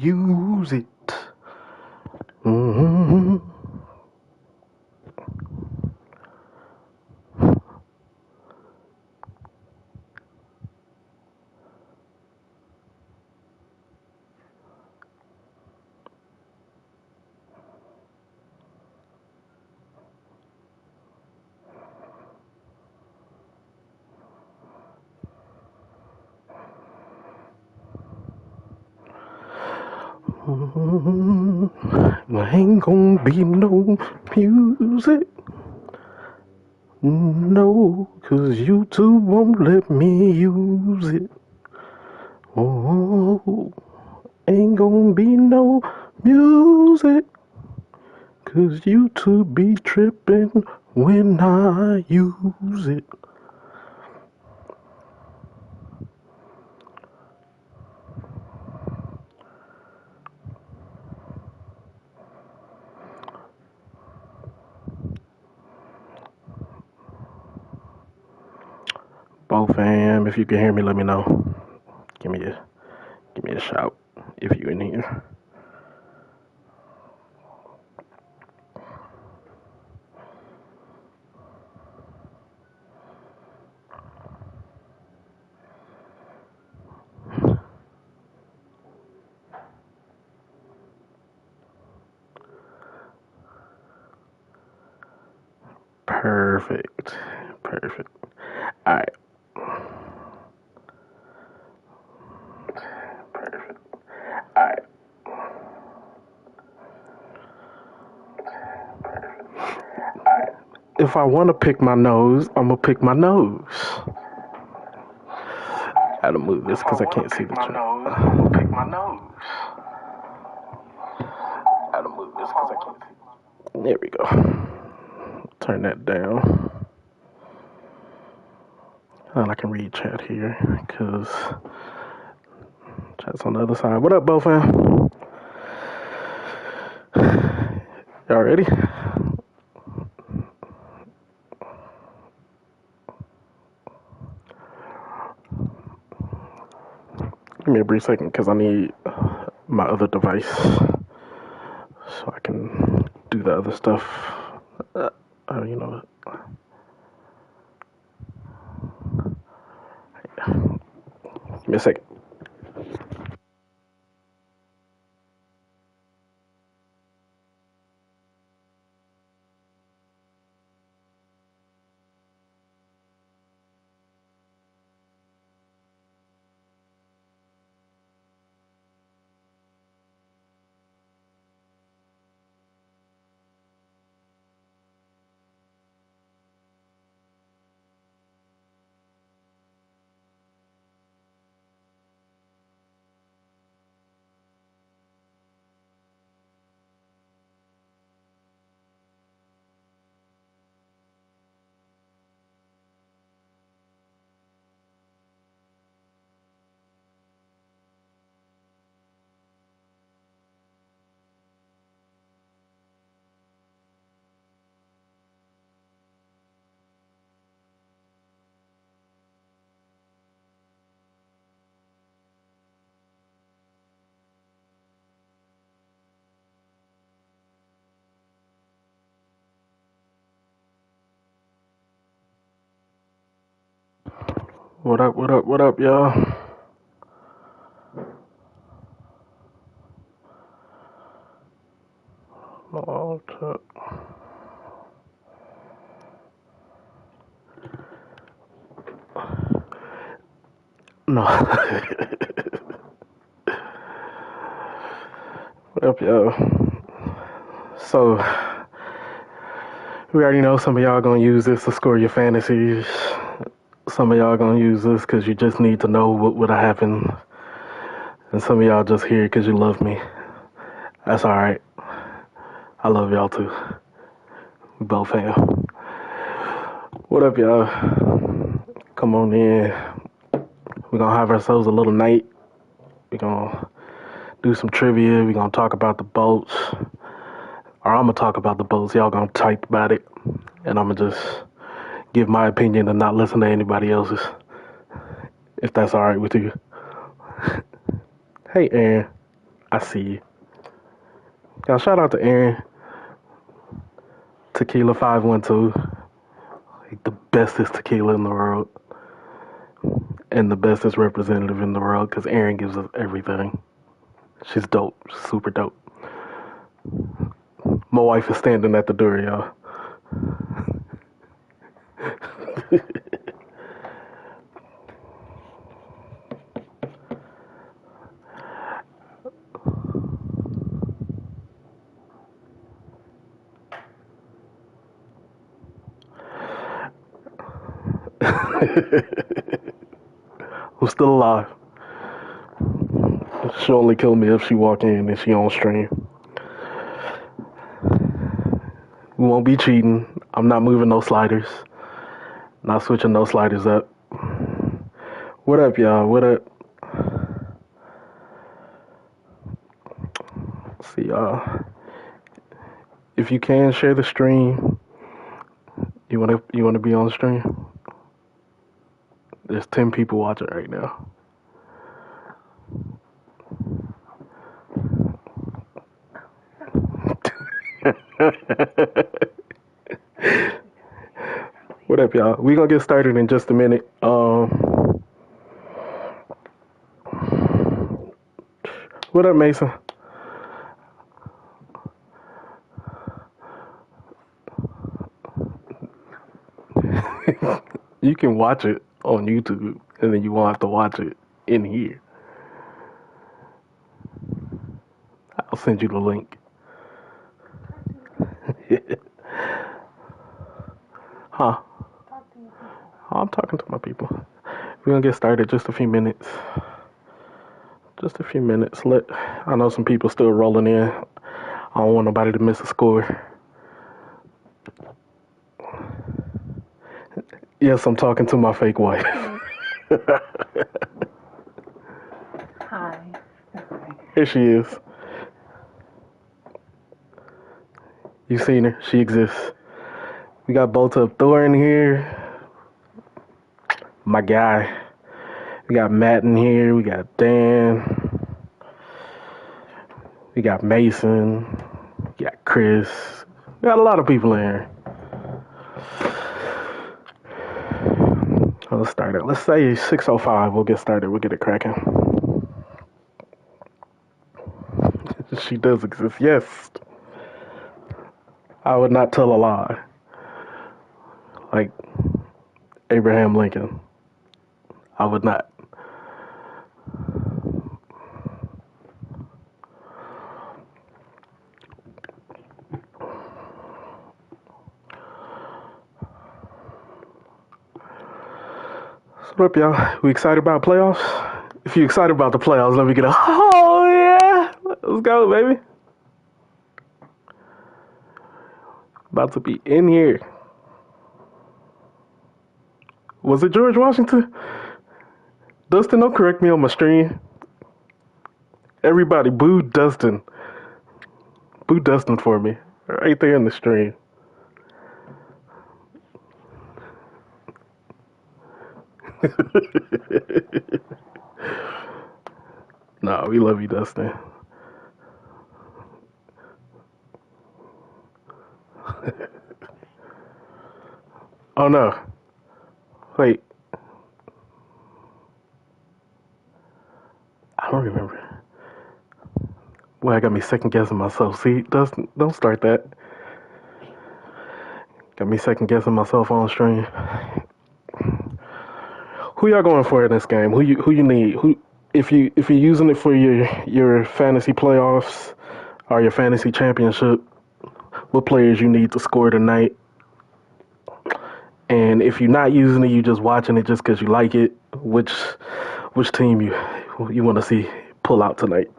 use it. Mm-hmm. There ain't gonna be no music. No, 'cause YouTube won't let me use it. Oh, ain't gonna be no music. 'Cause YouTube be tripping when I use it. Both fam, if you can hear me, let me know. Give me a shout if you in here. Perfect. Alright. Perfect. Alright. If I want to pick my nose, I'm going to pick my nose. I gotta move this because I can't see the chat. I'm going to pick my nose. I gotta move this because I can't see. There we go. Turn that down. And I can read chat here because chat's on the other side. What up, Bo fam? Y'all ready? Give me a brief second because I need my other device so I can do the other stuff. You know what? Give me a second. What up, y'all? Oh, no. What up, y'all? So, we already know some of y'all gonna use this to score your fantasies. Some of y'all gonna use this because you just need to know what would have happened. And some of y'all just here because you love me. That's alright. I love y'all too. We both fam. What up, y'all? Come on in. We're gonna have ourselves a little night. We're gonna do some trivia. We're gonna talk about the boats. Or I'm gonna talk about the boats. Y'all gonna type about it. And I'm gonna just give my opinion and not listen to anybody else's. If that's alright with you. Hey, Aaron. I see you. Y'all, shout out to Aaron. Tequila 512. Like the bestest tequila in the world. And the bestest representative in the world because Aaron gives us everything. She's dope. Super dope. My wife is standing at the door, y'all. Who's still alive? She'll only kill me if she walk in and she on stream. We won't be cheating. I'm not moving no sliders. Not switching no sliders up. What up, y'all? What up? See y'all. If you can share the stream, you wanna be on the stream? There's 10 people watching right now. What up, y'all? We gonna get started in just a minute. What up, Mason? You can watch it on YouTube, and then you won't have to watch it in here. I'll send you the link. Huh? Oh, I'm talking to my people. We're gonna get started just a few minutes. Just a few minutes. I know some people still rolling in. I don't want nobody to miss a score. Yes, I'm talking to my fake wife. Hi. Here she is. You seen her? She exists. We got both of Thor in here. My guy. We got Madden here. We got Dan. We got Mason. We got Chris. We got a lot of people in here. Let's start it. Let's say 6:05. We'll get started. We'll get it cracking. She does exist. Yes. I would not tell a lie. Like Abraham Lincoln. I would not. What up, y'all? We excited about playoffs? If you're excited about the playoffs, let me get a oh yeah. Let's go, baby. About to be in here. Was it George Washington? Dustin, don't correct me on my stream. Everybody boo Dustin. Boo Dustin for me. Right there in the stream. Nah, we love you, Dustin. Oh no. Wait. I don't remember. Boy, I got me second guessing myself. See, Dustin, don't start that. Got me second guessing myself on stream. Who y'all going for in this game? Who you need? Who if you're using it for your fantasy playoffs or your fantasy championship, what players you need to score tonight? And if you're not using it, you just watching it just because you like it. Which team you want to see pull out tonight?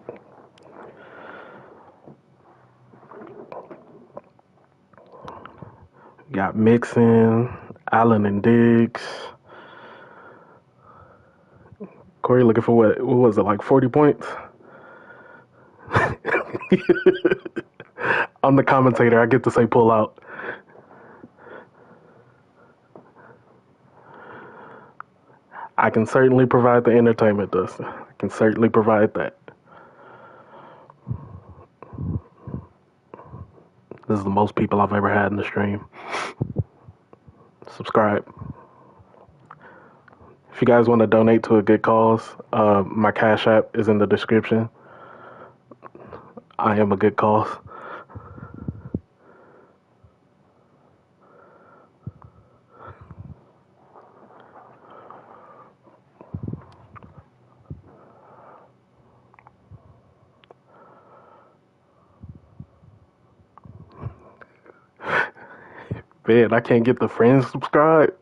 Got Mixon, Allen, and Diggs. Corey looking for what? What was it, like 40 points? I'm the commentator. I get to say pull out. I can certainly provide the entertainment, Dustin. I can certainly provide that. This is the most people I've ever had in the stream. Subscribe. If you guys want to donate to a good cause, my Cash App is in the description. I am a good cause. Man, I can't get the friends subscribed.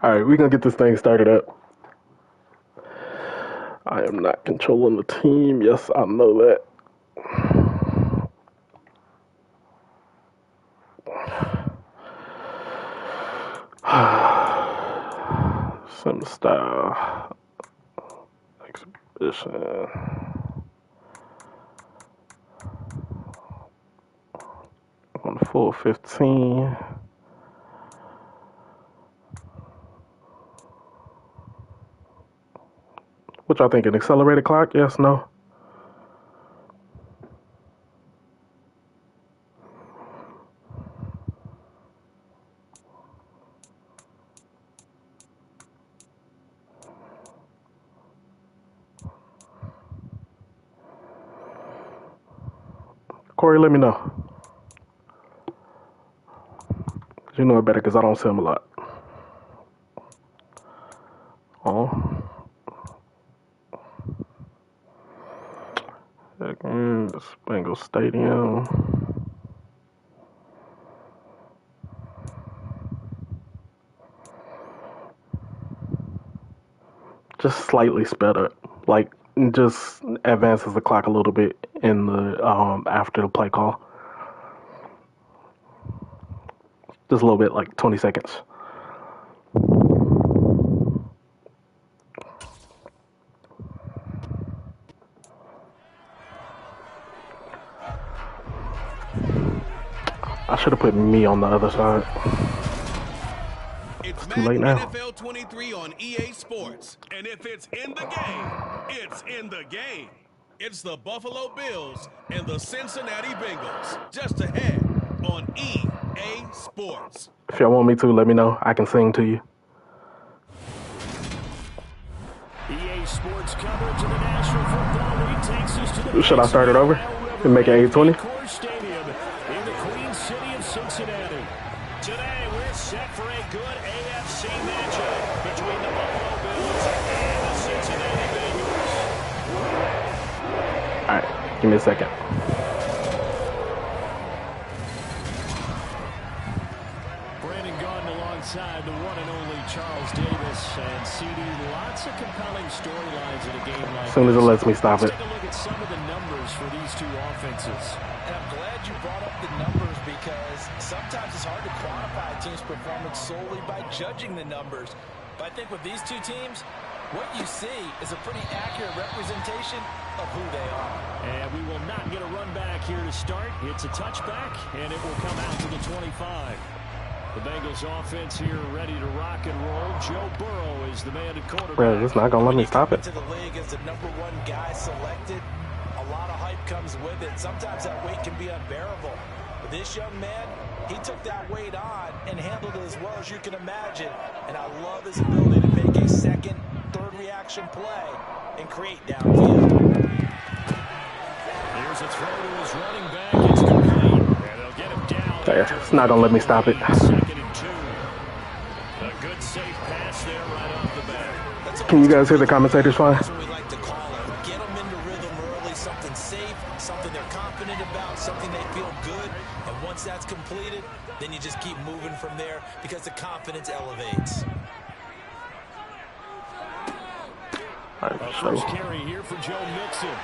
Alright, we're gonna get this thing started up. I am not controlling the team. Yes, I know that. Sim style exhibition. On full 15. What y'all think? An accelerated clock? Yes, no? Corey, let me know. You know it better because I don't sim a lot. Oh. This Bengals Stadium. Just slightly sped up. Like, just advances the clock a little bit in the after the play call. Just a little bit, like 20 seconds. I should have put me on the other side. It's too late now. NFL 23 on EA Sports. And if it's in the game, it's in the game. It's the Buffalo Bills and the Cincinnati Bengals. Just ahead on EA Sports. If y'all want me to, let me know. I can sing to you. EA Sports coverage of the National Football League takes us to the Should I start it over and make it 8:20? Stadium in the Queen City of Cincinnati. Today we're set for a good AFC matchup between the Buffalo Bills and the Cincinnati Bengals. All right, give me a second. Brandon Gaudin alongside the one and only Charles Davis and CD. Lots of compelling storylines in a game like this. As soon as it lets me stop it. Let's take a look at some of the numbers for these two offenses. And I'm glad you brought up the numbers because sometimes it's hard to quantify a team's performance solely by judging the numbers. But I think with these two teams, what you see is a pretty accurate representation of who they are. And we will not get a run back here to start. It's a touchback, and it will come out to the 25. The Bengals offense here ready to rock and roll. Joe Burrow is the man at quarterback. Bro, it's not going to let me stop it. To the league as the #1 guy selected, a lot of hype comes with it. Sometimes that weight can be unbearable. But this young man, he took that weight on and handled it as well as you can imagine. And I love his ability to make a second, third reaction play and create downfield. Here's a throw to his running back. It's complete. And they'll get him down. It's not going to let me stop it. Second and 2. A good safe pass there right off the bat. Can you guys hear the commentators fine? That's what we like to call it. Get them into rhythm early, something safe, something they're confident about, something they feel good. And once that's completed, then you just keep moving from there because the confidence elevates. First carry here for Joe Mixon.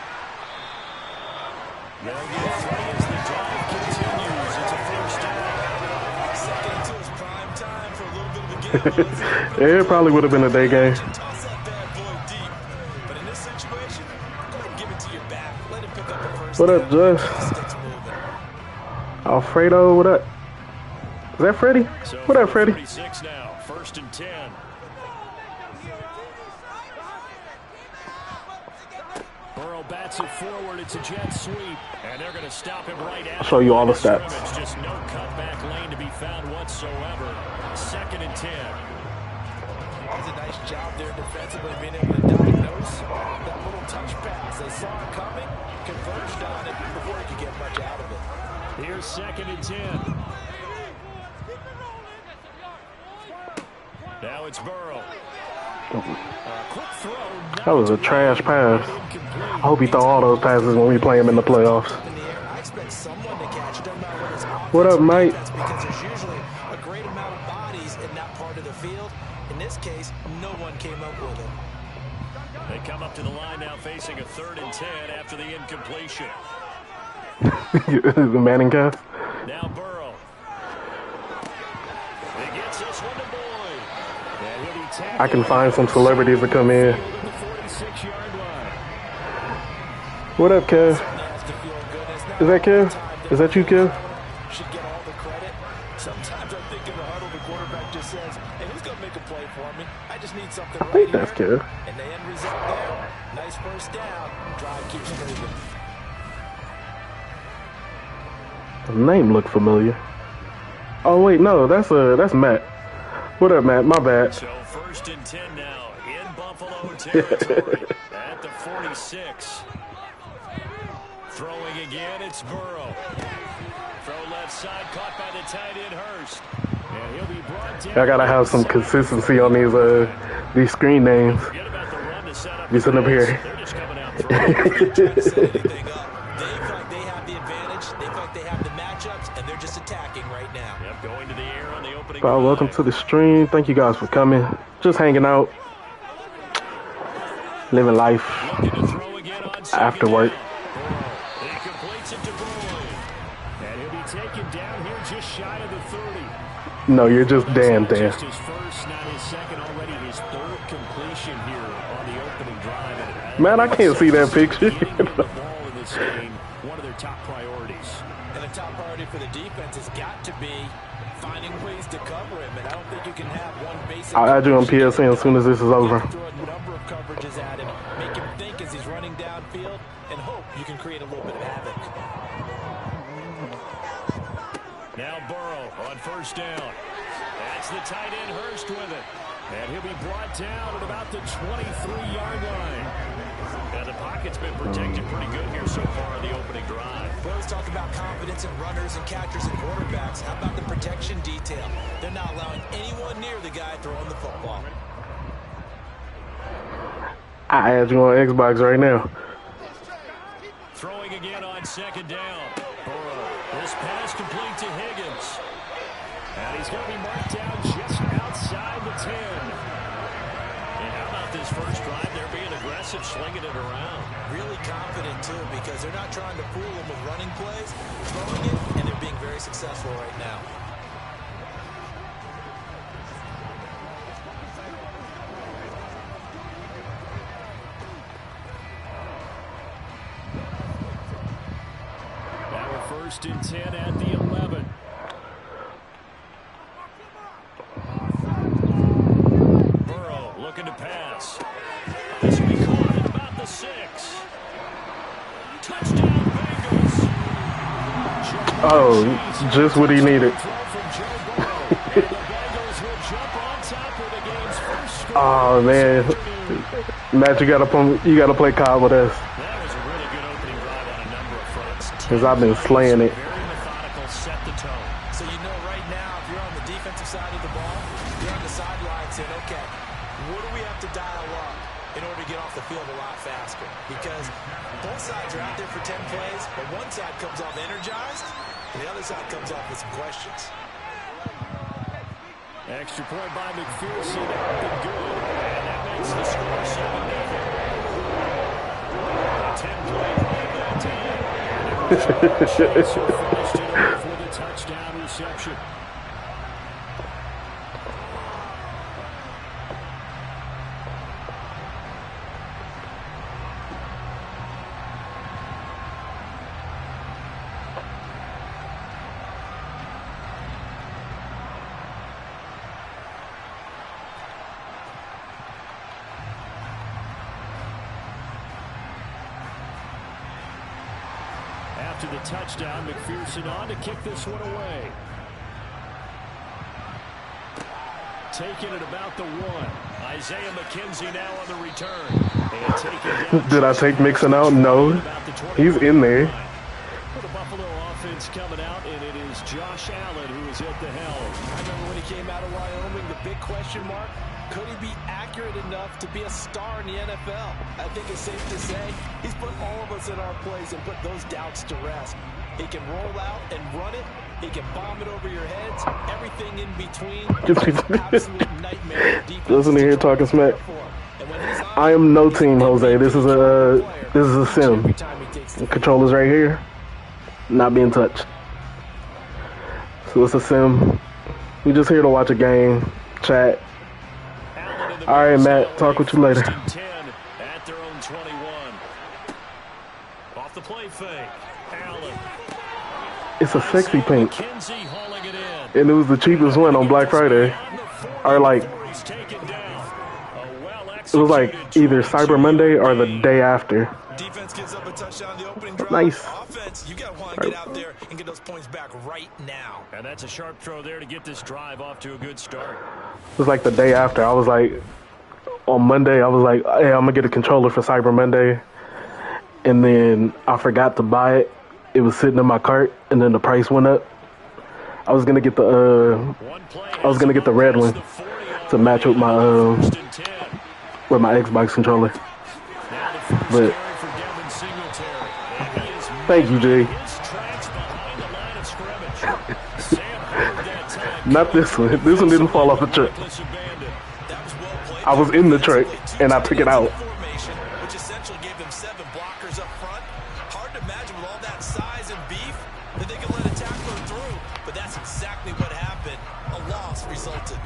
They'll get free as the drive continues. It's a first down. Second and 2 is prime time for a little bit of a game. It probably would have been a day game. Toss that bad boy deep. But in this situation, go ahead and give it to your back. Let him pick up the first What up, down. Jeff? Sticks moving. Alfredo, what up? Is that Freddie? What up, Freddie? 36 now, first and 10. Burrow bats it forward. It's a jet sweep. And they're going to stop him right at Show you all the stats. Just no cutback lane to be found whatsoever. 2nd and 10. Does a nice job there defensively being able to diagnose that little touch pass. They saw it coming, converged on it before he could get much out of it. Here's 2nd and 10. Now it's Burrow. Quick throw. That was a trash pass. I hope he throw all those passes when we play him in the playoffs. I expect someone to catch it. Doesn't matter whether it's offense What up, or mate? defense, because there's usually a great amount of bodies in that part of the field. In this case, no one came up with it. They come up to the line now facing a 3rd and 10 after the incompletion. The Manning cast. Now Burrow. He gets this one to Boyd. And he'll be tackled. I can find some celebrities to come in. At the 46-yard line. What up, Kev? Has to feel good. It's not Is that Kev? Is that you, Kev? should get all the credit. Sometimes I think in the huddle, the quarterback just says, hey, who's going to make a play for me? I just need something I right think that's here. Kev. And the end result there, nice first down. Drive keeps moving. The name looked familiar. Oh wait, no, that's Matt. What up, Matt? My bad. So 1st and 10 now in Buffalo territory at the 46. Throwing again, it's Burrow. Throw left side, caught by the tight end Hurst. And he'll be brought down. I gotta have some consistency on these screen names. Forget about the run to set up. Be sitting up here. They're just coming out throwing. They're trying to set anything up. They feel like they have the advantage. They feel like they have the matchups, and they're just attacking right now. Yep, going to the air on the opening. Welcome drive. to the stream. Thank you guys for coming. Just hanging out, living life Looking to throw again on 2nd after work. down. He completes it to Boyd. And he'll be taken down here just shy of the 30. No, you're just Dan. Just his first, not his second, already his 3rd completion here on the opening drive. And Man, I can't see that picture. getting him the ball in this game, one of their top priorities. And the top priority for the defense has got to be finding ways to cover him. And I don't think you can have one basic. I'll add you on PSN as soon as this is over. Throw a number of coverages at him, make him think as he's running downfield, and hope you can create a little bit of havoc. Now Burrow on 1st down. That's the tight end Hurst with it. And he'll be brought down at about the 23-yard line. Now the pocket's been protected pretty good here so far in the opening drive. Boys talk about confidence in runners and catchers and quarterbacks. How about the protection detail? They're not allowing anyone near the guy throwing the football. I add you on Xbox right now. Throwing again on 2nd down. Burrow. This pass complete to Higgins. And he's going to be marked down just outside the 10. And how about this first drive? They're being aggressive, slinging it around. Really confident, too, because they're not trying to fool them with running plays, throwing it, and they're being very successful right now. Now we're 1st and 10 at the 11. Burrow looking to pass. This will be caught at about the 6. Touchdown Bengals. Oh, just what he needed. Oh man, Matt, you gotta play COD with us. That was a really good opening drive on a number of fronts. Cause I've been slaying it. Very methodical, set the tone. So you know right now, if you're on the defensive side of the ball, you're on the sideline saying, okay, what do we have to dial up in order to get off the field a lot faster? Because both sides are out there for 10 plays, but one side comes off energized, and the other side comes off with some questions. Extra point by McPherson, up and good. And that makes the score 7-0. A 10-play drive that time. Chase who finished it off with a touchdown reception. the touchdown. McPherson on to kick this one away. Taking it about the 1. Isaiah McKenzie now on the return. And taken down. Did I take Mixon out? No. He's in there. For the Buffalo offense coming out, and it is Josh Allen who is at the helm. I remember when he came out of Wyoming, the big question mark, could he be accurate enough to be a star in the NFL? I think it's safe to say he's put all of us in our place and put those doubts to rest. He can roll out and run it. He can bomb it over your heads. Everything in between. Absolute nightmare. Listen to here talking smack. I am no team, Jose. This is a sim. The controller's right here. Not being touched. So it's a sim. We just here to watch a game, chat. All right, Matt. Talk with you later. 10 at their own 21. Off the play fake. Allen. It's a sexy pink, McKenzie hauling it in. and it was the cheapest one on Black Friday, or like He's taken down. A it was like either Cyber Monday or the day after. Defense gives up a touchdown on the opening drive. Nice. Offense, you got to want to get out there and get those points back right now. And that's a sharp throw there to get this drive off to a good start. It was like the day after. I was like, on Monday, I was like, hey, I'm gonna get a controller for Cyber Monday, and then I forgot to buy it. It was sitting in my cart, and then the price went up. I was gonna get the red one to match with my Xbox controller. But thank you, Jay. Not this one. This one didn't fall off the truck. I was in the truck and I took it out. Which essentially gave them 7 blockers up front. Hard to imagine with all that size and beef that they could let a tackler through. But that's exactly what happened. A loss resulted.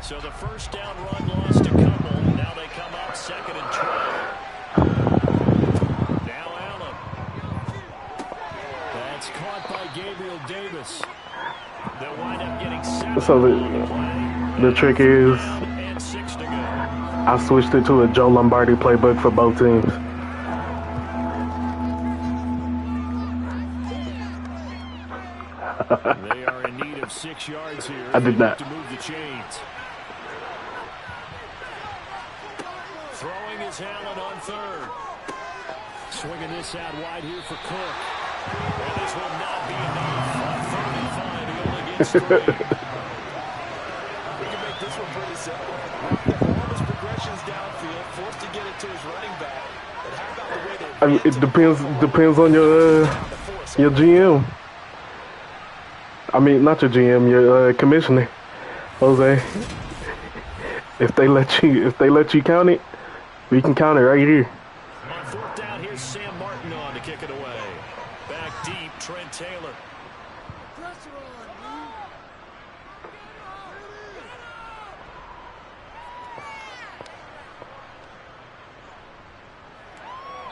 So the first down run lost a couple. Now they come up 2nd and 12. Now Allen. That's caught by Gabriel Davis. They'll wind up getting 7. So the trick is And 6 to go. I switched it to a Joe Lombardi playbook for both teams. They are in need of 6 yards here. I did not. To move the chains. Throwing his Allen on 3rd. Swinging this out wide here for Cook. And this will not be enough. On 35, he only gets 3. We can make this one pretty simple. All his progressions downfield, forced to get it to his running back. But how about the way they It depends on your GM. I mean, not your GM, your commissioner, Jose. If they let you count it, we can count it right here. On 4th down, here's Sam Martin on to kick it away. Back deep, Trent Taylor.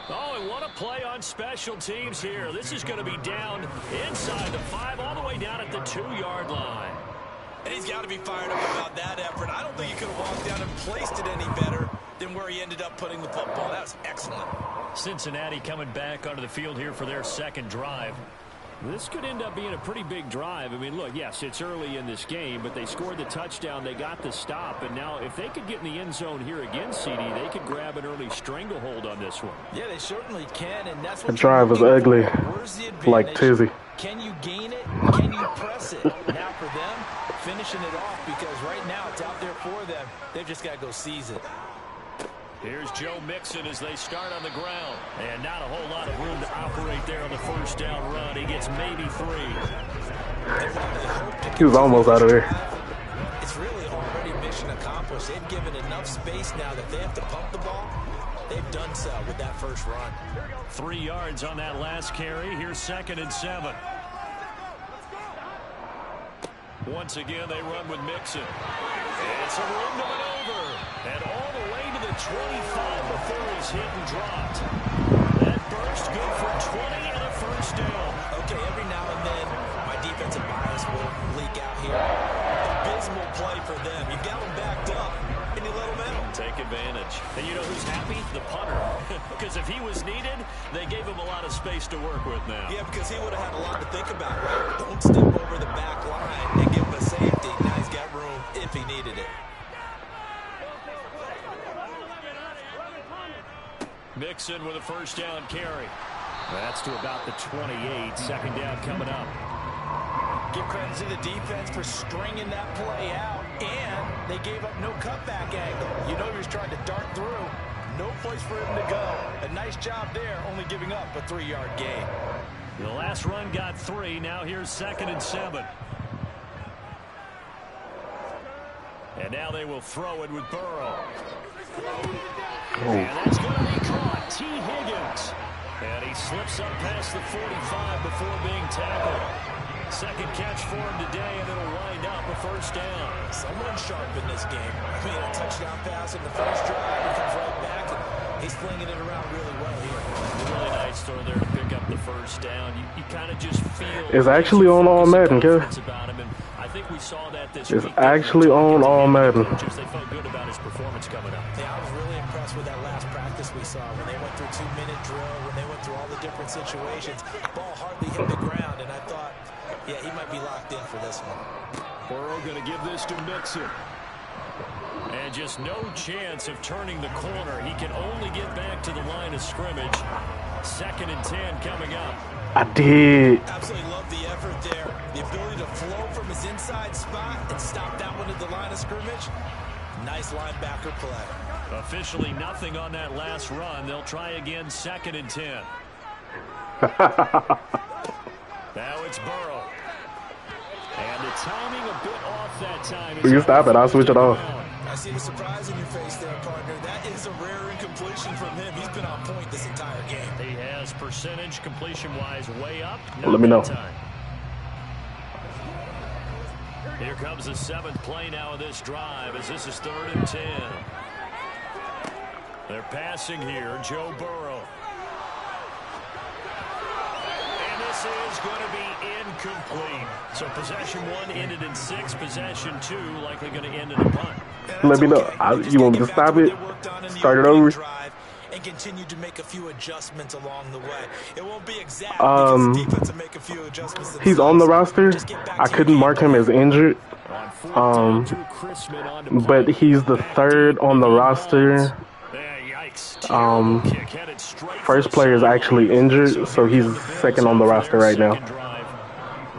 Oh, and what a play on special teams here. This is going to be down inside the 5, all the way down at the 2-yard line. And he's got to be fired up about that effort. I don't think he could have walked down and placed it any better than where he ended up putting the football. That was excellent. Cincinnati coming back onto the field here for their 2nd drive. This could end up being a pretty big drive. I mean, look, yes, it's early in this game, but they scored the touchdown. They got the stop. And now if they could get in the end zone here again, CD, they could grab an early stranglehold on this one. Yeah, they certainly can. And that's what The drive was ugly, like Tizzy. Can you gain it? Can you press it? Now for them, finishing it off, because right now it's out there for them. They've just got to go seize it. Here's Joe Mixon as they start on the ground. And not a whole lot of room to operate there on the first down run. He gets maybe 3. He was almost out of there. It's really already mission accomplished. They've given enough space now that they have to pump the ball. They've done so with that first run. 3 yards on that last carry. Here's 2nd and 7. Once again, they run with Mixon. It's a room to maneuver. And all the way to the 25 before he's hit and dropped. That burst good for 20 and a first down. Okay, every now and then, my defensive bias will leak out here. Abysmal play for them. You've got them backed up. and you let him in. Take advantage. And you know who's happy? The punter. Because if he was needed, they gave him a lot of space to work with now. Yeah, because he would have had a lot to think about, right? Don't step over the back line and give him a safety. Now he's got room if he needed it. Mixon with a first down carry. That's to about the 28. Second down coming up. Give credit to the defense for stringing that play out, and they gave up no cutback angle. You know he was trying to dart through. No place for him to go. A nice job there, only giving up a 3-yard gain. The last run got 3. Now here's 2nd and 7. And now they will throw it with Burrow. And that's going to be caught. T. Higgins. And he slips up past the 45 before being tackled. Second catch for him today, and it'll wind up a first down. Someone sharp in this game. I mean, a touchdown pass in the first drive. He comes right back, and he's flinging it around really well here. Really nice throw there to pick up the first down. You kind of just feel... It's actually on all Madden, Kev. I think we saw that this It's week. actually on all Madden. They felt good about his performance coming up. Yeah, I was really impressed with that last practice we saw when they went through 2-minute drill, when they went through all the different situations. Ball hardly hit the ground, and I thought, yeah, he might be locked in for this one. Burrow going to give this to Mixon. And just no chance of turning the corner. He can only get back to the line of scrimmage. 2nd and 10 coming up. I did. Absolutely love the effort there. The ability to flow from his inside spot and stop that one at the line of scrimmage. Nice linebacker play. Officially nothing on that last run. They'll try again 2nd and 10. Now it's Burrow. And the timing a bit off that time. You stop it. I'll switch it off. I see the surprise in your face there, partner. That is a rare incompletion from him. He's been on point this entire game. He has percentage completion-wise way up. Let me know. Time. Here comes the 7th play now of this drive as this is 3rd and 10. They're passing here. Joe Burrow. And this is going to be incomplete. So possession 1 ended in 6. Possession 2 likely going to end in a punt. Let me know. You want me to stop it? Start it over? And continue to make a few adjustments along the way. It won't be exact because the defense will make a few adjustments. He's on the roster. I couldn't mark him as injured. But he's the 3rd on the roster. First player is actually injured, so he's 2nd on the roster right now.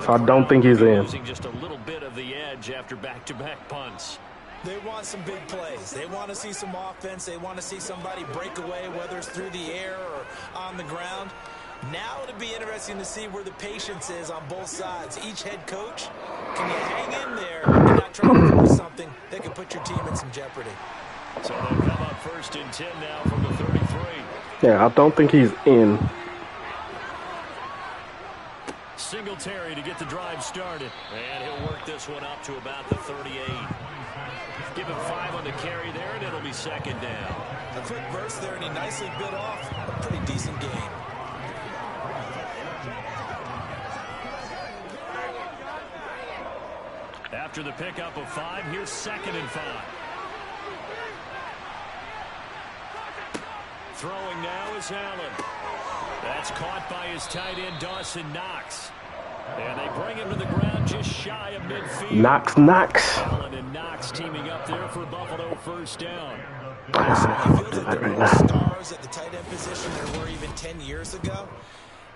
So I don't think he's in. Just a little bit of the edge after back-to-back punts. They want some big plays. They want to see some offense. They want to see somebody break away, whether it's through the air or on the ground. Now it'll be interesting to see where the patience is on both sides. Each head coach, can you hang in there and not try to force something that could put your team in some jeopardy? So they'll come up 1st and 10 now from the 33. Yeah, I don't think he's in. Singletary to get the drive started. And he'll work this one up to about the 38. Give him 5 on the carry there, and it'll be 2nd down. A quick burst there, and he nicely bit off a pretty decent game. After the pickup of 5, here's 2nd and 5. Throwing now is Allen. That's caught by his tight end, Dawson Knox. And they bring him to the ground just shy of midfield. Knox. Allen and Knox teaming up there for Buffalo first down. It feels like there are more stars at the tight end position there were even 10 years ago.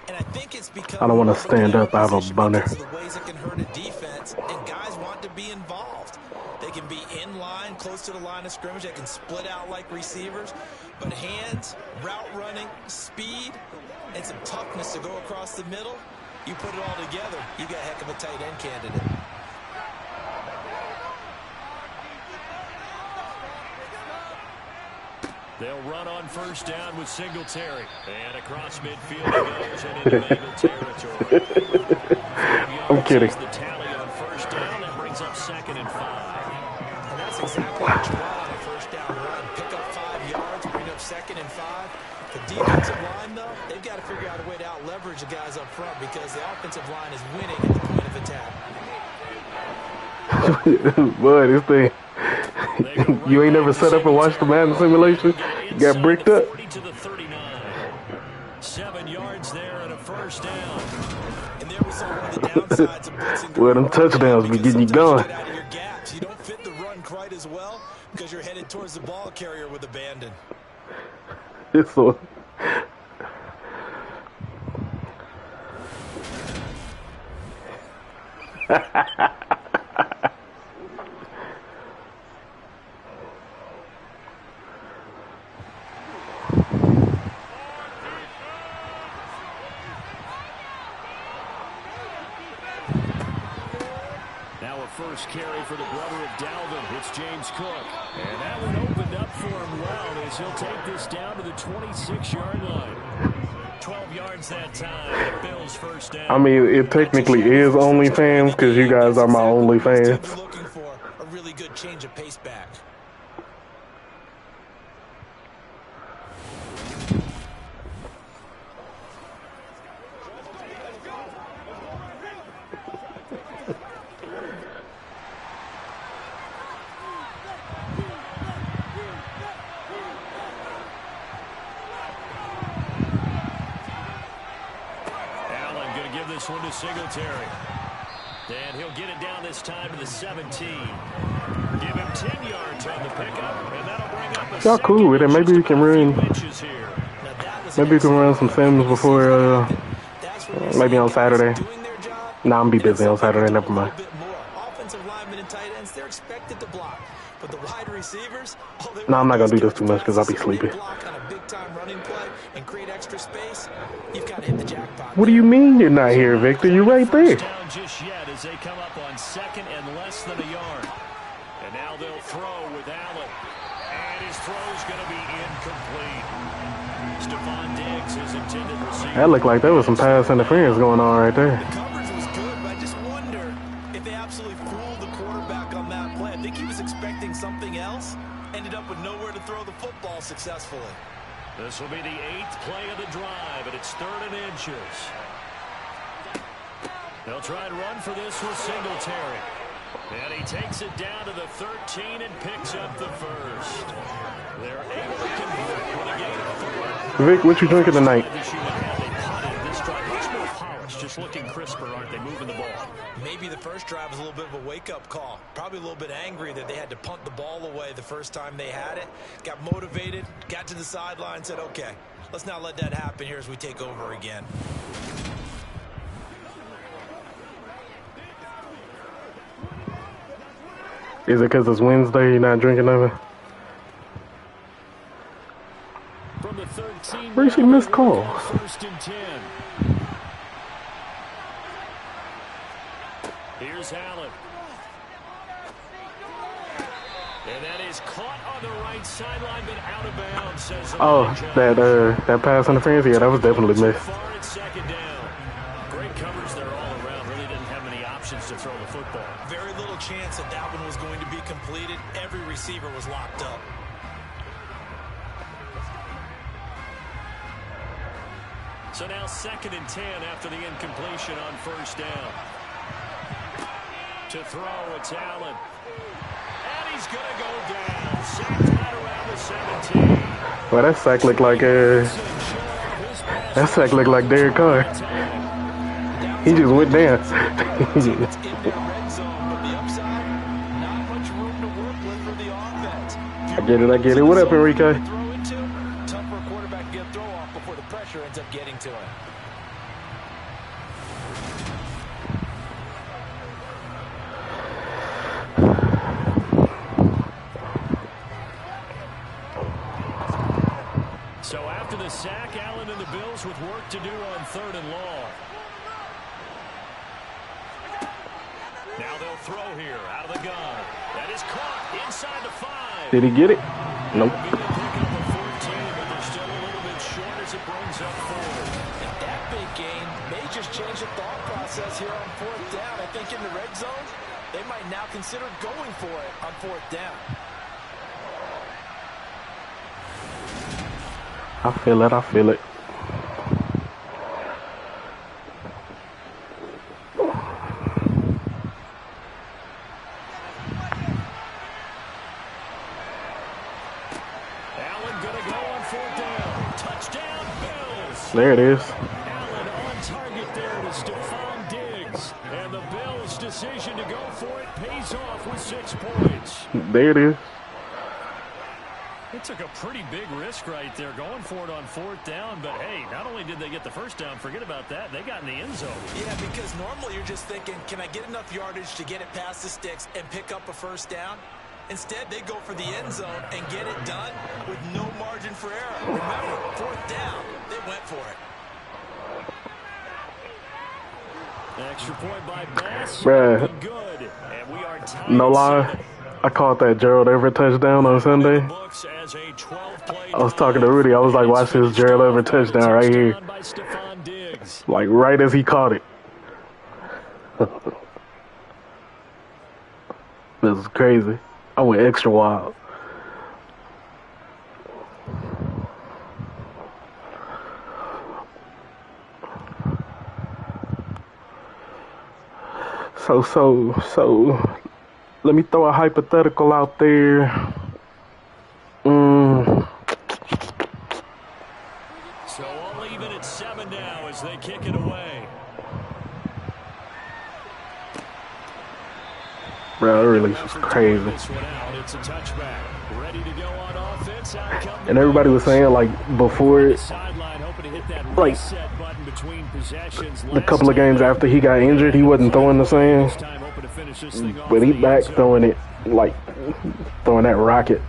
And I think it's because I don't want to stand up. I have a bunner. because of the ways it can hurt a defense, and guys want to be involved. They can be in line, close to the line of scrimmage. They can split out like receivers. But hands, route running, speed, and some toughness to go across the middle, you put it all together, you got a heck of a tight end candidate. They'll run on first down with Singletary. And across midfield he goes and into Bengal territory. I'm kidding. The tally on first down that brings up 2nd and 5. And that's exactly what you want on a first down run. Pick up 5 yards, bring up 2nd and 5. The defensive line, though, they've got to figure out a way to out-leverage the guys up front because the offensive line is winning at the point of attack. Boy, this thing, They go right You ain't back never to set up and watched the Madden simulation? Inside Got bricked the up? 40 to the 39. 7 yards there and a first down. And there we saw one of the downsides of blitzing. Well, them touchdowns be getting you going. Get out of your gaps. You don't fit the run quite as well because you're headed towards the ball carrier with abandon. It's so. Now a first carry for the brother of Dalvin. It's James Cook. And that one opened up for him well as he'll take this down to the 26-yard line. 12 yards that time. The Bills first down. I mean, it technically is OnlyFans because you guys are my OnlyFans. Looking for a really good change of pace back. This one to Singletary. And he'll get it down this time to the 17. Give him 10 yards on the pickup, and that'll bring up a Y'all cool with it. Maybe we can run. Maybe we can run some sims before. Maybe on Saturday. Nah, I'm be busy on Saturday. Never mind. Offensive linemen and tight ends, they're expected to block, but the wide receivers. Nah, I'm not gonna do this too much because I'll be sleepy. And create extra space, you've got to hit the jackpot. What do you mean you're not here, Victor? You're right there. Down just yet as they come up on second and less than a yard. And now they'll throw with Allen. And his throw's going to be incomplete. Stephon Diggs is intended receiver. That looked like there was some pass interference going on right there. The coverage was good, but I just wonder if they absolutely fooled the quarterback on that play. I think he was expecting something else. Ended up with nowhere to throw the football successfully. This will be the 8th play of the drive, and it's 3rd and inches. They'll try and run for this with Singletary. And he takes it down to the 13 and picks up the first. They're able to convert with a gain of 4. Vic, what you drinking tonight? This drive much more polished, just looking crisper, aren't they, moving the ball? Maybe the first drive was a little bit of a wake-up call. Probably a little bit angry that they had to punt the ball away the first time they had it. Got motivated, got to the sideline, said, okay, let's not let that happen here as we take over again. Is it because it's Wednesday you're not drinking nothing? From the 13, where's she missed calls? 1st and 10. Here's Allen. And that is caught on the right sideline, but out of bounds, says that pass interference? Yeah, that was definitely missed. Far at 2nd down. Great coverage there all around. Really didn't have many options to throw the football. Very little chance that that one was going to be completed. Every receiver was locked up. So now 2nd and 10 after the incompletion on 1st down. To throw, it's Allen. And he's going to go down. Sacked right around the 17. Well, that sack looked like Derek Carr. He just went down. I get it. What up, Enrique? Tough for a quarterback to get a throw off before the pressure ends up getting to him. So after the sack, Allen and the Bills with work to do on 3rd and long. Now they'll throw here out of the gun. That is caught inside the 5. Did he get it? Nope. Pick up a 14, but they're still a little bit short as it brings up 4. And that big gain may just change the thought process here on 4th down. I think in the red zone, they might now consider going for it on 4th down. I feel it. There it is. Allen on target there to Stephon Diggs. And the Bills' decision to go for it pays off with 6 points. There it is. They took a pretty big risk right there going for it on 4th down. But, hey, not only did they get the first down, forget about that, they got in the end zone. Yeah, because normally you're just thinking, can I get enough yardage to get it past the sticks and pick up a first down? Instead, they go for the end zone and get it done with no margin for error. Remember, 4th down, they went for it. Extra point by Bass. Bruh. Good. And we are tied. No lie. I caught that Gerald Everett touchdown on Sunday. I was talking to Rudy. I was like, watch this Gerald Everett touchdown right here. Like, right as he caught it. This is crazy. I went extra wild. So, let me throw a hypothetical out there. So all even at 7 now as they kick it away. Bro, that release was crazy. It's a touchback. Ready to go on offense. And everybody was saying, like, before it, like, the couple of games after he got injured, he wasn't throwing the same. But he back throwing it, like, throwing that rocket.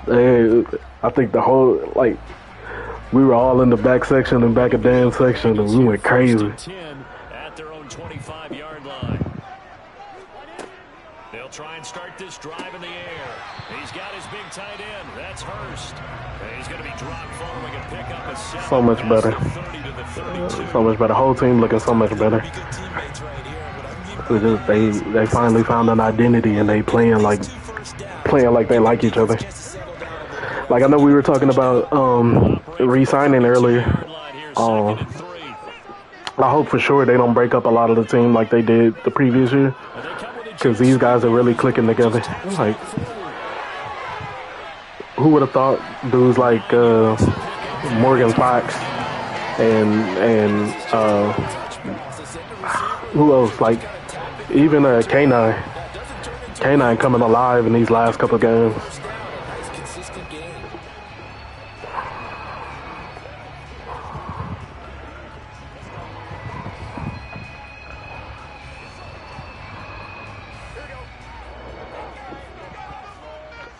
And I think the whole, like, we were all in the back section and back of Dan's section, and we went crazy. At their own 25-yard line. They'll try and start this drive in the air. He's got his big tight end. That's Hurst. He's going to be dropped following a pickup of 7. So much better. So much better. Whole team looking so much better. They finally found an identity, and they playing like they like each other. Like, I know we were talking about re-signing earlier. I hope for sure they don't break up a lot of the team like they did the previous year, because these guys are really clicking together. Like, who would have thought dudes like Morgan Fox and who else? Like, even K9 coming alive in these last couple of games.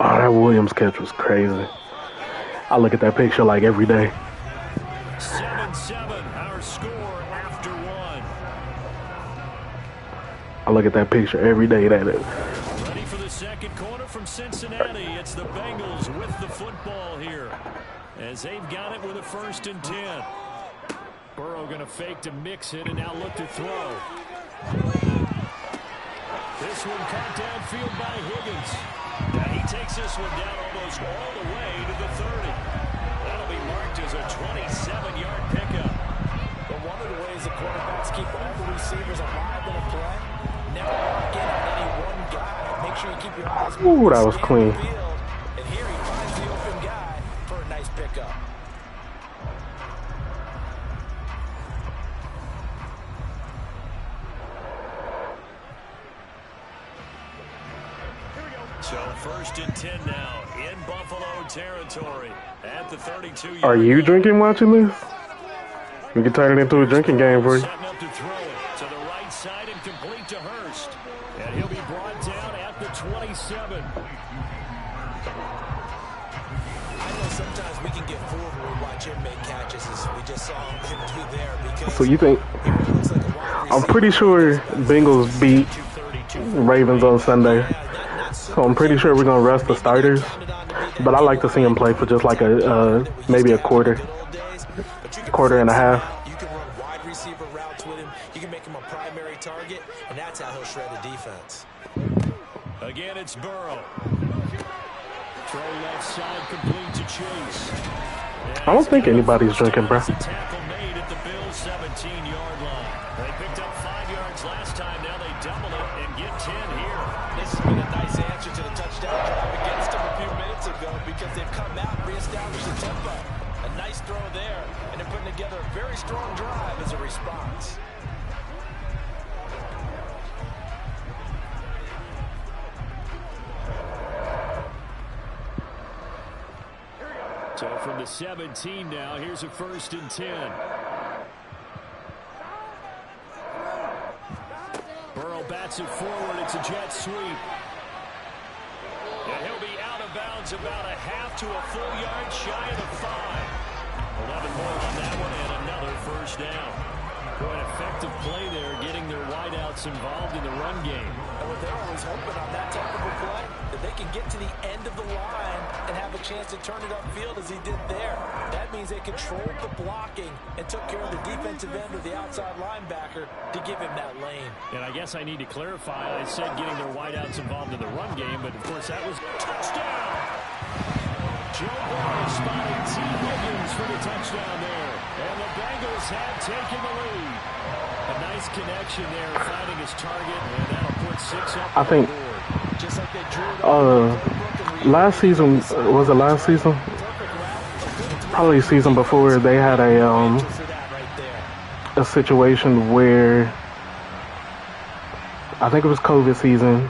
Oh, that Williams catch was crazy. I look at that picture like every day. 7-7, our score after 1. I look at that picture every day. Ready for the second quarter from Cincinnati. It's the Bengals with the football here, as they've got it with a 1st and 10. Burrow going to fake to mix it and now look to throw. This one caught downfield by Higgins. Now he takes this one down almost all the way to the 30. That'll be marked as a 27-yard pickup. But one of the ways the quarterbacks keep all the receivers alive in a play, never lock in on any one guy. Make sure you keep your eyes moving. Ooh, that was clean. And here he finds the open guy for a nice pickup. So 1st and 10 now in Buffalo territory at the 32. Are you drinking watching this? We can turn it into a drinking game for you. Setting up to throw it to the right side and complete to Hurst. And he'll be brought down at the 27. I know sometimes we can get fooled when we watch him make catches, as we just saw him do there. Because So you think? I'm pretty sure Bengals beat Ravens on Sunday. So I'm pretty sure we're going to rest the starters. But I like to see him play for just like maybe a quarter and a half. You can run wide receiver routes with him. You can make him a primary target, and that's how he'll shred a defense. Again, it's Burrow. Throw left side, complete to Chase. I don't think anybody's drinking, bro. Tackle made at the Bills' 17-yard line. They picked up 5 yards last time. Now they double it and get 10 here. This has been a nice answer to the touchdown drive against him. because they've come out and reestablished the tempo. A nice throw there, and they're putting together a very strong drive as a response. So from the 17 now, here's a 1st and 10. Burrow bats it forward. It's a jet sweep. And he'll be out of bounds about a half to a full yard shy of the 5. 11 more on that one and another 1st down. An effective play there, getting their wideouts involved in the run game. And what they're always hoping on that type of a play, that they can get to the end of the line and have a chance to turn it upfield as he did there. That means they controlled the blocking and took care of the defensive end or the outside linebacker to give him that lane. And I guess I need to clarify. I said getting their wideouts involved in the run game, but of course that was touchdown. Joe Burrow spotting T. Higgins for the touchdown there. And the Bengals have taken the lead. A nice connection there, finding his target, and that'll put 6 up I think on the board. Just like they drew last season, was it last season? Probably season before, they had a situation where I think it was COVID season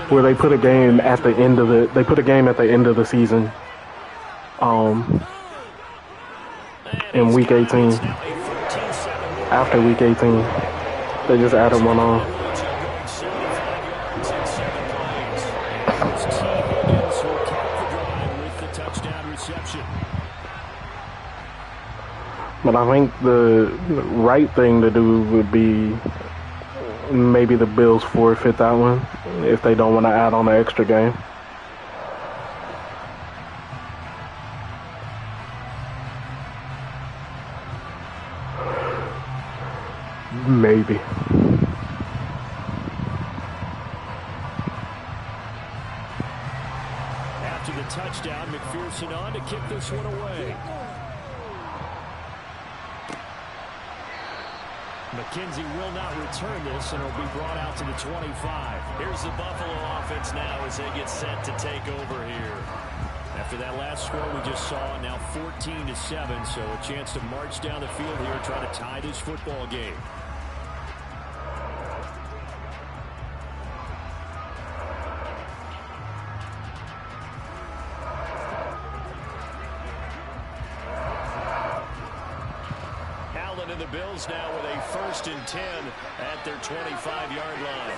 where they put a game at the end of the season. In week 18, after week 18, they just added one on. But I think the right thing to do would be maybe the Bills forfeit that one if they don't want to add on an extra game. Maybe. After the touchdown, McPherson on to kick this one away. McKenzie will not return this, and it'll be brought out to the 25. Here's the Buffalo offense now as they get set to take over here. After that last score we just saw, now 14-7, so a chance to march down the field here, try to tie this football game. And the Bills now with a 1st and 10 at their 25-yard line.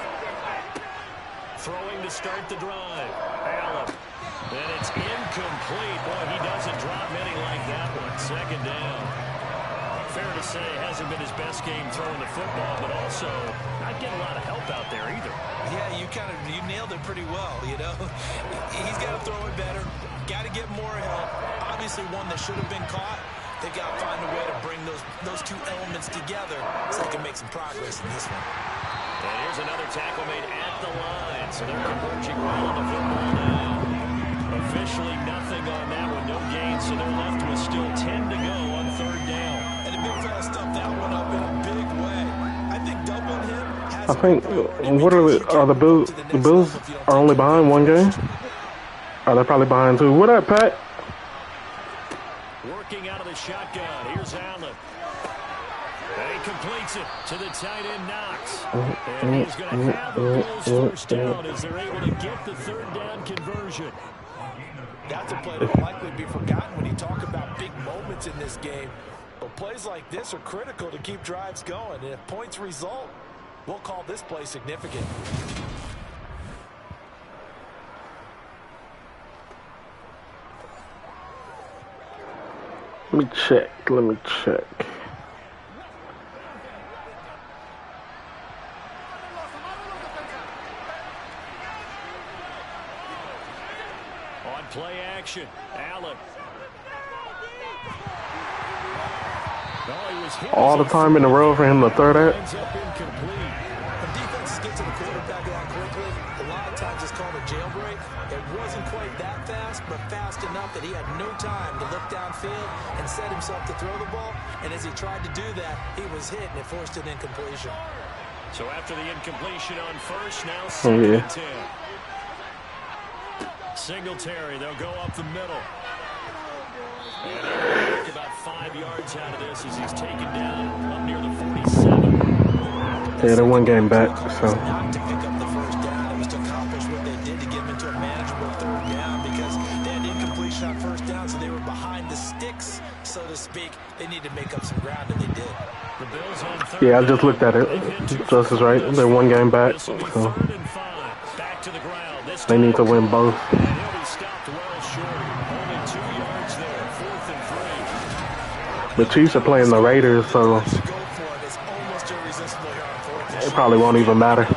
Throwing to start the drive. Allen. And it's incomplete. Boy, he doesn't drop many like that one. 2nd down. Fair to say, hasn't been his best game throwing the football, but also not getting a lot of help out there either. Yeah, you nailed it pretty well, you know. He's got to throw it better. Got to get more help. Obviously one that should have been caught. They've got to find a way to bring those two elements together so they can make some progress in this one. And here's another tackle made at the line. So they're converging well on the football now. Officially nothing on that one. No gain, so they're left with still 10 to go on 3rd down. And the big fella stuffed that one up in a big way. I think doubling him has I think, the Bills? The Bills are only behind 1 game? Are they probably behind 2? What up, Pat? Working out of the shotgun. Here's Allen. And he completes it to the tight end, Knox. And he's going to have the Bills 1st down as they're able to get the 3rd down conversion. That's a play that will likely be forgotten when you talk about big moments in this game. But plays like this are critical to keep drives going. And if points result, we'll call this play significant. Let me check. On play action, Allen. All the time in a row for him to throw that. When defenses get to the quarterback that quickly, a lot of times it's called a jailbreak. It wasn't quite that fast, but fast enough that he had no time to look downfield and set himself to throw the ball. And as he tried to do that, he was hit and it forced an incompletion. So after the incompletion on 1st, now 2nd and 10. Singletary, they'll go up the middle. And he'll get about 5 yards out of this as he's taken down up near the 47. Yeah, they're one game back, so. Not to pick up the first down. It was to accomplish what they did to get them into a manageable third down because they had incompletion on first down, so they were behind the sticks, so to speak. They needed to make up some ground, and they did. The Bills on third Yeah, I just looked at it. Justice right. They're one game back, This will be so 3rd and 5. Back to the ground. This they need to win both. And he'll be stopped well short. Only 2 yards there. 4th and 3. The Chiefs are playing the Raiders, so Go for it. It's almost irresistible here on fourth and it probably won't even matter. I know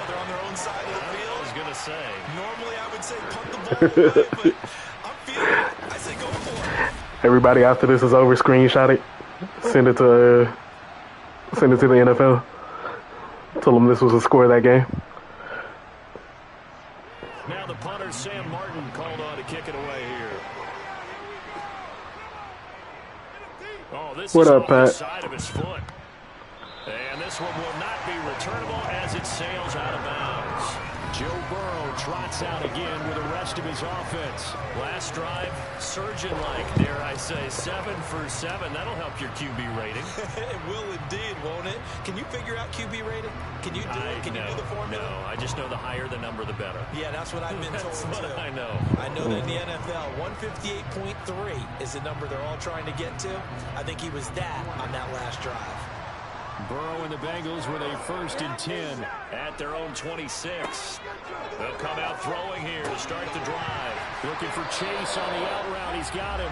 they're on their own side of the I field. was going to say. Normally, I would say punt the ball away, but I'm feeling it. I say go for it. Everybody after this is over, screenshot it, send it to the NFL. Tell them this was the score of that game. Now the punter, Sam Martin, called on to kick it away here. Oh, this What is up, off the Pat? side of his foot. And this one will not be returnable as it sails out of bounds. Joe Burrow trots out again with the rest of his offense. Last drive, surgeon-like, dare I say, 7 for 7. That'll help your QB rating. It will indeed, won't it? Can you figure out QB rating? Can you do it? Can you do the formula? No, I just know the higher the number, the better. Yeah, that's what I've been told That's what too. I know. I know that in the NFL, 158.3 is the number they're all trying to get to. I think he was that on that last drive. Burrow and the Bengals with a 1st and 10 at their own 26. They'll come out throwing here to start the drive. Looking for Chase on the out route. He's got him.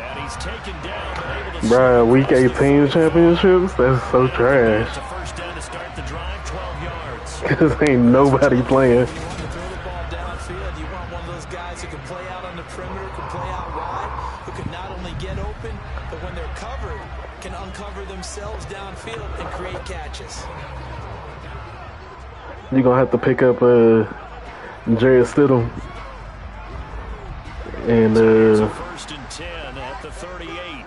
And he's taken down. But able to Bruh, week 18 championships? That's so It's trash. a 1st down to start the drive, 12 yards. Cause ain't nobody playing. You want to throw the ball downfield. You want one of those guys who can play out on the perimeter, can play out wide, who can not only get open, but when they're covered, can uncover themselves downfield and create catches. You're gonna have to pick up Jared Stidham and It's a 1st and 10 at the 38.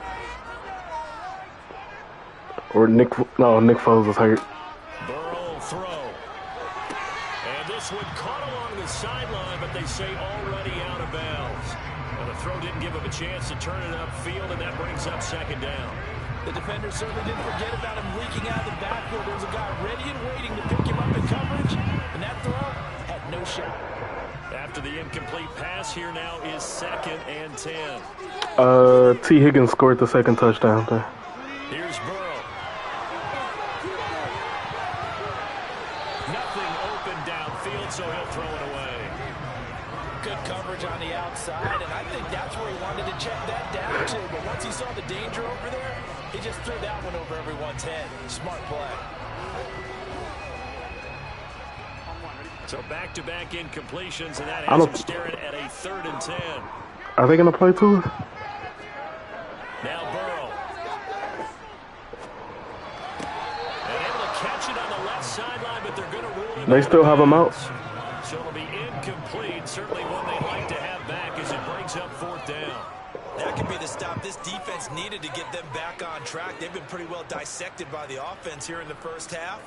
or Nick Foles is hurt. Burrow throw. And this one caught along the sideline, but they say already out of bounds. And the throw didn't give him a chance to turn it upfield, and that brings up 2nd down. The defender certainly didn't forget about him leaking out of the backfield. There was a guy ready and waiting to pick him up in coverage, and that throw had no shot. After the incomplete pass, here now is 2nd and 10. T. Higgins scored the second touchdown there. Here's Burrow. Nothing open downfield, so he'll throw it away. Good coverage on the outside, and I think that's where he wanted to check that down to. But once he saw the danger over there, he just threw that one over everyone's head. Smart play. So back-to-back incompletions, and that I has don't- him staring at a 3rd and 10. Are they gonna play too? Now Burrow. And able to catch it on the left sideline, but they're going to rule him They out still of have him out. bounds. So it'll be incomplete. Certainly one they'd like to have back as it brings up 4th down. That could be the stop this defense needed to get them back on track. They've been pretty well dissected by the offense here in the first half.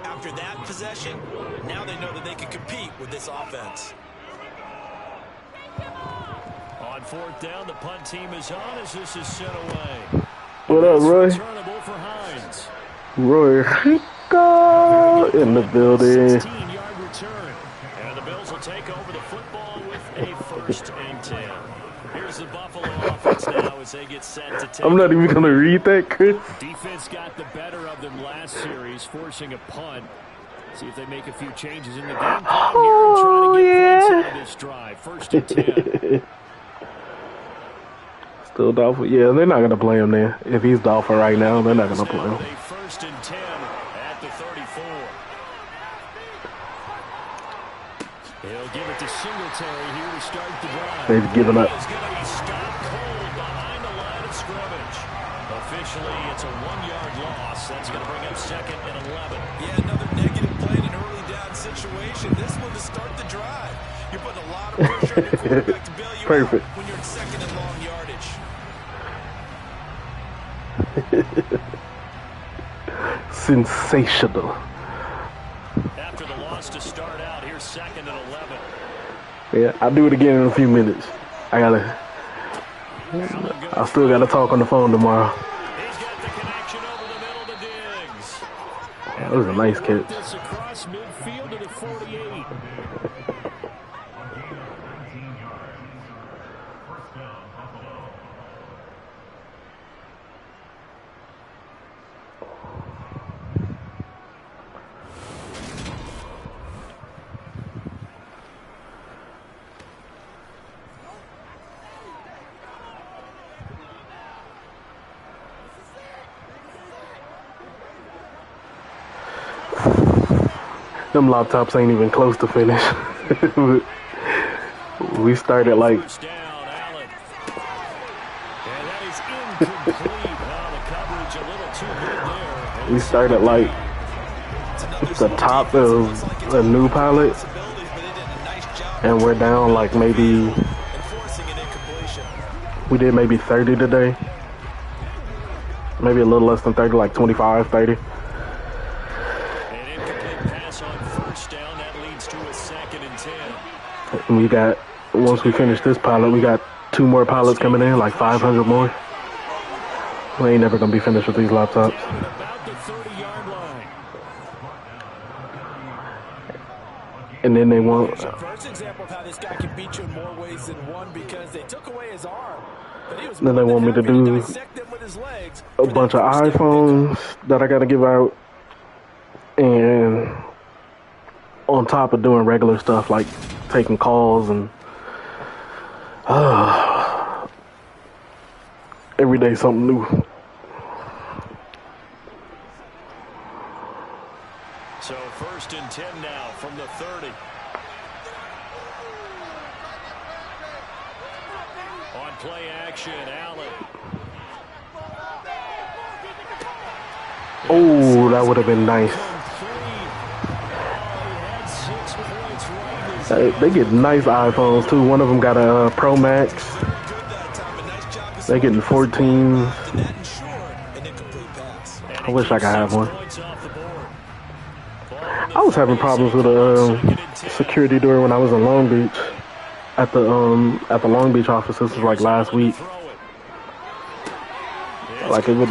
After that possession, now they know that they can compete with this offense. On 4th down, the punt team is on as this is sent away. What up, Roy? Returnable for Hines. Roy Rico in the building. 16-yard return. And the Bills will take over the football with a 1st and 10. Here's the Buffalo offense now as they get set to take. I'm not even gonna read that, Chris. Defense got the better of them last series, forcing a punt. See if they make a few changes in the game plan here and try to get points out of this drive. 1st and 10. Still Dolphin. Yeah, they're not gonna play him there. If he's Dolphin right now, they're not gonna play him. A 1st and 10 at the 34. He'll give it to Singletary here to start the drive. They've given up. He's going to be stopped cold behind the line of scrimmage. Officially, it's a 1-yard loss. That's going to bring up 2nd and 11. Yeah, another negative play in an early down situation. This one to start the drive. You're putting a lot of pressure on your quarterback to bail you Perfect. out when you're in 2nd and long yardage. Sensational. After the loss to start out, here's 2nd and 11. Yeah, I'll do it again in a few minutes. I still gotta talk on the phone tomorrow. He's got the connection over the middle to Diggs. That was a nice catch. This across midfield to the 48. Them laptops ain't even close to finish. We started like First down, Allen. And that is incomplete. Wow, the coverage a little too good there. we started like the top of a new pilot, and we're down like maybe we did maybe 30 today, maybe a little less than 30, like 25, 30. An incomplete pass on first down. That leads to a 2nd and 10. And we got, once we finish this pilot, we got 2 more pilots coming in, like 500 more. We ain't never gonna be finished with these laptops. About the 30-yard line. And then they want Here's your first example of how this guy can beat you in more ways than one, because they took away his arm. But he was Then they want me to happy do dissect them with his legs a for that bunch of first down iPhones that I gotta give out, and on top of doing regular stuff like taking calls and every day something new. So 1st and 10 now from the 30. On play action, Allen. Oh, that would have been nice. They get nice iPhones too. One of them got a Pro Max. They getting 14. I wish I could have one. I was having problems with a security door when I was in Long Beach at the Long Beach office. This was like last week. Like it would.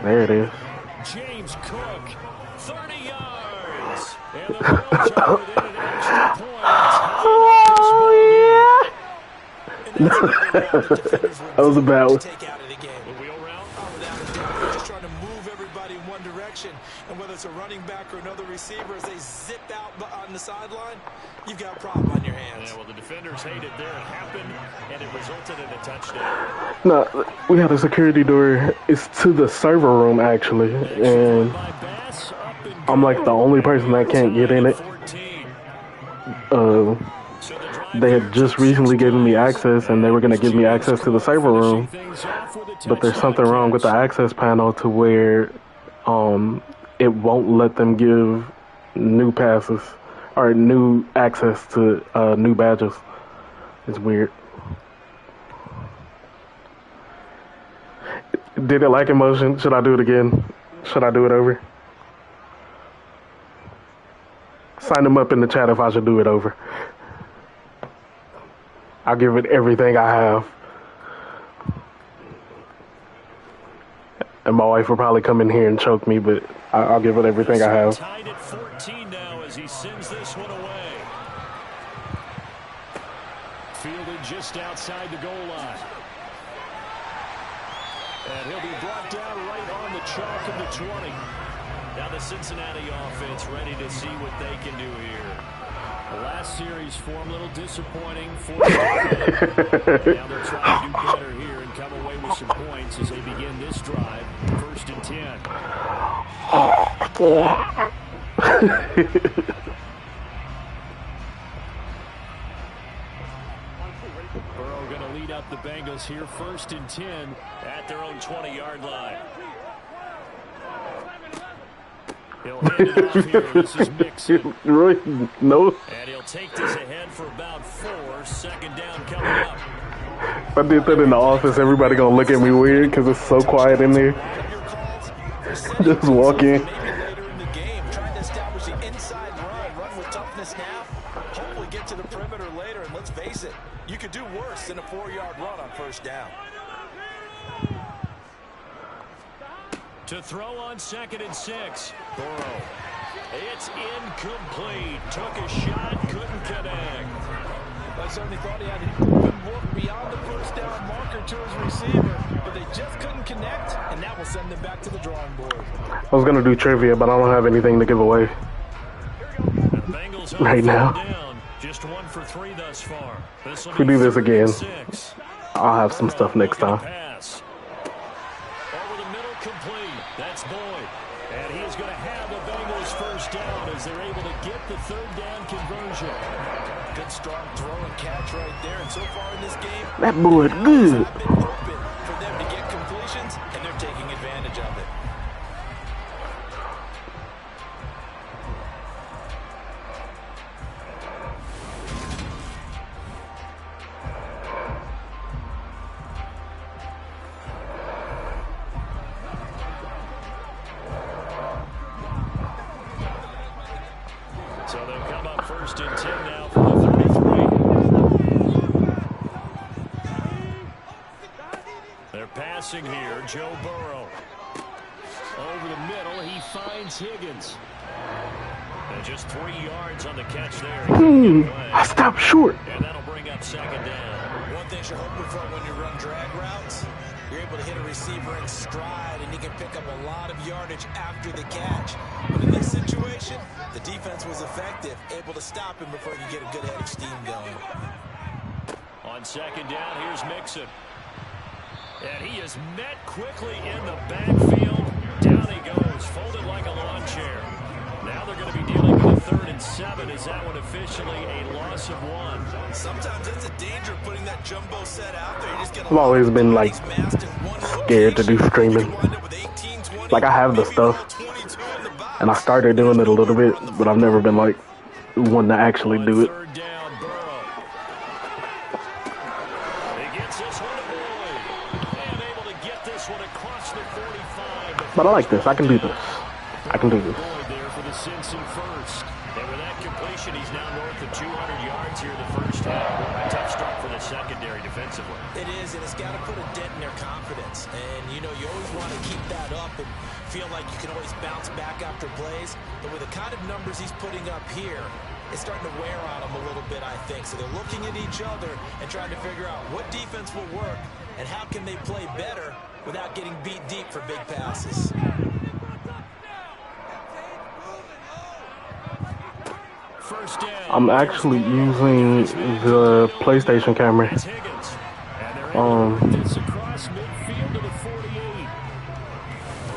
There it is. James Cook, 30 yards. And the Bills are within an extra point. That was a bad one. take out of the game. The wheel route. They're just trying to move everybody in one direction, and whether it's a running back or another receiver, as they zip out on the sideline, you've got a problem on your hands. Yeah, well, the defenders hate it there. It happened, and it resulted in a touchdown. No, we had a security door. It's to the server room actually, and I'm like the only person that can't get in it. They had just recently given me access, and they were going to give me access to the server room, but there's something wrong with the access panel to where it won't let them give new passes or new access to new badges. It's weird. Did it like in motion? Should I do it again? Should I do it over? Sign them up in the chat if I should do it over. I'll give it everything I have. And my wife will probably come in here and choke me, but I'll give it everything I have. Tied at 14 now as he sends this one away. Fielded just outside the goal line. And he'll be brought down right on the chalk of the 20. Now the Cincinnati offense ready to see what they can do here. The last series form a little disappointing for them. Now they're trying to do better here and come away with some points as they begin this drive. 1st and 10. Burrow going to lead up the Bengals here. 1st and 10 at their own 20-yard line. He'll hand it off here. This is Mixon. Roy, no. And he'll take this ahead for about 4. 2nd down coming up. If I did that in the office, everybody gonna look at me weird because it's so quiet in there. Just walk in. with toughness now. Hopefully get to the perimeter later, and let's face it, you could do worse than a 4-yard run on first down. To throw on 2nd and 6. Burrow. It's incomplete. Took a shot, couldn't connect. I certainly thought he had even looked beyond the first down marker to his receiver, but they just couldn't connect, and that will send them back to the drawing board. I was gonna do trivia, but I don't have anything to give away right now. Down. Just 1 for 3 thus far. If we do this again, I'll have some stuff next time. Pass. Over the middle, complete. That's Boyd. And he is going to have the Bengals first down as they're able to get the 3rd down conversion. Good strong throw and catch right there. And so far in this game, that boy good. have been open for them to get completions, and they're taking advantage of it. So they'll come up 1st and 10 now from the 33. They're passing here. Joe Burrow. Over the middle, he finds Higgins. And just 3 yards on the catch there. I stopped short. And that'll bring up 2nd down. One thing you're hoping for when you run drag routes, you're able to hit a receiver in stride, and he can pick up a lot of yardage after the catch. But in this situation, the defense was effective, able to stop him before he could get a good head of steam going. On 2nd down, here's Mixon. And he is met quickly in the backfield. Down he goes, folded like a lawn chair. Now they're going to be dealing with a 3rd and 7. Is that one officially a loss of 1? Sometimes it's a danger putting that jumbo set out there. You just get I've always been like scared to do streaming. Like I have the stuff, and I started doing it a little bit, but I've never been like one to actually do it. 3rd down, Burrow. He gets this one to Boyd. And able to get this one across the 45. But I like this. I can do this. I can do this. Boyd there for the Simpson first. And with that completion, he's now north of 200 yards here in the first half. A tough start for the secondary defensively. It is, and it's got to put a dent in their confidence. And, you know, you always want to keep that up and feel like you can always bounce back after plays. But with the kind of numbers he's putting up here, it's starting to wear on them a little bit, I think. So they're looking at each other and trying to figure out what defense will work and how can they play better without getting beat deep for big passes. First down. I'm actually using the PlayStation camera. It's Higgins. And they're able to get this across midfield to the 48.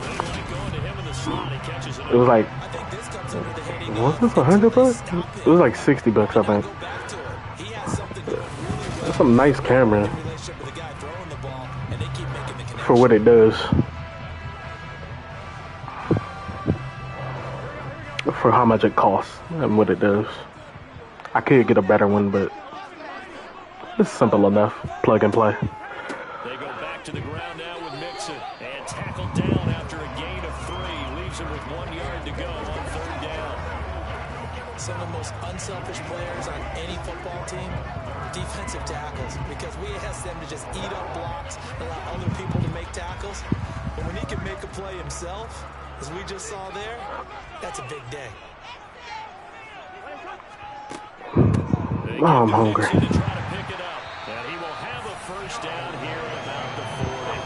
They like going to him in the slot. He catches it. It was like, I think this comes under the heading was of this $100? It was like $60, I think. go back to it. He has something going really well. That's some nice camera Relationship with the guy throwing the ball, and they keep making the connection. for what it does. For how much it costs and what it does. I could get a better one, but it's simple enough. Plug and play. They go back to the ground now with Mixon. And tackled down after a gain of 3. Leaves him with 1 yard to go on 3rd down. Some of the most unselfish players on any football team, defensive tackles, because we ask them to just eat up blocks, allow other people to make tackles. But when he can make a play himself, as we just saw there, that's a big day. Oh, I'm hungry. To try to pick it up. And he will have a first down here at about the 40.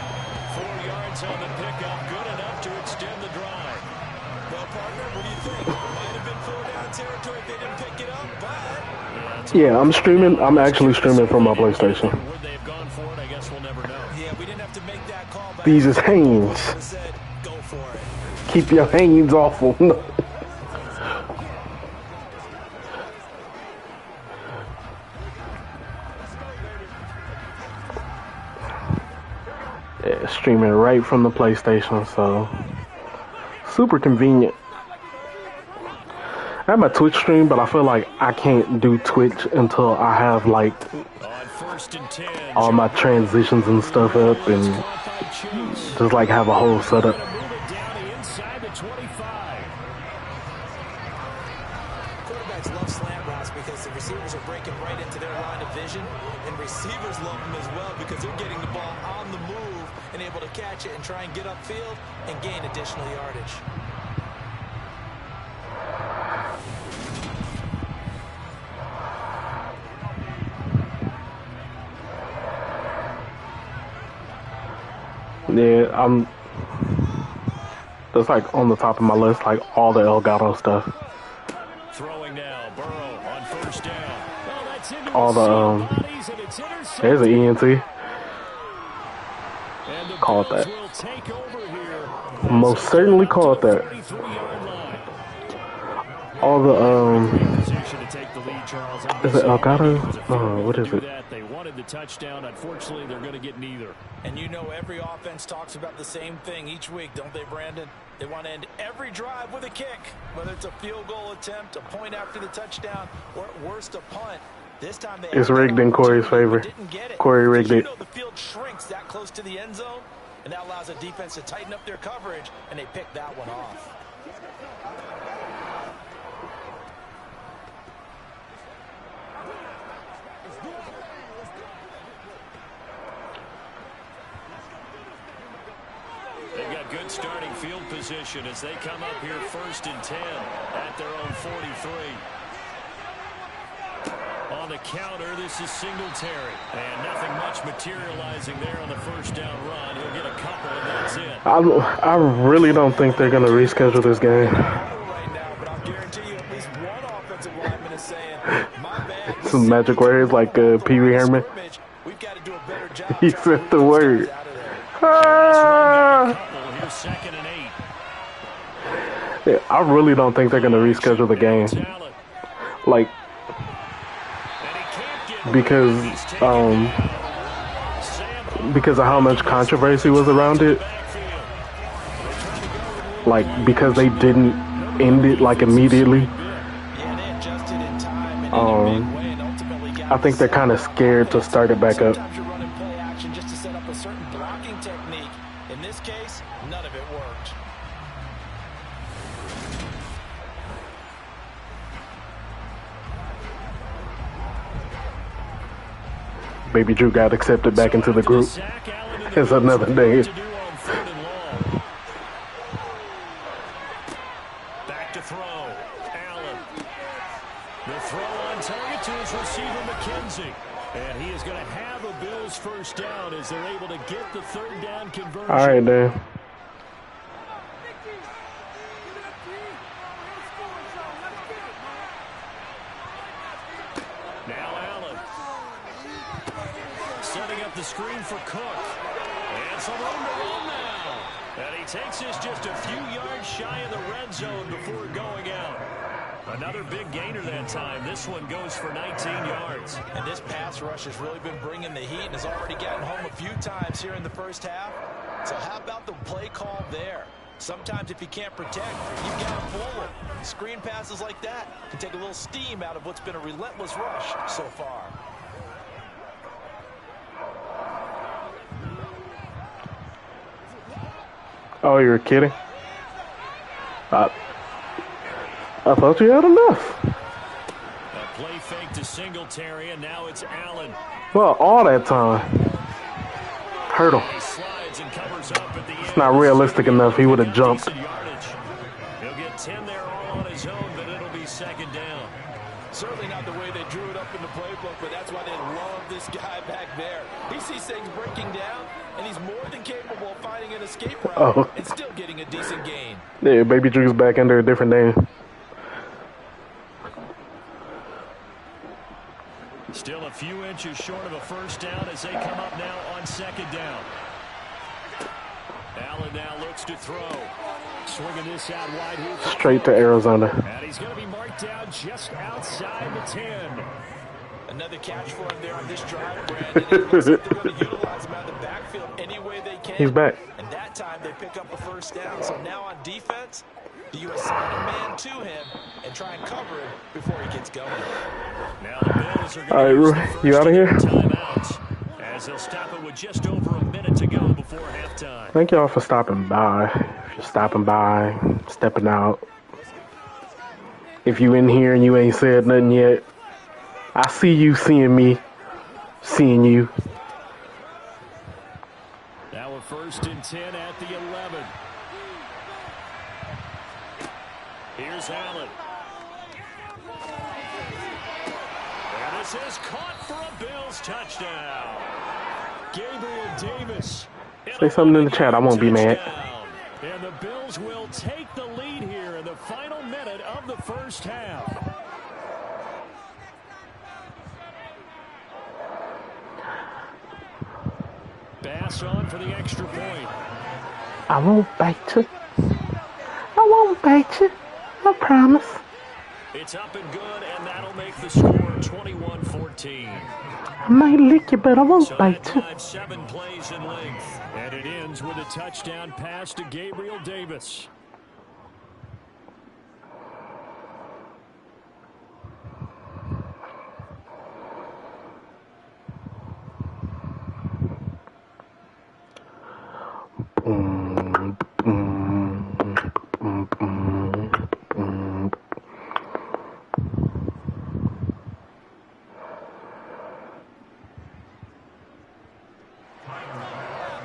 4 yards on the pickup, good enough to extend the drive. Well, partner, what do you think? Might have been 4-down territory if they didn't pick it up, but... Yeah, I'm streaming. I'm actually streaming from my PlayStation. Would they have gone for it? I guess we'll never know. Yeah, we didn't have to make that call. These is hands. Said, go for it. Keep your hands off them. Yeah, streaming right from the PlayStation, so super convenient. I have my Twitch stream, but I feel like I can't do Twitch until I have like On 1st and 10. all my transitions and stuff up and just like have a whole setup. Move it down inside the 25. Quarterbacks love slant routes because the receivers are breaking right into their line of vision, and receivers love them as well because they're getting the ball on the move and able to catch it and try and get upfield and gain additional yardage. Yeah, that's like on the top of my list, like all the Elgato stuff. Throwing now, Burrow on first down. Oh, that's into All the bodies, and it's intercepted. there's an ENT. And the Called Bills that. will take over here. Most certainly called that. 43-yard line. All the Position to take the lead, Charles. is it Elgato? What is it? They wanted the touchdown. Unfortunately, they're going to get neither. And you know every offense talks about the same thing each week, don't they, Brandon? They want to end every drive with a kick, whether it's a field goal attempt, a point after the touchdown, or at worst a punt. This time they It's rigged in Corey's favor. Corey rigged it. You know the field shrinks that close to the end zone, and that allows the defense to tighten up their coverage, and they pick that one off. They've got good starting field position as they come up here 1st and 10 at their own 43. On the counter, this is Singletary. And nothing much materializing there on the first down run. He'll get a couple, and that's it. I really don't think they're gonna reschedule this game. Right now, but I'll guarantee you at least one offensive lineman is saying, my bad. Some magic words like Pee Wee Herman. We've got to do a better job. He said the word. Here's 2nd and 8. Yeah, I really don't think they're gonna reschedule the game. Like, because of how much controversy was around it. Like, because they didn't end it like immediately. I think they're kind of scared to start it back up. In this case, none of it worked. Baby Drew got accepted back into the group. It's another day. Back to throw. Allen. The throw on target to his receiver, McKenzie. And he is going to have a Bills first down as they're able to get the 3rd down conversion. All right, then. Now Allen. Setting up the screen for Cook. And some room to run now. And he takes this just a few yards shy of the red zone before going out. Another big gainer that time. This one goes for 19 yards. And this pass rush has really been bringing the heat and has already gotten home a few times here in the first half. So how about the play call there? Sometimes if you can't protect, you've got to forward. Screen passes like that can take a little steam out of what's been a relentless rush so far. Oh, you're kidding? I thought you had enough. A play fake to Singletary, and now it's Allen. Well, all that time. Hurt him. He slides and covers up at the end. It's not realistic enough. He would have jumped. He'll get 10 there all on his own, but it'll be 2nd down. Certainly not the way they drew it up in the playbook, but that's why they love this guy back there. He sees things breaking down, and he's more than capable of finding an escape route and still getting a decent gain. Yeah, Baby Drew's back under a different name. Still a few inches short of a first down as they come up now on 2nd down. Allen now looks to throw. Swinging this out wide here. Straight to Arizona. And he's going to be marked down just outside the 10. Another catch for him there on this drive, Brandon. It looks like they're going to utilize him out of the backfield any way they can. He's back. And that time they pick up a first down. So now on defense, do you assign a man to him and try and cover him before he gets going? Now the Bills are All right, Rudy, you out of here? Timeout, as they'll stop it with just over a minute to go before halftime. Thank y'all for stopping by. If you're stopping by, stepping out, If you in here and you ain't said nothing yet, I see you seeing me, seeing you. Now a 1st and 10 at the 11. Here's Allen. And this is caught for a Bills touchdown. Gabriel Davis. Say something in the chat. I won't be mad. And the Bills will take the lead here in the final minute of the first half. Bass on for the extra point. I won't bite you. I won't bite you. I promise. It's up and good, and that'll make the score 21-14. I might lick you, but I won't So bite that you. drive 7 plays in length, and it ends with a touchdown pass to Gabriel Davis.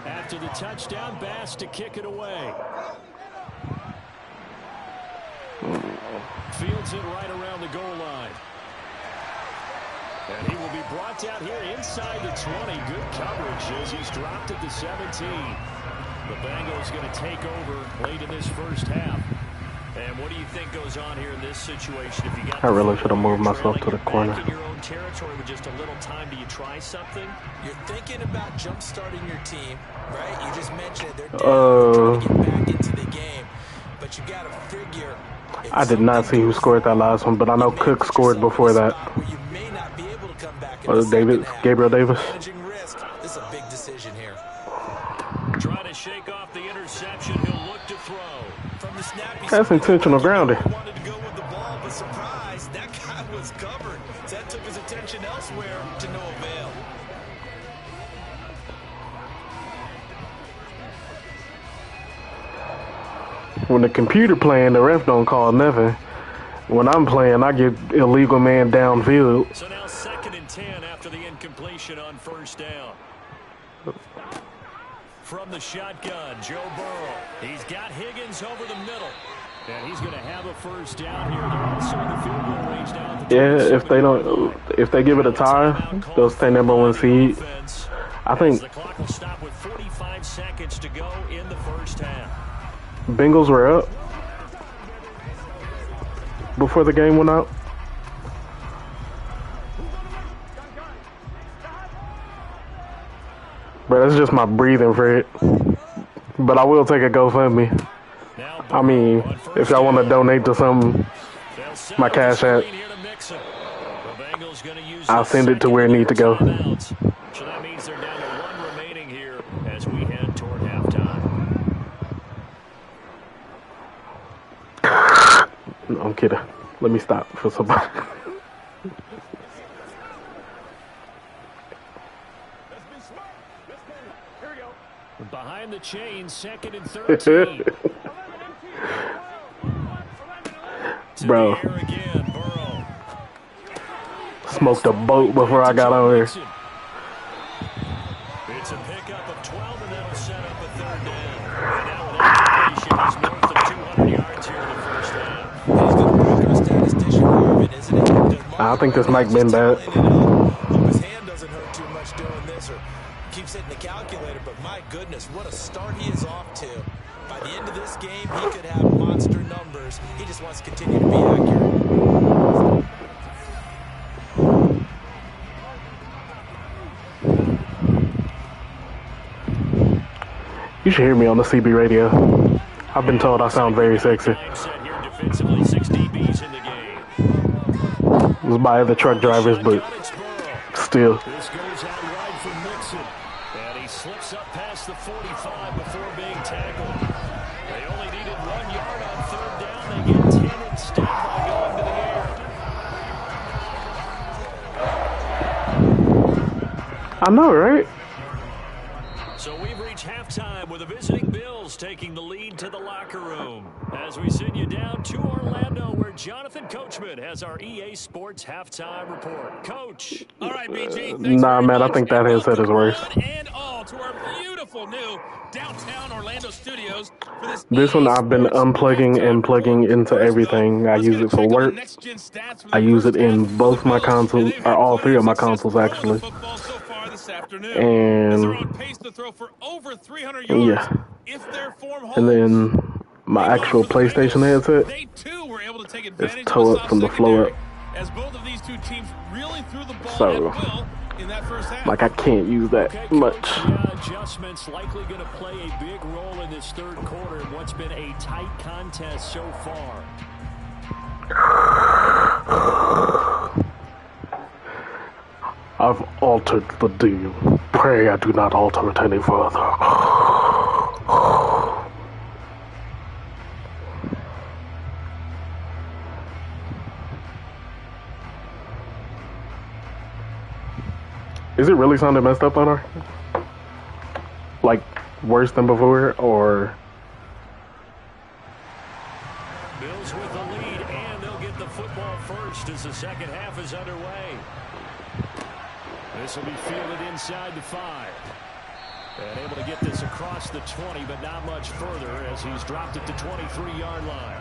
After the touchdown, Bass to kick it away. Fields it right around the goal line. And he will be brought down here inside the 20. Good coverage as he's dropped at the 17. The Bengals going to take over late in this first half. And what do you think goes on here in this situation? If you got I really should have moved myself to the corner. in your own territory with just a little time, do you try something? You're thinking about jump-starting your team, right? You just mentioned it. They're down, trying to get back into the game. But you got to figure... I did not see who scored that last one, but I know Cook scored before that. You may not be able to come back Gabriel Davis. Risk. This is a big decision here. Trying to shake off the interception. He'll look to throw. From the snap, That's intentional grounding. Wanted to go with the ball, but surprise, that guy was covered. So that took his attention elsewhere to no avail. When the computer playing, the ref don't call nothing. When I'm playing, I get illegal man downfield. So now 2nd and 10 after the incompletion on 1st down. From the shotgun, Joe Burrow. He's got Higgins over the middle. And he's going to have a 1st down here. They're also in the field goal range now. At the If they give it a tie, they'll stay number 1 seed. I think the clock will stop with 45 seconds to go in the first half. Bengals were up before the game went out. But that's just my breathing for it. But I will take a GoFundMe. I mean, if y'all want to donate to something, my Cash App, I'll send it to where it needs to go. So that means they're down to 1 remaining here as we head toward halftime. No, I'm kidding. Let me stop for somebody. Behind the chain, 2nd and 13. Bro, smoked a boat before I got on here. It's a pickup of 12, and that'll set up a 3rd down. And now with he's north of 200 yards here in the first half. He's going to break our statistician, Marvin, isn't it? I think this might been bad. Hope his hand doesn't hurt too much doing this or keeps hitting the calculator, but my goodness, what a start he is off to. By the end of this game, he could have monster numbers. He just wants to continue to be accurate. You should hear me on the CB radio. I've been told I sound very sexy. Defensively, 6 DBs in the game. It was by other truck drivers, but still. This goes out wide for Mixon. And he slips up past the 45 before being tackled. They only needed 1 yard on 3rd down. They get 10 instead by going to the air. I know, right? So we've reached half. halftime with the visiting Bills taking the lead to the locker room. As we send you down to Orlando, where Jonathan Coachman has our EA Sports halftime report. Coach. All right, BG. Thanks Nah, very man, I much, think that and headset is welcome worse. one and all to our beautiful new downtown Orlando studios for This one I've been unplugging and plugging into everything. I use it for work. I use it in both my consoles, or all three of my consoles actually. And yeah, and then my actual PlayStation headset is toe up from the floor up. As both of these two teams really threw the ball So, at will in that first half. like I can't use that much. Adjustments likely going to play a big role in this third quarter in what's been a tight contest so far. I've altered the deal. Pray I do not alter it any further. Is it really sounding messed up on her? Like, worse than before, or? Bills with the lead, and they'll get the football first as the second half is underway. This will be fielded inside the 5. And able to get this across the 20, but not much further as he's dropped it to 23-yard line.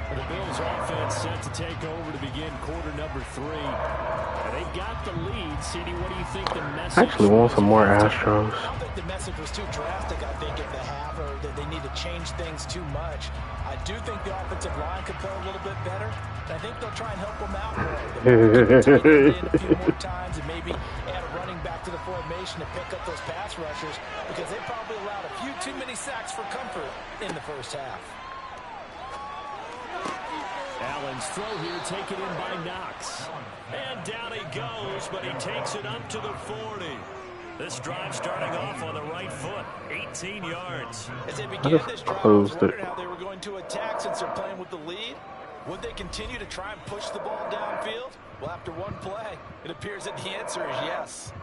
The Bills offense set to take over to begin quarter number 3. And they've got the lead. CD, what do you think the message I actually want some more Astros. I don't think the message was too drastic, I think, at the half, or that they need to change things too much. I do think the offensive line could play a little bit better. And I think they'll try and help them out more. They'll tighten it in a few more times and maybe add a running back to the formation to pick up those pass rushers, because they probably allowed a few too many sacks for comfort in the first half. Allen's throw here taken in by Knox. And down he goes, but he takes it up to the 40. This drive starting off on the right foot, 18 yards. As they began this drive, I was wondering how they were going to attack since they're playing with the lead. Would they continue to try and push the ball downfield? Well, after one play, it appears that the answer is yes.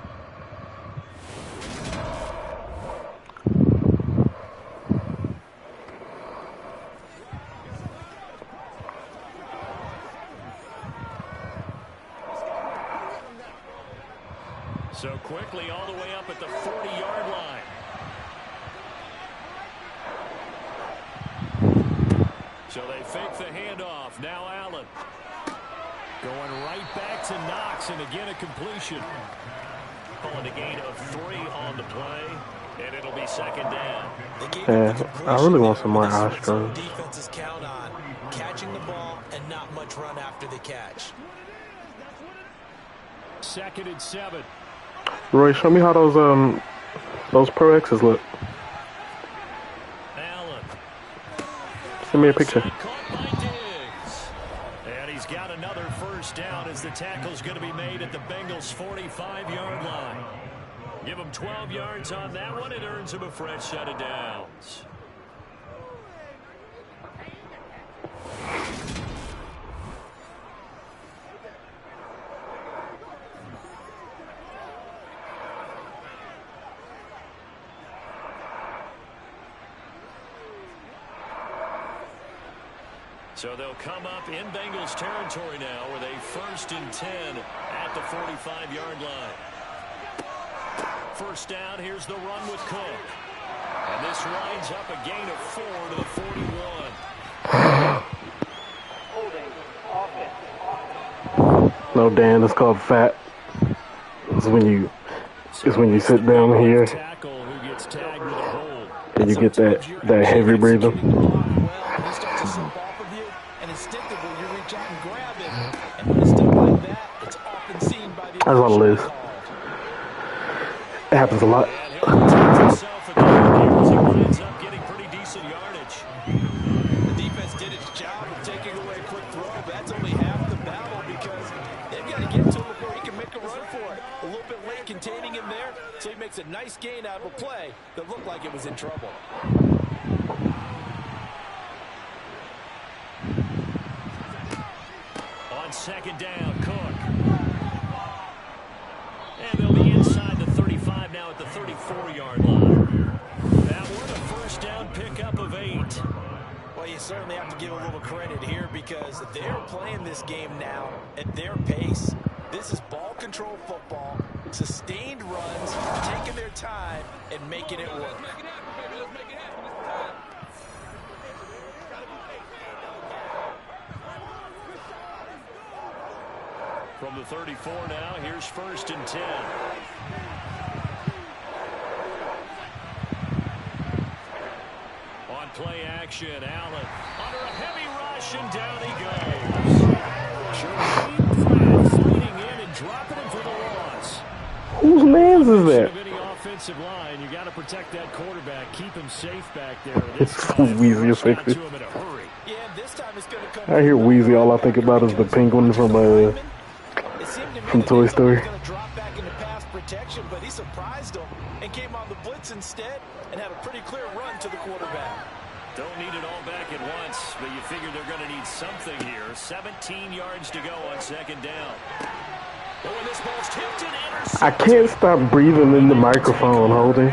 So quickly all the way up at the 40-yard line. So they fake the handoff. Now Allen. Going right back to Knox, and again a completion. Pulling a gain of 3 on the play, and it'll be second down. Yeah, I really want some more Astros. Defenses count on catching the ball and not much run after the catch. 2nd and 7. Roy, show me how those Pro X's look. Allen. Send me a picture. Caught by Diggs. And he's got another first down as the tackle's going to be made at the Bengals' 45-yard line. Give him 12 yards on that one. It earns him a fresh set of downs. So they'll come up in Bengals territory now with a 1st and 10 at the 45-yard line. First down, here's the run with Cook. And this winds up a gain of 4 to the 41. No, Dan, it's called fat. It's when you sit down here and you get that heavy breathing. That's all it is. It happens a lot. The defense did its job of taking away a quick throw, but that's only half the battle because they've got to get to him before he can make a run for it. A little bit late containing him there, so he makes a nice gain out of a play that looked like it was in trouble. On 2nd down, Cook. And they'll be inside the 35 now at the 34-yard line. give a little credit here because they're playing this game now at their pace. This is ball control football, sustained runs, taking their time and making it work. From the 34 now, here's 1st and 10. On play action, Allen under a heavy rush, and down he goes. Jermaine Pratt fighting in and dropping him for the loss. Whose man's is that? Of any offensive line, you got to protect that quarterback, keep him safe back there. It's so Wheezy effective. Yeah, this time it's going to come. I hear Wheezy, all I think about is the penguin from Toy Story. Going to drop back into pass protection, but he surprised him and came on the blitz instead and had a pretty clear run to the quarterback. Don't need it all back at once, but you figure they're going to need something here. 17 yards to go on 2nd down. Oh, and this ball's tipped and intercepted. I can't stop breathing in the microphone, Holding.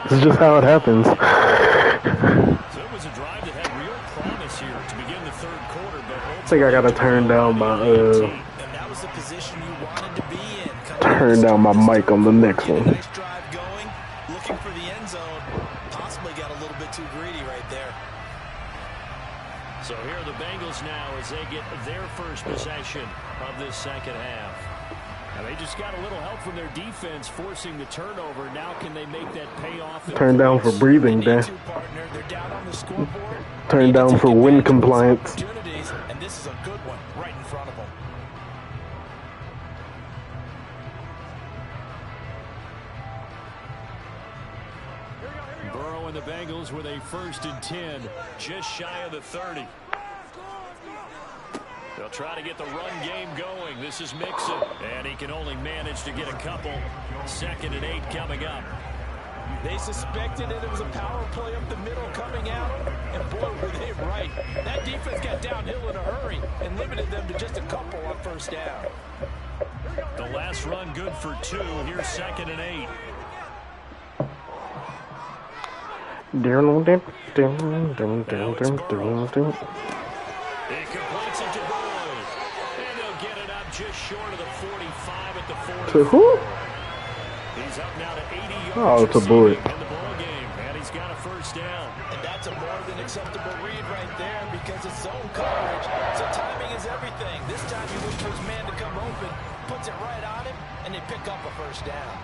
This is just how it happens. So it was a drive that had real promise here to begin the 3rd quarter, but I think I gotta turn down my mic on the next one. Nice drive going, looking for the end zone. Possibly got a little bit too greedy right there. So here are the Bengals now as they get their first possession of this 2nd half. Now they just got a little help from their defense forcing the turnover. Now can they make that payoff? Turn down for breathing, Dan. Turn down for wind compliance. And this is a good one right in front of them. Burrow and the Bengals with a 1st and 10, just shy of the 30. They'll try to get the run game going. This is Mixon, and he can only manage to get a couple. 2nd and 8 coming up. They suspected that it was a power play up the middle coming out, and boy, were they right. That defense got downhill in a hurry and limited them to just a couple on 1st down. The last run good for 2. Here's 2nd and 8. He completes it to Boyd. And they'll get it up just short of the 45 at the 40. To who? He's up now to 80 yards. Oh, to Boyd. In the ball game, and he's got a 1st down. And that's a more than acceptable read right there because it's zone coverage. So timing is everything. This time he waits for his man to come open, puts it right on him, and they pick up a 1st down.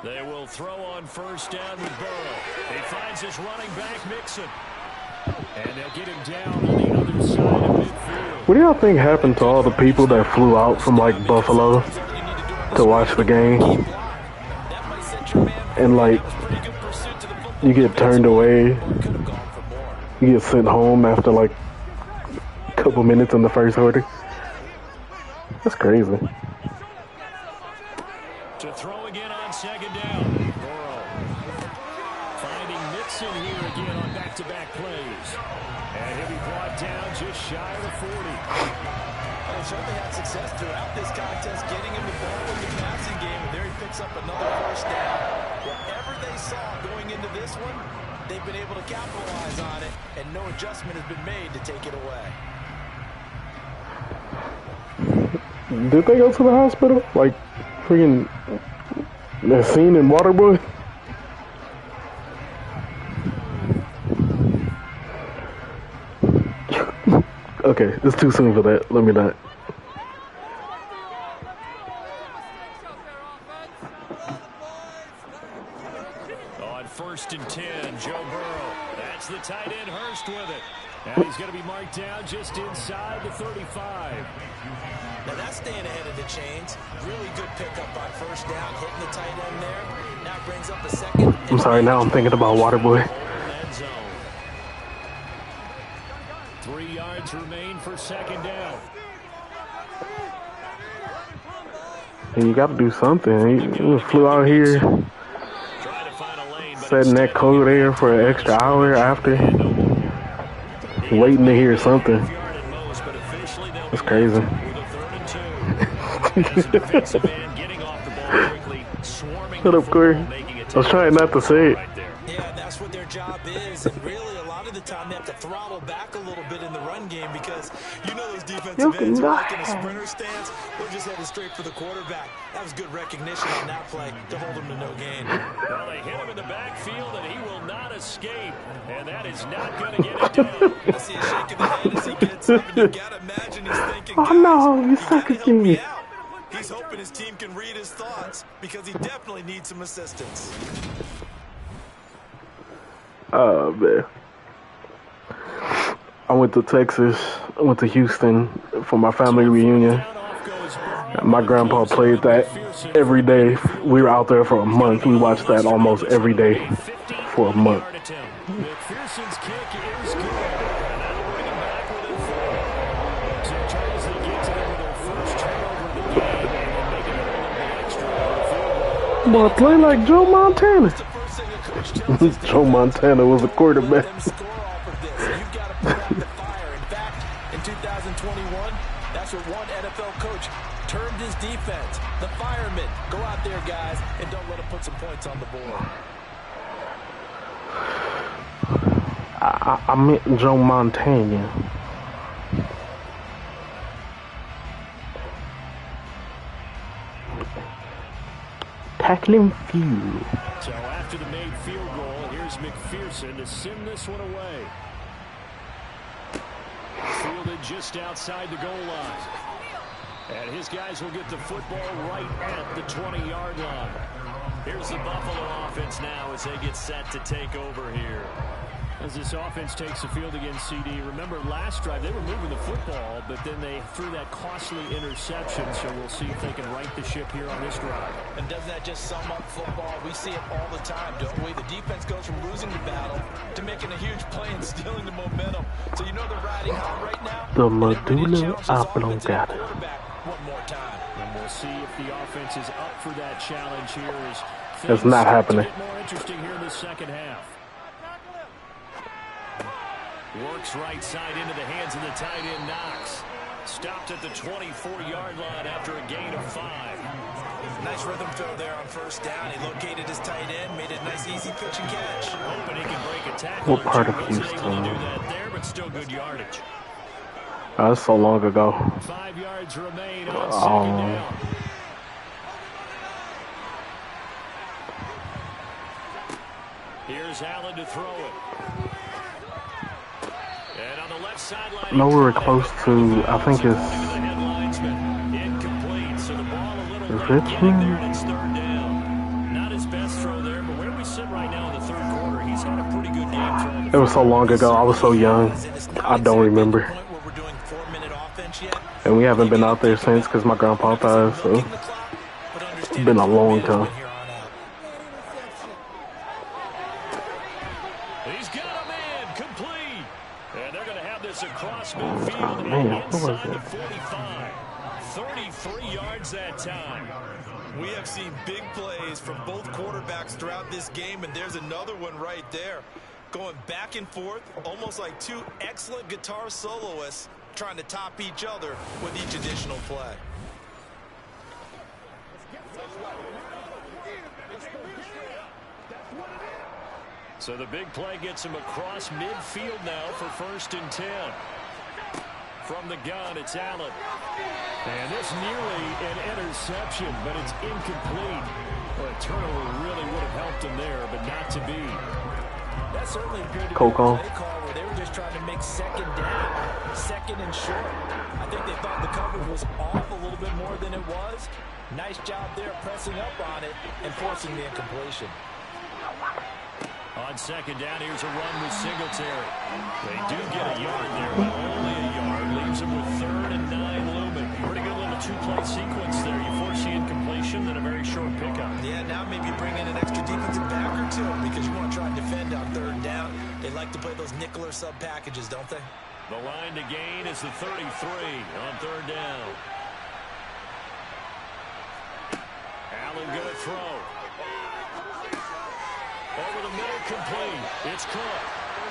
They will throw on 1st down with Burrow. He finds his running back, Mixon. And they'll get him down on the other side of midfield. What do y'all think happened to all the people that flew out from like Buffalo to watch the game? And like, you get turned away, you get sent home after like a couple minutes in the 1st quarter. That's crazy. To throw again on 2nd down. Burrow finding Mixon here again on back-to-back plays. And he'll be brought down just shy of the 40. They certainly had success throughout this contest, getting him the ball in the passing game, and there he picks up another 1st down. Whatever they saw going into this one, they've been able to capitalize on it, and no adjustment has been made to take it away. Did they go to the hospital? Like, freaking that scene in Waterboy? Okay, it's too soon for that. Let me not. On 1st and 10, Joe Burrow. That's the tight end Hurst with it. And he's going to be marked down just inside the 35. Now that's staying ahead of the chains. Really good pickup on 1st down, hitting the tight end there. Now brings up a 2nd. I'm sorry, now I'm thinking about Waterboy. 3 yards remain for 2nd down. And you got to do something. You flew out here. Trying to find a lane, but setting that code there for an extra hour after, waiting to hear something. That's crazy. Shut up, Corey. I was trying not to say it. Yeah, that's what their job is. And really, a lot of the time, they have to throttle back a little bit in the run game because you know those defensive ends are like in a sprinter stance. They're just headed straight for the quarterback. That was good recognition on that play to hold him to no gain. Well, they hit him in the backfield, and he will not escape. And that is not going to get it down. I see a shake of the head as he gets up, and you got to imagine he's thinking, oh no, you suck again. He's hoping his team can read his thoughts because he definitely needs some assistance. Oh, man. I went to Texas. I went to Houston for my family reunion. My grandpa played that every day. We were out there for a month. We watched that almost every day for a month. McPherson's kick is good. And that'll bring him back within 4. So Charles, they get to them with their first turnover of the game and make it a little bit extra field goal. Boy, play like Joe Montana. Joe Montana was a quarterback. You've got to put out the fire. In fact, in 2021, that's what one NFL coach termed his defense. The firemen. Go out there, guys, and don't let them put some points on the board. I meant Joe Montana. Tackling few. So after the made field goal, here's McPherson to send this one away. Fielded just outside the goal line. And his guys will get the football right at the 20-yard line. Here's the Buffalo offense now as they get set to take over here. As this offense takes the field against CD, remember last drive they were moving the football, but then they threw that costly interception, so we'll see if they can right the ship here on this drive. And doesn't that just sum up football? We see it all the time, don't we? The defense goes from losing the battle to making a huge play and stealing the momentum. So you know they're riding hot right now. The medulla oblongata. One more time. And we'll see if the offense is up for that challenge here. It's not happening. Get more interesting here in the second half. Works right side into the hands of the tight end Knox. Stopped at the 24-yard line after a gain of 5. Nice rhythm throw there on first down. He located his tight end, made a nice easy pitch and catch. Hoping he can break a tackle. What part of Houston? Able to do that there, but still good yardage. That's so long ago. 5 yards remain on second down. Here's Allen to throw it. And on the left sideline, Nowhere close to, I think it's incomplete. So the ball a little late Richmond. getting there, and it's third down. Not his best throw there, but where we sit right now in the third quarter, he's had a pretty good game throwing. It was so long ago. I was so young. I don't remember. And we haven't been out there since because my grandpa passed, so it's been a long time. He's got a man complete. And they're going to have this across midfield Man, and what was inside the it? 45. 33 yards that time. We have seen big plays from both quarterbacks throughout this game, and there's another one right there. Going back and forth, almost like two excellent guitar soloists trying to top each other with each additional play. So the big play gets him across midfield now for 1st and 10. From the gun, it's Allen. And this nearly an interception, but it's incomplete. Well, a turnover really would have helped him there, but not to be. That certainly appeared to be a Coco. play call where they were just trying to make second down, second and short. I think they thought the coverage was off a little bit more than it was. Nice job there pressing up on it and forcing the incompletion. On second down, here's a run with Singletary. They do get a yard there, but only a yard. Leaves them with 3rd and 9 looming. Pretty good little two-play sequence there. You force the incompletion, then a very short pickup. Yeah, now maybe bring in an extra defensive back or two because you want to try and defend on 3rd down. They like to play those nickel or sub packages, don't they? The line to gain is the 33 on 3rd down. Allen going to throw. Over the middle, complete. It's Cook.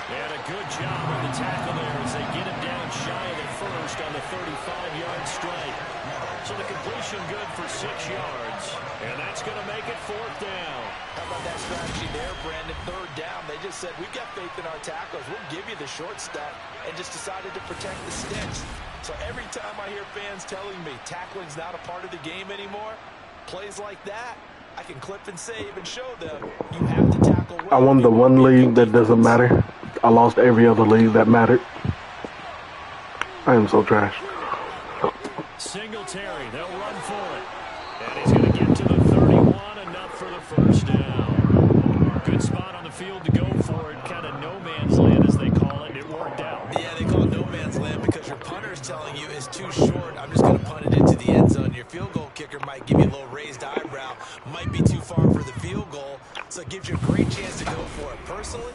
And a good job on the tackle there as they get him down shy of the first on the 35-yard strike. So the completion good for 6 yards. And that's going to make it 4th down. How about that strategy there, Brandon? 3rd down. They just said, we've got faith in our tackles. We'll give you the short stuff, and just decided to protect the sticks. So every time I hear fans telling me tackling's not a part of the game anymore, plays like that, I can clip and save and show them you have to tackle well. I won the one league that doesn't matter. I lost every other league that mattered. I am so trash. Singletary, they'll run for it. And he's going to get to the 31, enough for the 1st down. Good spot on the field to go for it. Kind of no man's land, as they call it. It worked out. Yeah, they call it no man's land because your punter is telling you it's too short. I'm just going to punt it into the end zone. Your field goal kicker might give you a little raised eyebrow. Might be too far for the field goal. So it gives you a great chance to go for it. Personally,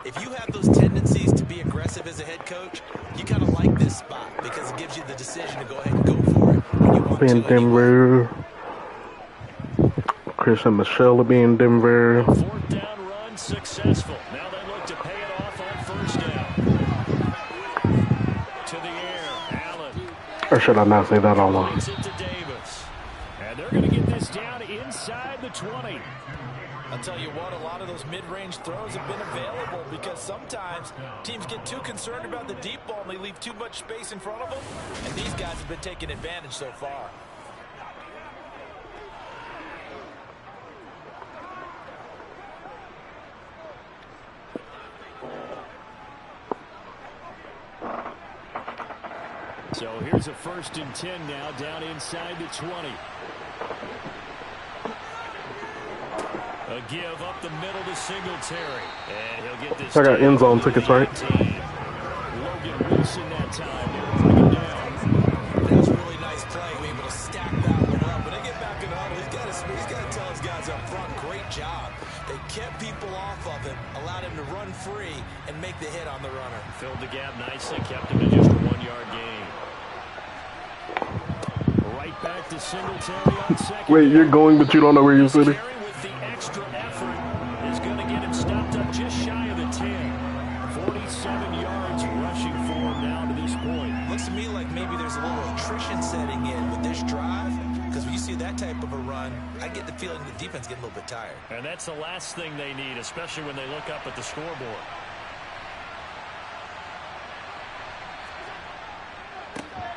if you have those tendencies to be aggressive as a head coach, you kind of like this spot because it gives you the decision to go ahead and go for it when you want Be in to. Denver. Christian Michelle will be in Denver. 4th down run successful. Now they look to pay it off on 1st down. To the air, Allen. Or should I not say that all along? Leads it to Davis. And they're going to get this down inside the 20. I'll tell you what, a lot of those mid-range throws have been available because sometimes teams get too concerned about the deep ball and they leave too much space in front of them. And these guys have been taking advantage so far. So here's a 1st and 10 now, down inside the 20. A give up the middle to Singletary. And he'll get this. I got end zone tickets, right? Logan Wilson that time. They'll bring him down. That's a really nice play. We're able to stack that one up. When they get back in the huddle, he's got to tell his guys up front, great job. They kept people off of him, allowed him to run free, and make the hit on the runner. Filled the gap nicely, kept him to just a 1-yard gain. Right back to Singletary on 2nd. Wait, you're going, but you don't know where you're sitting? With the extra effort is going to get him stopped up just shy of the 10. 47 yards rushing for him now to this point. Looks to me like maybe there's a little attrition setting in with this drive, because when you see that type of a run, I get the feeling the defense getting a little bit tired. And that's the last thing they need, especially when they look up at the scoreboard.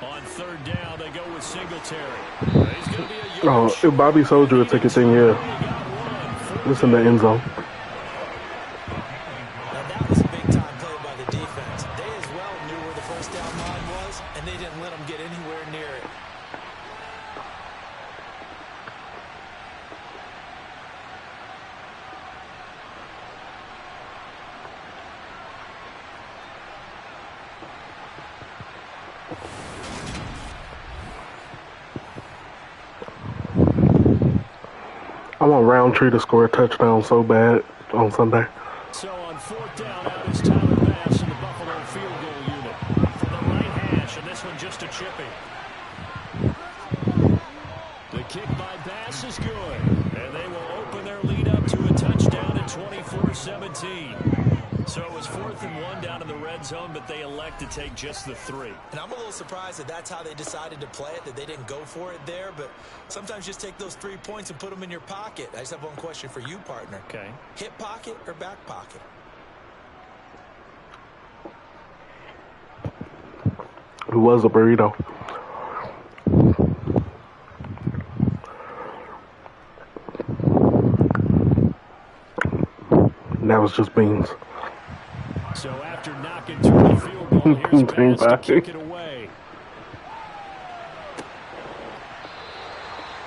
On 3rd down, they go with Singletary. He's going to be a Oh, if Bobby sold you a ticket, then yeah. Listen to the end zone. Now that was a big-time play by the defense. They as well knew where the 1st down line was, and they didn't let them get anywhere near it. I want Roundtree to score a touchdown so bad on Sunday. So on 4th down, out is Tyler Bass in the Buffalo field goal unit. For the right hash, and this one just a chippy. The kick by Bass is good. And they will open their lead up to a touchdown at 24-17. So it was 4th and 1 down in the red zone, but they elect to take just the 3. And I'm a little surprised that that's how they decided to play it, that they didn't go for it there. But sometimes just take those 3 points and put them in your pocket. I just have one question for you, partner. Okay. Hip pocket or back pocket? It was a burrito. That was just beans. So after knocking through the field goal, here's Bass to kick it away.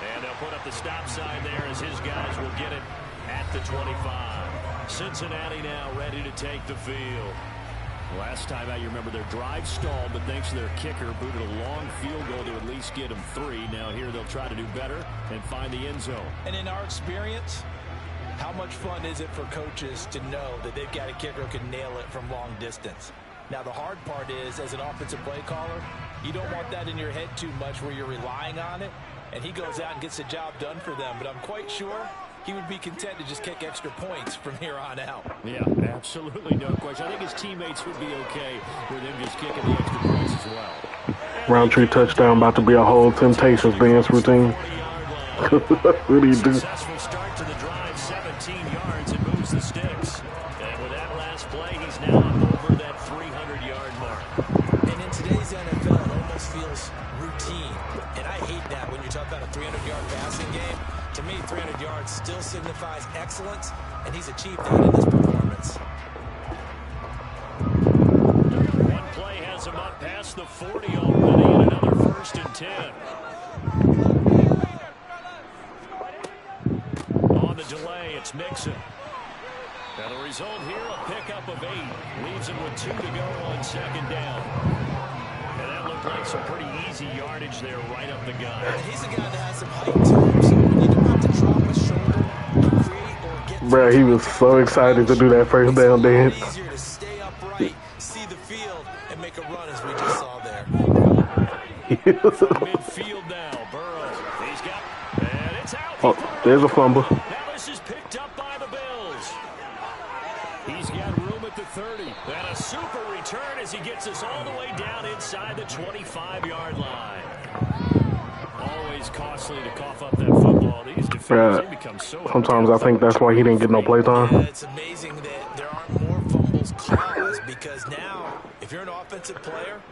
And they'll put up the stop sign there as his guys will get it at the 25. Cincinnati now ready to take the field. Last time out, you remember their drive stalled, but thanks to their kicker, booted a long field goal to at least get them 3. Now here they'll try to do better and find the end zone. And in our experience, how much fun is it for coaches to know that they've got a kicker who can nail it from long distance? Now, the hard part is, as an offensive play caller, you don't want that in your head too much where you're relying on it, and he goes out and gets the job done for them. But I'm quite sure he would be content to just kick extra points from here on out. Yeah, absolutely no question. I think his teammates would be okay with him just kicking the extra points as well. Roundtree touchdown about to be a whole Temptations dance routine. What do you do? Successful start to the drive, 17 yards, and moves the sticks. And with that last play, he's now over that 300-yard mark. And in today's NFL, it almost feels routine. And I hate that when you talk about a 300-yard passing game. To me, 300 yards still signifies excellence, and he's achieved that in this performance. One play has him up past the 40 already, and another 1st and 10. On the delay, it's Mixon. Now the result here, a pickup of 8. Leaves him with 2 to go on 2nd down. And that looked like some pretty easy yardage there right up the gut. And he's a guy that has some height to him, so when you don't have to drop a shoulder to create or get... Bruh, he was so excited to do that first down dance. It's easier to stay upright, see the field, and make a run as we just saw there. Midfield now, Burrow. He's got... And it's out. Oh, there's a fumble. Now this is picked up by the Bills. He's got room at the 30. And a super return as he gets us all the way down inside the 25-yard line. Always costly to cough up that football. These defenders, they become so... Sometimes I think that's why he didn't get no play time. Yeah, it's amazing that there aren't more fumbles caused because now, if you're an offensive player,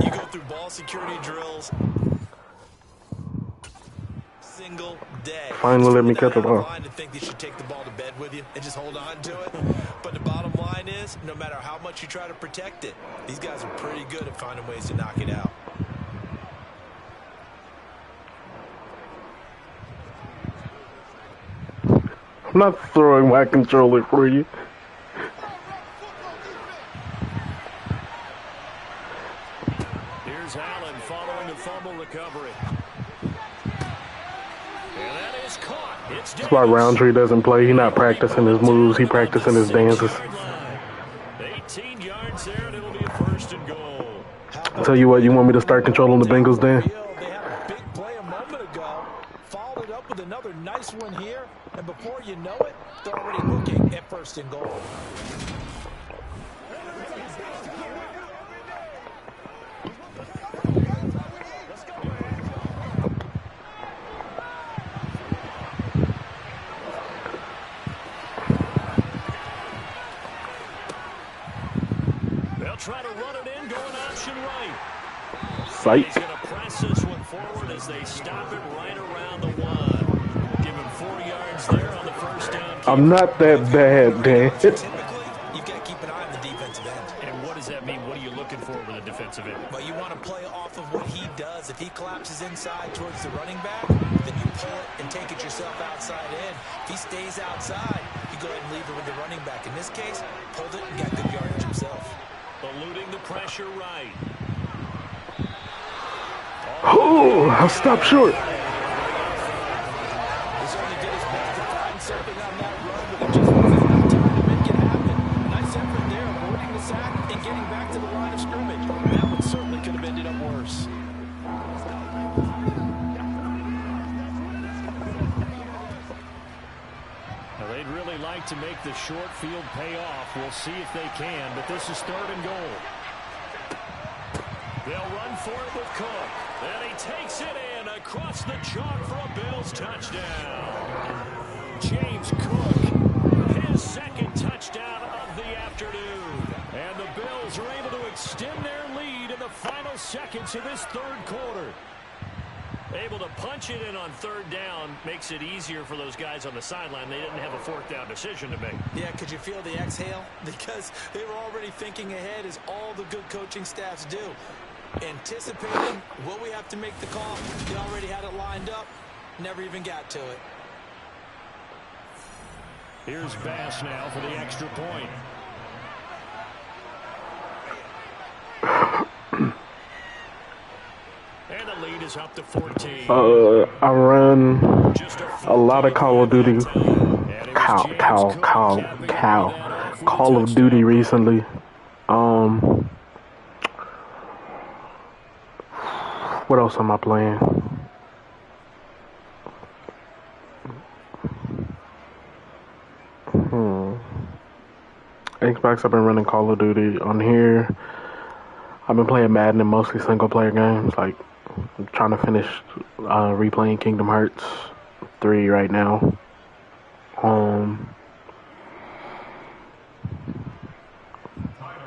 you go through ball security drills single day. Finally let me cut it off. To think you should take the ball to bed with you and just hold on to it. But the bottom line is, no matter how much you try to protect it, these guys are pretty good at finding ways to knock it out. I'm not throwing my controller for you. Here's Allen following the fumble recovery. And that is caught. That's why Roundtree doesn't play. He's not practicing his moves. He's practicing his dances. 18 yards there, and it'll be a 1st and goal. I'll tell you what, you want me to start controlling the Bengals then? They had a big play a moment ago, followed it up with another nice one here, and before you know it, they're already looking at 1st and goal. They'll try to run it in, going option right. Sight. He's going to press this one forward as they stop it right around the 1. Give him 4 yards there on the 1st down. I'm not that bad, Dan. Typically, you've got to keep an eye on the defensive end. And what does that mean? What are you looking for with a defensive end? But you want to play off of what he does. If he collapses inside towards the running back, then you pull it and take it yourself outside in. If he stays outside, you go ahead and leave it with the running back. In this case, pulled it and got good yardage himself. Eluding the pressure right. Oh, I'll stop short. He's only did his best to find something on that run, but it just wasn't enough time to make it happen. Nice effort there, avoiding the sack and getting back to the line of scrimmage. That one certainly could have ended up worse. Now, they'd really like to make the short field pay off. We'll see if they can, but this is 3rd and goal. They'll run for it with Cook. And he takes it in across the chalk for a Bills touchdown. James Cook, his 2nd touchdown of the afternoon. And the Bills are able to extend their lead in the final seconds of this 3rd quarter. Able to punch it in on 3rd down makes it easier for those guys on the sideline. They didn't have a 4th down decision to make. Yeah, could you feel the exhale? Because they were already thinking ahead, as all the good coaching staffs do. Anticipating, will we have to make the call? They already had it lined up, never even got to it. Here's Bass now for the extra point. And the lead is up to 14. I run a lot of Call of Duty. Call of Duty recently. What else am I playing? Xbox, I've been running Call of Duty. On here, I've been playing Madden and mostly single player games. Like, I'm trying to finish replaying Kingdom Hearts 3 right now.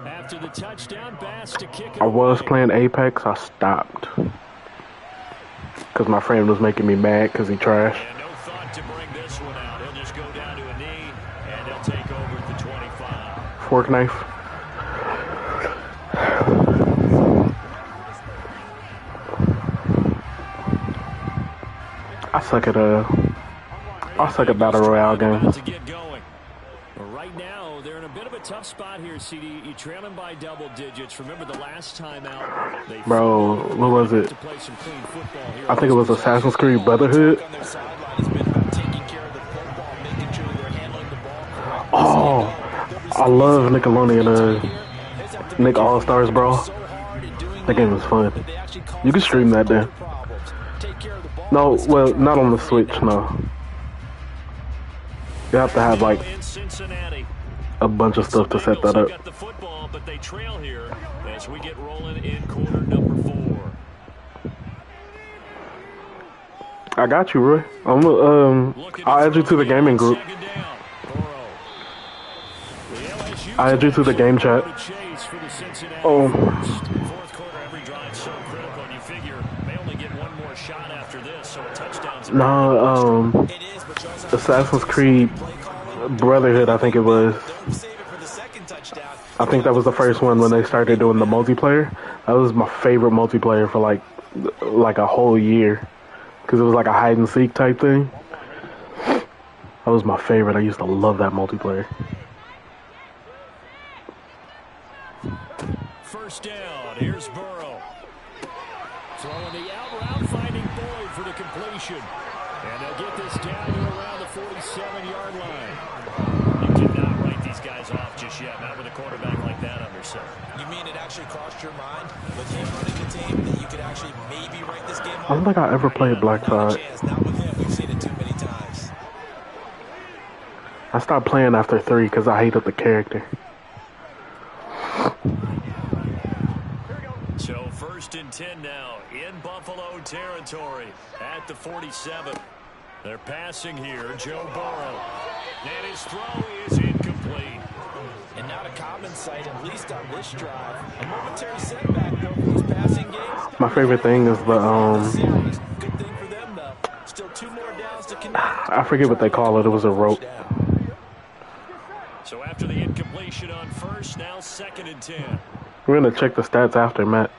After the touchdown pass to kick it I was away. playing Apex. I stopped because my friend was making me mad because he trashed. And no thought to bring this one out. He'll just go down to a knee, and he'll take over at the 25. Fork knife. I suck at battle royale games. To get going. Right now, they're in a bit of a tough spot here, CD. You're trailing by double digits. Remember the last time out, they Bro, what was it? to play some clean football here. I think it was Assassin's Creed Brotherhood. Oh, I love Nickelodeon. Nick All Stars, bro. That game was fun. You can stream that then. No, well, not on the Switch, no. You have to have like a bunch of stuff to set that up. Got the football, but they trail here as we get rolling in quarter number 4. I got you, Roy. I'll add you to the gaming group. I add you to the game chat. Fourth quarter, every drive so critical, and you figure they only get one more shot after this, so a touchdown's No, Assassin's Creed Brotherhood, I think it was. I think that was the first one when they started doing the multiplayer. That was my favorite multiplayer for like a whole year, because it was like a hide and seek type thing. That was my favorite. I used to love that multiplayer. First down, here's Burrow. Throwing the out route, finding Boyd for the completion. And they'll get this down to around the 47-yard line. You cannot write these guys off just yet, not with a quarterback like that under center. You mean it actually crossed your mind with him running the team that you could actually maybe write this game off? I don't think I ever played Black Side. Not with him. We've seen it too many times. I stopped playing after 3 because I hated the character. So first and 10 now in Buffalo territory at the 47. They're passing here, Joe Burrow. And his throw is incomplete. And not a common sight, at least on this drive. A momentary setback, though, for these passing games. My favorite thing is the Good thing for them, though. Still 2 more downs to connect. I forget what they call it. It was a rope. So after the incompletion on first, now second and 10. We're gonna check the stats after, Matt.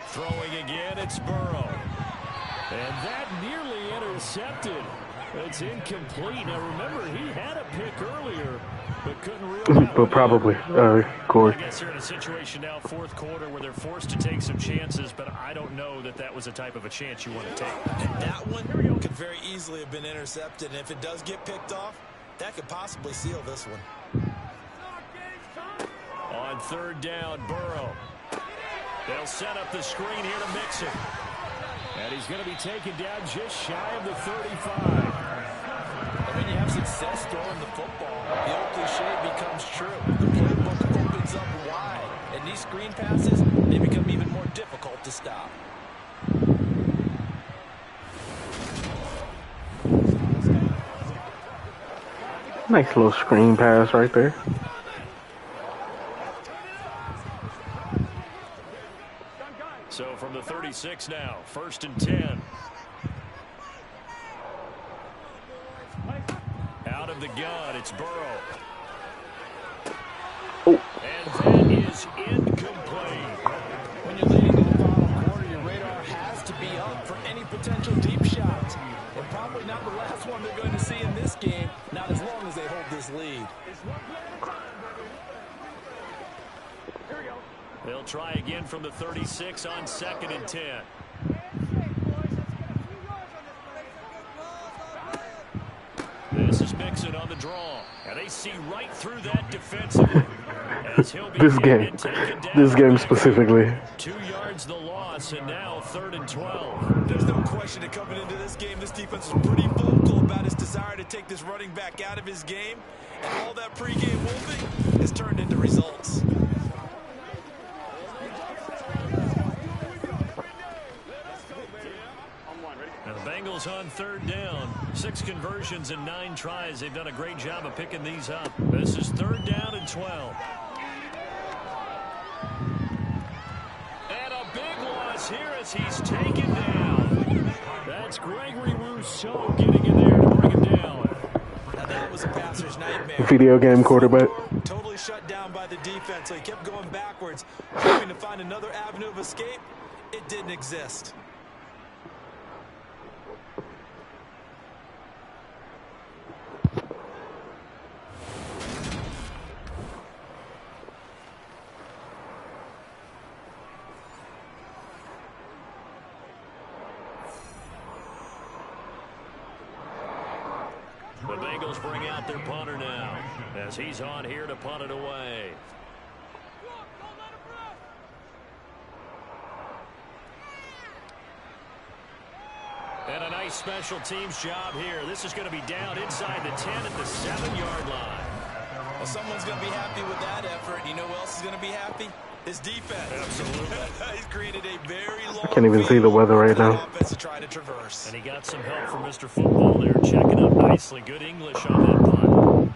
Throwing again, it's Burrow. And that nearly intercepted. It's incomplete. Now remember, he had a pick earlier, but couldn't reel that But probably, Corey. I guess they're in a situation now, fourth quarter, where they're forced to take some chances, but I don't know that that was the type of a chance you want to take. And that one could very easily have been intercepted. And if it does get picked off, that could possibly seal this one. On third down, Burrow. They'll set up the screen here to Mixon. And he's going to be taken down just shy of the 35. And when you have success throwing the football, the old cliche becomes true. The playbook opens up wide. And these screen passes, they become even more difficult to stop. Nice little screen pass right there. So from the 36 now, first and 10. Out of the gun, it's Burrow. Oh. And that is incomplete. When you're leading in the bottom quarter, your radar has to be up for any potential deep shots. And probably not the last one they're going to see in this game, not as long as they hold this lead. They'll try again from the 36 on second and 10. This is Mixon on the draw. And they see right through that defensively. As he'll be This game specifically. 2 yards the loss, and now 3rd and 12. There's no question that coming into this game, this defense was pretty vocal about his desire to take this running back out of his game. And all that pregame wolfing has turned into results. And the Bengals on 3rd down. 6 conversions and 9 tries. They've done a great job of picking these up. This is 3rd down and 12. And a big loss here as he's taken down. That's Gregory Rousseau getting in there to bring him down. Now that was a passer's nightmare. Video game quarterback. Totally shut down by the defense, so he kept going backwards, hoping to find another avenue of escape. It didn't exist. The Bengals bring out their punter now as he's on here to punt it away. And a nice special teams job here. This is going to be down inside the 10 at the 7-yard line. Well, someone's going to be happy with that effort. You know who else is going to be happy? His defense. Absolutely. He's created a very long Can't even see the weather right now. offense to try to traverse. And he got some help from Mr. Football there, checking up nicely. Good English on that punt.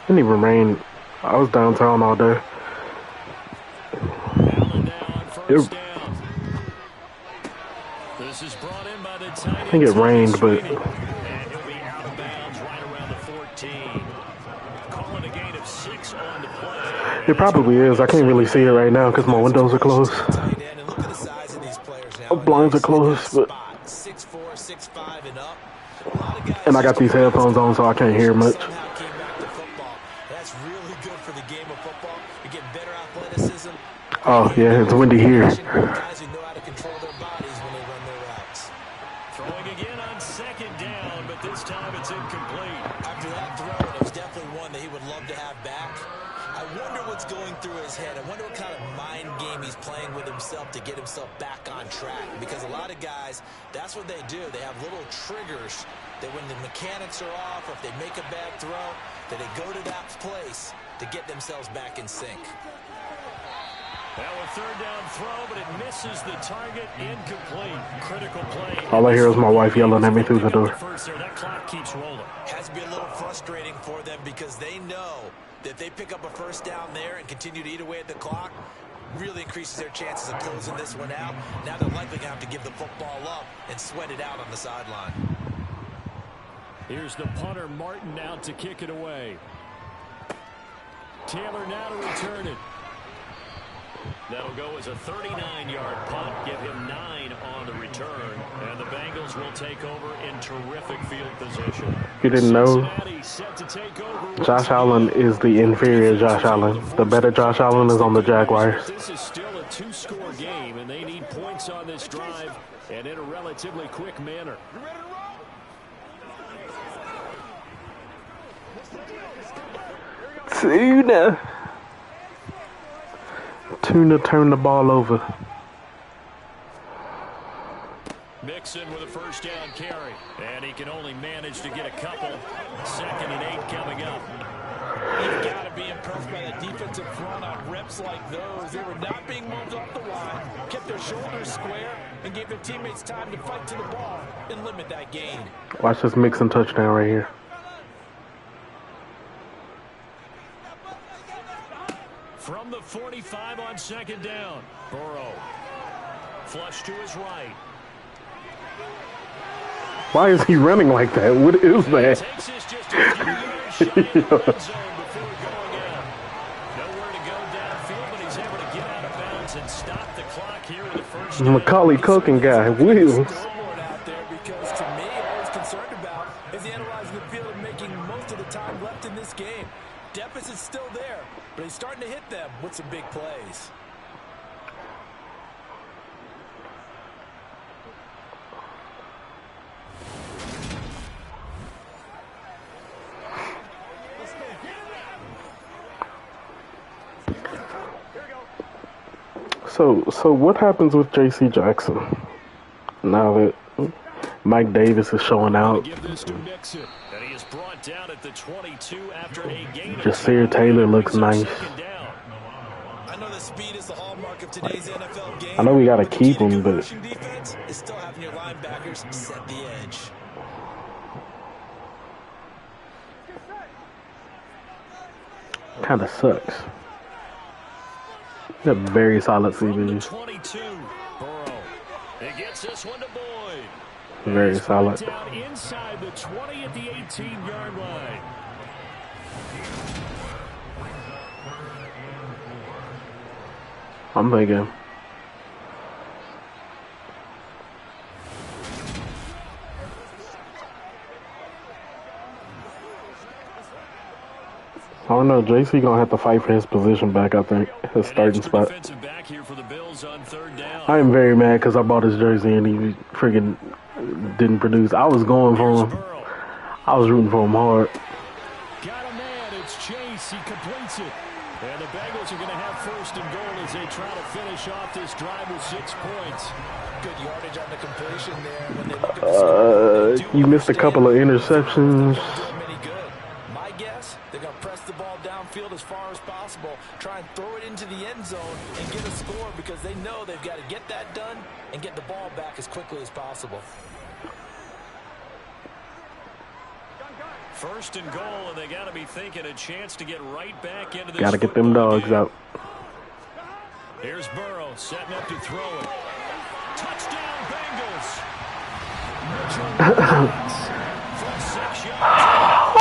Didn't even rain. I was downtown all day. Allen now on first down. This is brought in by the tight end. I think it rained, but And he'll be out of bounds right around the 14. Calling a gain of 6 on the play. it probably is. I can't really see it right now because my windows are closed. Tight end, and look at the size of these players now. My blinds are closed, but 6'4", 6'5", and up. A lot of guys and I got these headphones on, so I can't hear much. somehow came back to football. That's really good for the game of football. You're getting better athleticism. Oh yeah, it's windy here. Guys who know how to control their bodies when they run their routes. Throwing again on 2nd down, but this time it's incomplete. After that throw, it was definitely one that he would love to have back. I wonder what's going through his head. I wonder what kind of mind game he's playing with himself to get himself back on track. Because a lot of guys, that's what they do. They have little triggers that when the mechanics are off or if they make a bad throw, that they go to that place to get themselves back in sync. Now a 3rd down throw, but it misses the target. Incomplete. Critical play. All I hear is my wife yelling at me through the door. First there, that clock keeps rolling. Has to be a little frustrating for them because they know that if they pick up a first down there and continue to eat away at the clock, really increases their chances of closing this one out. Now they're likely going to have to give the football up and sweat it out on the sideline. Here's the punter, Martin, out to kick it away. Taylor now to return it. That'll go as a 39-yard punt, give him 9 on the return, and the Bengals will take over in terrific field position. You didn't know Set to take over. Josh Allen is the inferior Josh Allen. The better Josh Allen is on the Jaguars. This is still a 2-score game, and they need points on this drive and in a relatively quick manner. Tuna turned the ball over. Mixon with a first down carry, and he can only manage to get a couple. 2nd and 8 coming up. You've got to be impressed by the defensive front on reps like those. They were not being moved off the line, kept their shoulders square, and gave their teammates time to fight to the ball and limit that gain. Watch this Mixon touchdown right here. From the 45 on 2nd down, Burrow. Flush to his right. Why is he running like that? What is that? Texas just a few yards shy of the red zone before going out. Nowhere to go downfield, but he's able to get out of bounds and stop the clock here in the first. Macaulay Culkin guy, Wheels. Out there because this game. Deficit's still there, but he's starting to hit them with some big plays. So what happens with J.C. Jackson now that Mike Davis is showing out? Jasir Taylor looks nice. I know the speed is the hallmark of today's NFL game. I know we gotta keep him, but defense is still having your linebackers set the edge. kind of sucks. They're very solid CBs. Very solid. Down inside the 20 at the 18-yard line. I'm thinking. I don't know. JC gonna have to fight for his position back. I think his starting spot. I am very mad because I bought his jersey and he friggin' didn't produce. I was going for him. I was rooting for him hard. Got a man. It's Chase. He completes it. And the Bengals are going to have first and goal as they try to finish off this drive with 6 points. Good yardage on the completion there. When they look at you missed a couple of interceptions. My guess, they're going to press the ball downfield as far as possible, try and throw it into the end zone and get a score because they know they've got to get that done and get the ball back as quickly as possible. First and goal, and they got to be thinking a chance to get right back into this. Got to get them dogs out. Here's Burrow setting up to throw it. Touchdown, Bengals. From 6 yards.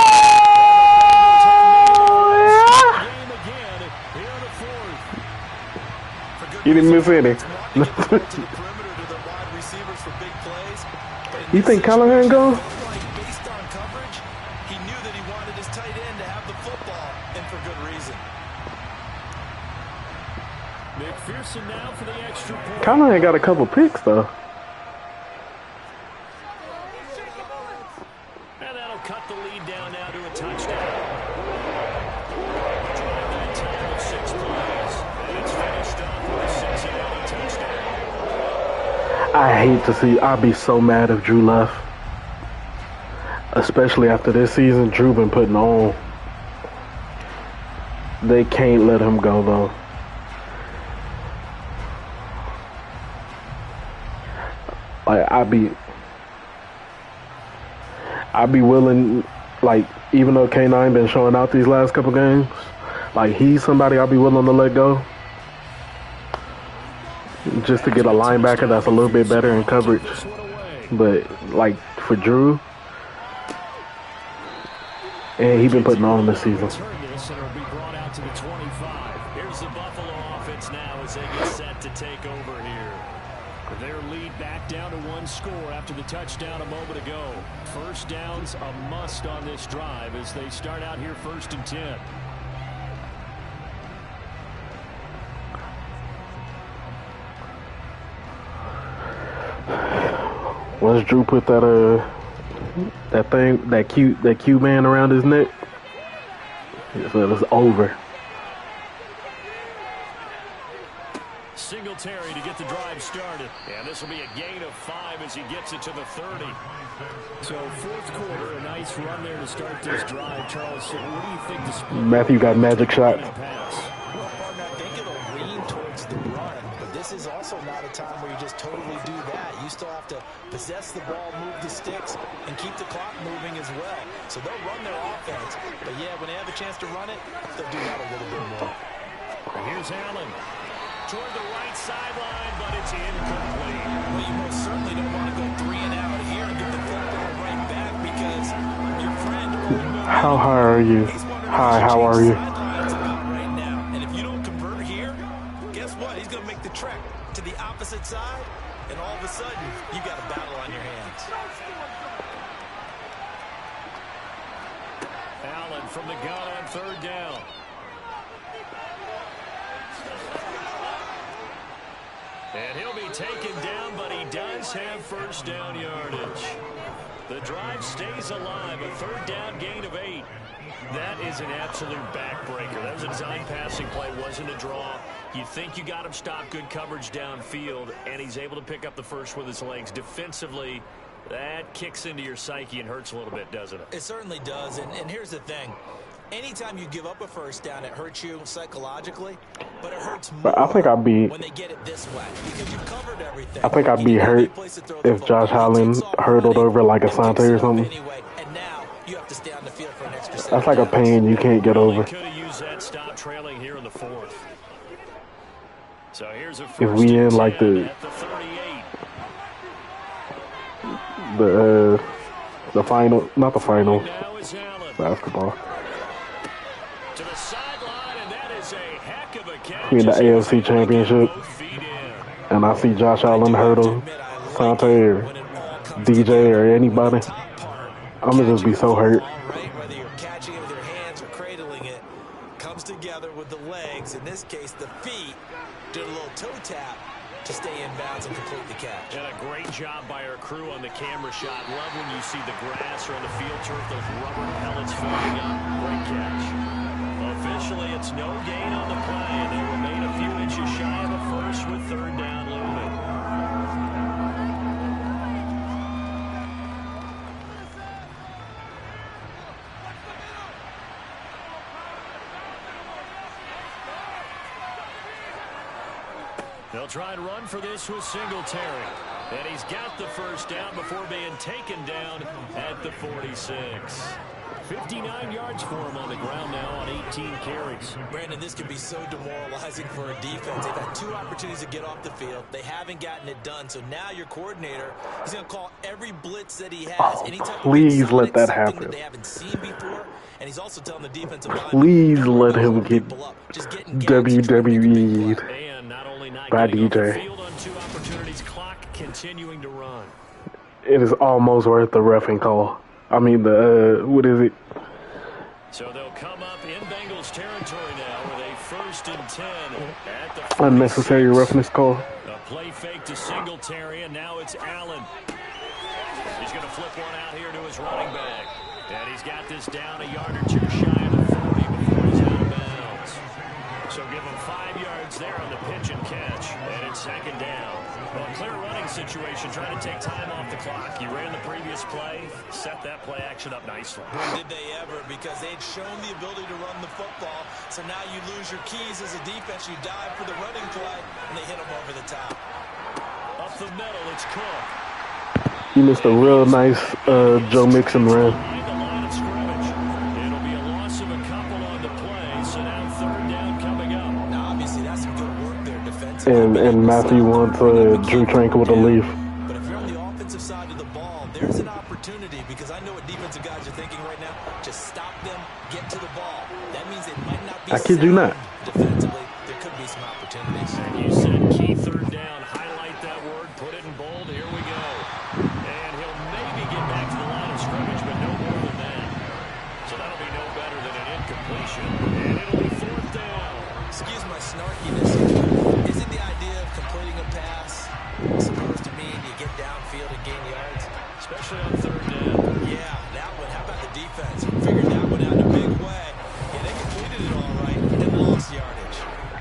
You didn't miss any. You think Callahan goes? Callahan got a couple picks though. And that'll cut the lead down now to a touchdown. Drive that time of 6 plays. And it's finished up with a Cincinnati touchdown. I hate to see. I'd be so mad if Drew left. Especially after this season, Drew been putting on. They can't let him go though. Like I'd be willing, like even though K9 been showing out these last couple games, like he's somebody I'd be willing to let go, just to get a linebacker that's a little bit better in coverage. But like for Drew, and he been putting on this season. Here's the Buffalo offense now as they get set to take over here. Their lead back down to 1 score after the touchdown a moment ago. First down's a must on this drive as they start out here 1st and 10. Once Drew put that Q man around his neck, so it's over. Singletary to get the drive started. And this will be a gain of 5 as he gets it to the 30. So 4th quarter, a nice run there to start this drive. Charles, what do you think the split? Matthew got magic shot. Well, partner, I think it'll lean towards the run, but this is also not a time where you just totally do that. You still have to possess the ball, move the sticks, and keep the clock moving as well. So they'll run their offense, but yeah, when they have a chance to run it, they'll do that a little bit more. And here's Allen. Toward the right sideline, but it's incomplete. Well, you most certainly don't want to go 3 and out here and get the football right back because your friend... How high are you? Hi, how are you? Right now. And if you don't convert here, guess what? He's going to make the trek to the opposite side, and all of a sudden, you got a battle on your hands. Allen from the gun on third down. And he'll be taken down, but he does have first down yardage. The drive stays alive, a third down gain of 8. That is an absolute backbreaker. That was a design passing play, wasn't a draw. You think you got him stopped, good coverage downfield, and he's able to pick up the first with his legs. Defensively, that kicks into your psyche and hurts a little bit, doesn't it? It certainly does, and here's the thing. Anytime you give up a first down, it hurts you psychologically, but it hurts more I think I'd be. when they get it this way because you've covered everything. I think I'd be hurt if Josh Allen hurdled over like Asante or something. Anyway, and now you have to stay on the field for an extra That's like a pain you can't get over. Could have used that stop trailing here in the fourth. So here's a If first we in and like 10 at the 38. The final, not the final, Now is Allen basketball. to the sideline, and that is a heck of a catch. I mean the AFC Championship, Both feet in. and I see Josh Allen hurdle Asante or DJ or anybody. I'm gonna just be so hurt. Whether you're catching it with your hands or cradling it, comes together with the legs. In this case, the feet did a little toe tap to stay in bounds and complete the catch. And a great job by our crew on the camera shot. Love when you see the grass or on the field turf, those rubber pellets floating up. Great catch. Officially, it's no gain on the play, and they remain a few inches shy of a first with third down looming. They'll try and run for this with Singletary. And he's got the first down before being taken down at the 46. 59 yards for him on the ground now on 18 carries. Brandon, this can be so demoralizing for a defense. They've had 2 opportunities to get off the field. They haven't gotten it done. So now your coordinator, he's going to call every blitz that he has. Anytime Please let that happen. that they haven't seen before. And he's also telling the defensive line, Please let him get WWE'd And not only not by getting off the DJ. field on 2 opportunities, clock continuing to run. It is almost worth the reffing call. I mean what is it? So they'll come up in Bengals territory now with a first and 10 at the 46. Unnecessary roughness call. A play fake to Singletary, and now it's Allen. He's going to flip one out here to his running back. And he's got this down a yard or 2 shy of the 40 before he's out of bounds. So give him 5 yards there on the pitch and catch. And it's second down. Well, clear running situation, trying to take time off the clock. You ran the previous play, set that play action up nicely. Did they ever? Because they'd shown the ability to run the football. So now you lose your keys as a defense. You dive for the running play, and they hit them over the top. Up the middle, it's Cook. You missed a real nice Joe Mixon run. Behind the line of scrimmage. It'll be a loss of a couple on the play. So now third down coming up. Now, obviously, that's some good work there defensively. And Matthew wants Drew Tranquil to leave. But if you're on the offensive side of the ball, there's an opportunity because I know what defensive guys are thinking right now. Just stop them, get to the ball. That means they might not be I kid you not. defensively. There could be some opportunities. And you said key third down. Highlight that word. Put it in bold. Here we go. And he'll maybe get back to the line of scrimmage, but no more than that. So that'll be no better than an incompletion. And it'll be fourth down. Excuse my snarkiness. Isn't the idea of completing a pass supposed to mean you get downfield and gain yards? Especially on third down. Yeah, that one. How about the defense? Figured that one out in a big way. Yeah, they completed it all right and lost yardage.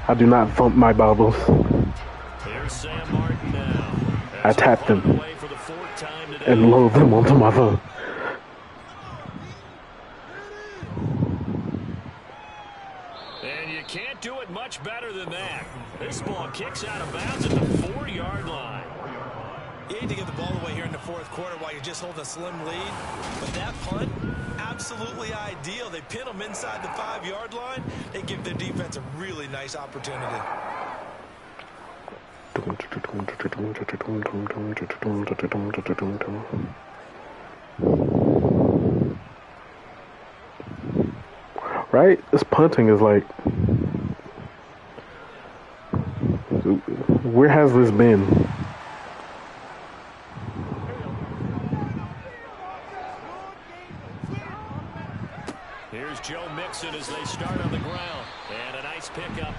I do not thump my bubbles. Here's Sam Martin now. I tapped them Away for the 4th time today. and load them onto my phone. And you can't do it much better than that. This ball kicks out of bounds at the 4-yard line. You hate to get the ball away here in the fourth quarter while you're just holding a slim lead. But that punt, absolutely ideal. They pin them inside the 5-yard line. They give their defense a really nice opportunity. Right? This punting is like, where has this been? Here's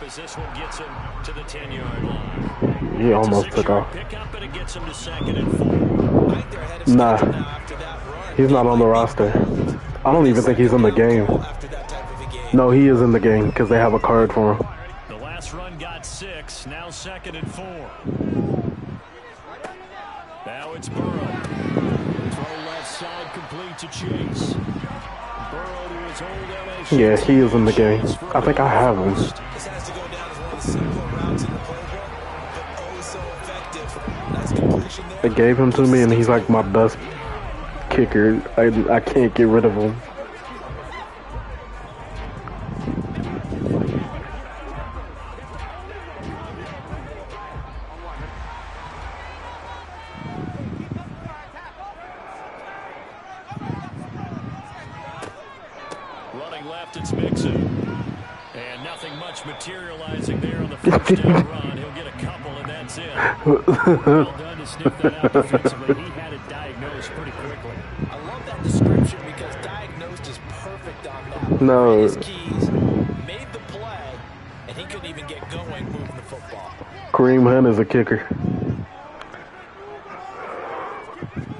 as this one gets him to the 10-yard line. He almost took off. Pickup, and it gets him to 2nd and 4. Nah, he's not on the roster. I don't even think he's in the game. No, he is in the game because they have a card for him. The last run got 6. Now 2nd and 4. Now it's Burrow. Throw left side complete to Chase. Burrow to his old LA. Yeah, he is in the game. I think I have him. This has to go down as one of the simpler routes in the playbook, but oh so effective. Nice completion there. They gave him to me, and he's like my best kicker. I can't get rid of him. Running left, it's Mixon. And nothing much materializing there on the first down run. He'll get a couple, and that's it. Well done to sniff that out defensively. He had it diagnosed pretty quickly. I love that description because diagnosed is perfect on that. No. His keys, made the play, and he couldn't even get going moving the football. Kareem Hunt is a kicker.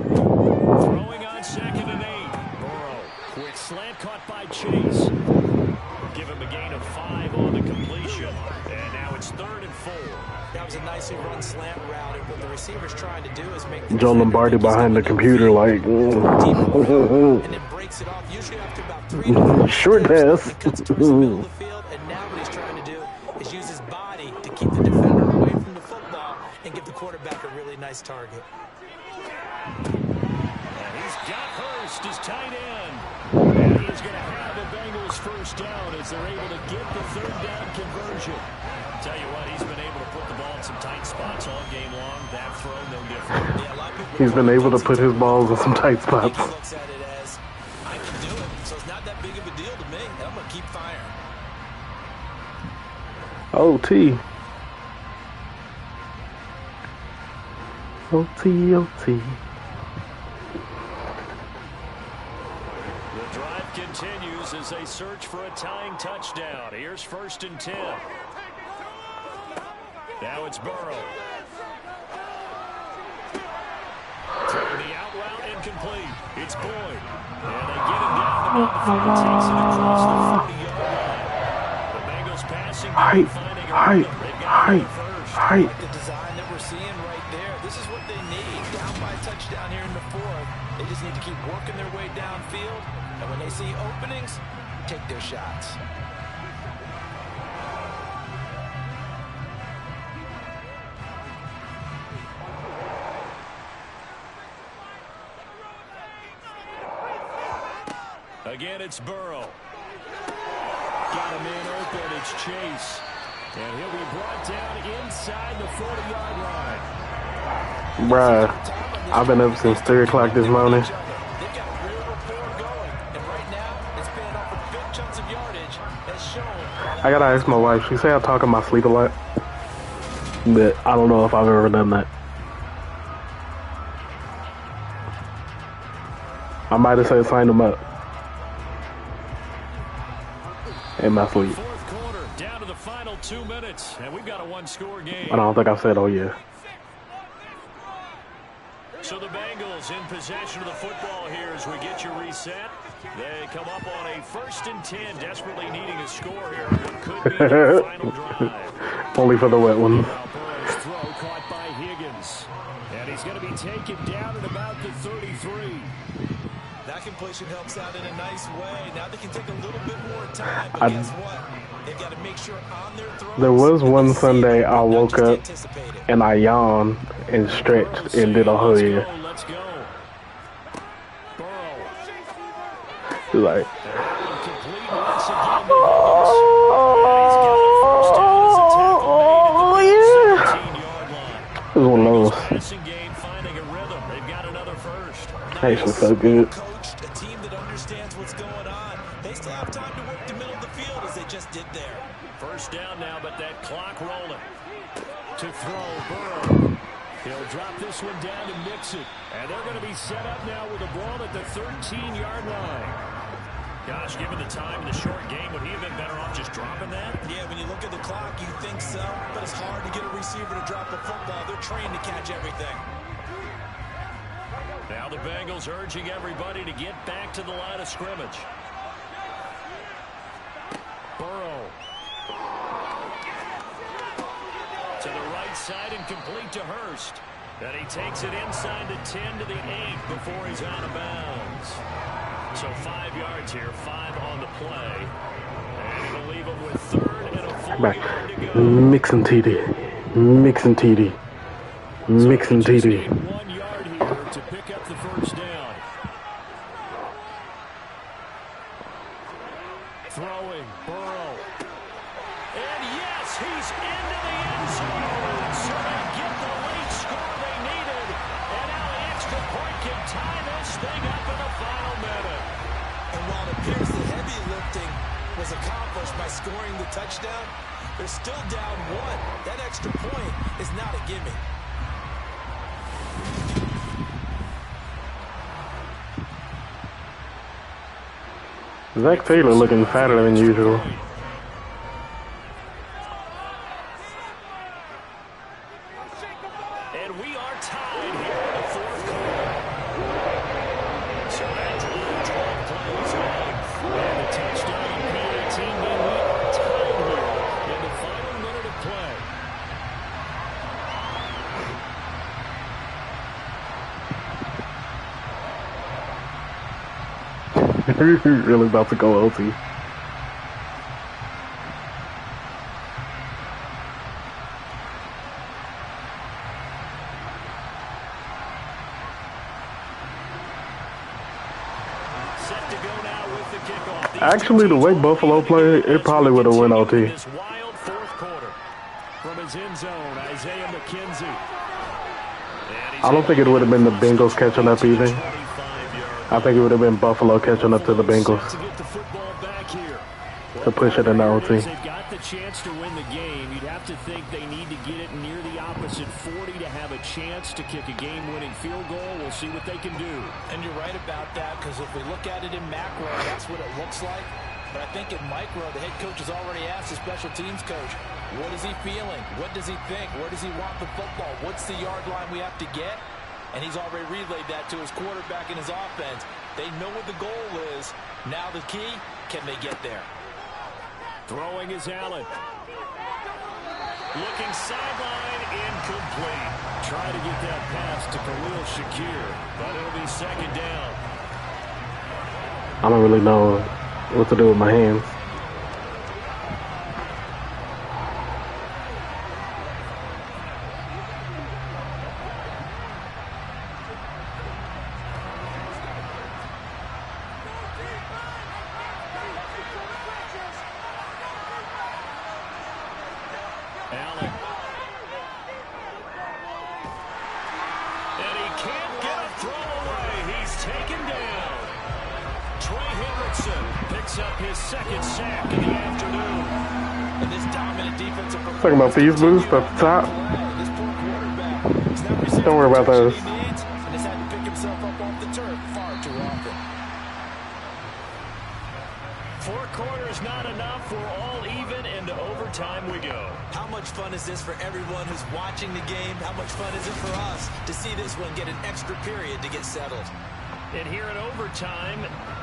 Throwing on 2nd and 8. Burrow, quick slant caught by Chase. Give him a gain of 5 on the completion. And now it's 3rd and 4. That was a nicely run slant route, and what the receiver's trying to do is make the Joe Lombardi behind the computer like, and then breaks it off usually after about 3 to 4 short steps. pass. He cuts towards the middle of the field, and now what he's trying to do is use his body to keep the defender away from the football and give the quarterback a really nice target. And he's got Hurst as tight end. And he's going to have the Bengals first down as they're able to get the 3rd down conversion. Tell you what, he's been able to put the ball in some tight spots all game long. That throw, no different. Yeah, a lot of people He's been able to put his balls in some tight spots. He looks at it as, I can do it, so it's not that big of a deal to me, and I'm going to keep firing. OT. OT, OT. The drive continues as they search for a tying touchdown. Here's 1st and 10. Now it's Burrow. Throwing the out route incomplete. It's Boyd. And they get him down the middle. Takes it across the 40-yard line. The Bengals passing. Height. I like the design that we're seeing right there. This is what they need. Down by a touchdown here in the 4th. They just need to keep working their way downfield. And when they see openings, take their shots. Again, it's Burrow. Got a man open. It's Chase. And he'll be brought down inside the 40-yard line. Bruh, I've been up since 3 o'clock this morning. They've got a real rapport going. And right now, it's paying off with big chunks of yardage as shown. I gotta ask my wife. She say I talk in my sleep a lot. But I don't know if I've ever done that. I might have said sign him up. In my sleep. 4th quarter, down to the final 2 minutes, and we've got a 1-score game. I don't think I said, oh yeah. So the Bengals in possession of the football here as we get you reset. They come up on a 1st and 10, desperately needing a score here. What could be their final drive. Only for the wet one. Burrow's throw caught by Higgins. And he's going to be taken down at about the 33. That completion helps out in a nice way. Now they can take a little bit more time, but guess what? They've got to make sure on their throws. There was one Sunday I woke up and I yawned and stretched and did a whole year. Let's go. Burrow. Like, Complete once again to Higgins. oh yeah. 17-yard line. It was one of those. Passing game finding a rhythm. They've got another first. Actually so good. Coached, a team that understands what's going on. They still have time to work the middle of the field as they just did there. First down now, but that clock rolling. To throw, Burrow. He'll drop this one down to Mixon. And they're going to be set up now with the ball at the 13-yard line. Gosh, given the time in the short game, would he have been better off just dropping that? Yeah, when you look at the clock, you think so, but it's hard to get a receiver to drop a football. They're trained to catch everything. Now the Bengals urging everybody to get back to the line of scrimmage. Burrow. To the right side and complete to Hurst. And he takes it inside the 10 to the 8 before he's out of bounds. So 5 yards here, 5 on the play. And it'll leave him with 3rd and a full yard to go. Mixing TD. Mixing TD. Mixing TD. 1 yard here to pick up the first down. Throwing, Burrow. And yes, he's into the end zone. So they get the late score they needed. And now the extra point can tie this thing up in the final minute. And while it appears the heavy lifting was accomplished by scoring the touchdown, they're still down 1. That extra point is not a gimme. Zach Taylor looking fatter than usual. And we are tied here in the 4th quarter. So that 12 plays on. And the touchdown PAT mean we are tied here in the final minute of play. Really about to go OT. Set to go now with the kickoff. Actually, the way Buffalo played, it probably would have went OT. This wild 4th quarter. From his end zone, Isaiah McKenzie. I don't think it would have been the Bengals catching up either. I think it would have been Buffalo catching up to the Bengals to push it in the OT. They've got the chance to win the game. You'd have to think they need to get it near the opposite 40 to have a chance to kick a game-winning field goal. We'll see what they can do. And you're right about that, because if we look at it in macro, that's what it looks like. But I think in micro, the head coach has already asked the special teams coach, what is he feeling? What does he think? Where does he want the football? What's the yard line we have to get? And he's already relayed that to his quarterback and his offense. They know what the goal is. Now the key, can they get there? Throwing is Allen. Looking sideline, incomplete. Try to get that pass to Khalil Shakir, but it'll be 2nd down. I don't really know what to do with my hands. Allen. And he can't get a throw away. He's taken down. Trey Hendrickson picks up his 2nd sack in the afternoon. And this dominant defensive performance. Talking about these boosts at the top. This poor quarterback, he's not receiving Don't worry about the those. protection he needs, and has had to pick himself up off the turf far too often. 4 quarters not enough. We're all even, and to overtime we go. How much fun is this for everyone who's watching the game? How much fun is it for us to see this one get an extra period to get settled? And here in overtime,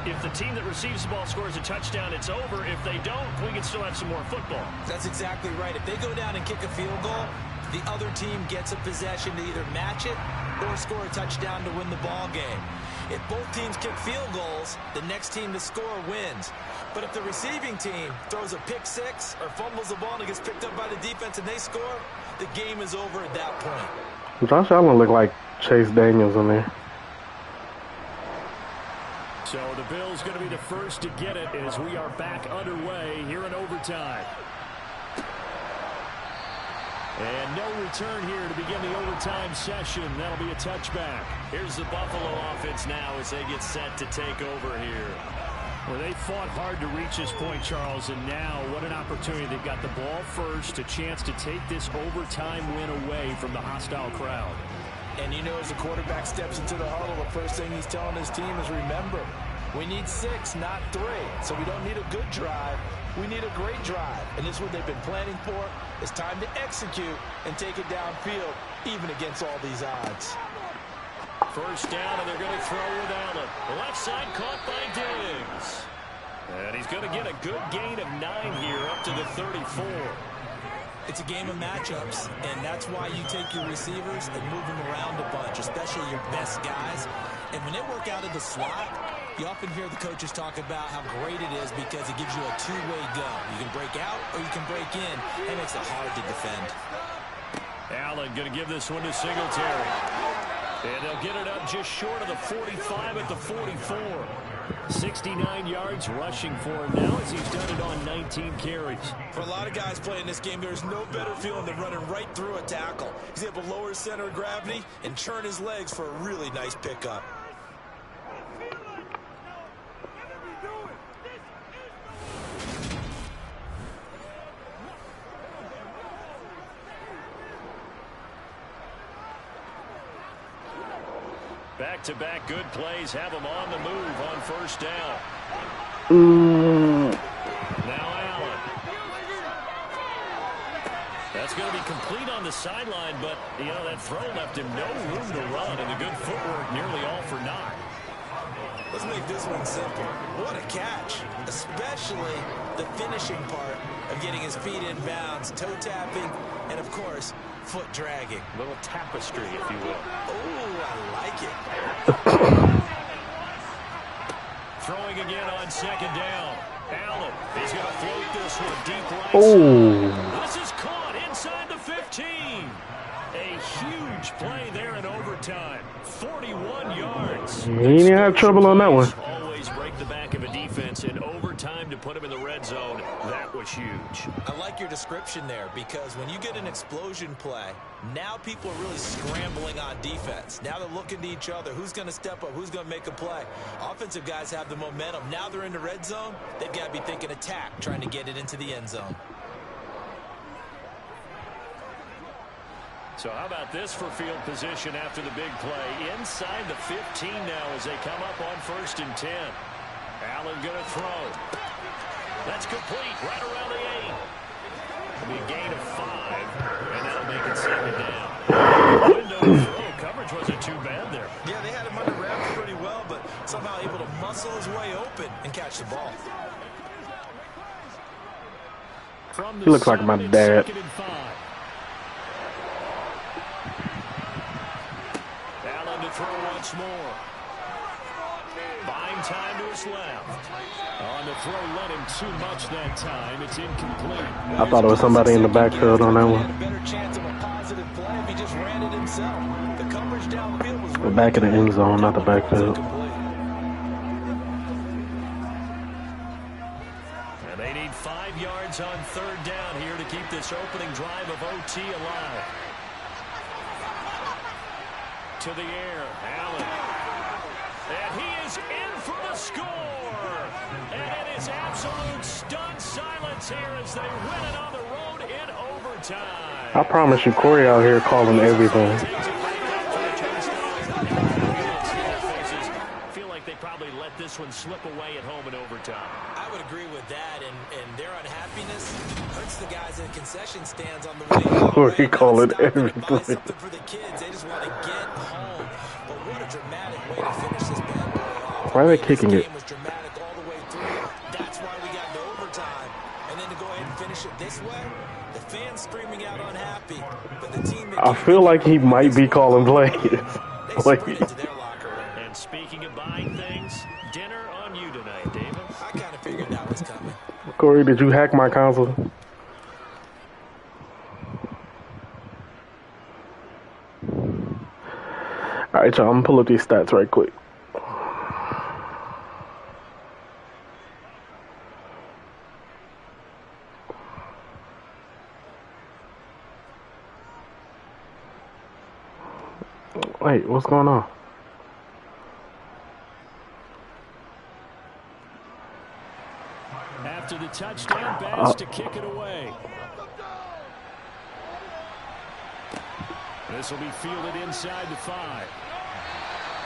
if the team that receives the ball scores a touchdown, it's over. If they don't, we can still have some more football. That's exactly right. If they go down and kick a field goal, the other team gets a possession to either match it or score a touchdown to win the ball game. If both teams kick field goals, the next team to score wins. But if the receiving team throws a pick six or fumbles the ball and it gets picked up by the defense and they score, the game is over at that point. Josh Allen looked like Chase Daniels in there. So the Bills going to be the first to get it as we are back underway here in overtime. And no return here to begin the overtime session. That'll be a touchback. Here's the Buffalo offense now as they get set to take over here. Well, they fought hard to reach this point, Charles, and now what an opportunity. They've got the ball first, a chance to take this overtime win away from the hostile crowd. And you know, as the quarterback steps into the huddle, the first thing he's telling his team is, remember, We need 6, not 3. So we don't need a good drive. We need a great drive. And this is what they've been planning for. It's time to execute and take it downfield, even against all these odds. First down, and they're going to throw with Allen. The left side caught by Diggs. And he's going to get a good gain of 9 here, up to the 34. It's a game of matchups, and that's why you take your receivers and move them around a bunch, especially your best guys. And when they work out of the slot, you often hear the coaches talk about how great it is because it gives you a two-way go. You can break out or you can break in. That makes it hard to defend. Allen going to give this one to Singletary. And they'll get it up just short of the 45 at the 44. 69 yards rushing for him now as he's done it on 19 carries. For a lot of guys playing this game, there's no better feeling than running right through a tackle. He's able to lower his center of gravity and churn his legs for a really nice pickup. Back-to-back good plays have him on the move on first down. Now Allen. That's going to be complete on the sideline, but, you know, that throw left him no room to run, and the good footwork nearly all for naught. Let's make this one simple. What a catch, especially the finishing part of getting his feet in bounds, toe tapping, and, of course, foot dragging. A little tapestry, if you will. Oh, I like it. Throwing again on second down. Allen is going to float this one deep right Oh. side. This is caught inside the 15. A huge play there in overtime. 41 yards. He didn't have trouble on that one. Always break the back of a defense in overtime to put him in the red zone. That was huge. I like your description there because when you get an explosion play, now people are really scrambling on defense. Now they're looking to each other. Who's going to step up? Who's going to make a play? Offensive guys have the momentum. Now they're in the red zone. They've got to be thinking attack, trying to get it into the end zone. So how about this for field position after the big play? Inside the 15 now as they come up on 1st and 10. Allen going to throw. That's complete right around the 8. It'll be a gain of 5, and that'll make it second down. Window throw coverage wasn't too bad there. Yeah, they had him under wraps pretty well, but somehow able to muscle his way open and catch the ball. He looks like my dad. Throw once more. Buying time to his left. On the throw, let him too much that time. It's incomplete. I thought it was somebody in the backfield on that one. Better chance of a positive play if he just ran it himself. The coverage downfield was The back of the end zone, not the backfield. And they need 5 yards on 3rd down here to keep this opening drive of OT alive. To the air, Allen. And he is in for the score. And it is absolute stunned silence here as they win it on the road in overtime. I promise you, Corey out here calling everything. Feel like they probably let this one slip away at home in overtime. I would agree with that, and their unhappiness hurts the guys in the concession stands on the way out. Corey calling everything. Buy something for the kids. They just want to get home. But what a dramatic way to finish this bad boy off. Why are they kicking it? This game was dramatic all the way through. That's why we got to overtime. And then to go ahead and finish it this way, the fans screaming out unhappy. But the team I feel like he might be calling plays. they sprinted to their locker room. And speaking of buying things, dinner on you tonight, David. I kind of figured that was coming. Corey, did you hack my console? All right, y'all, I'm gonna pull up these stats right quick. Wait, what's going on? After the touchdown, Bass to kick it away. This will be fielded inside the 5.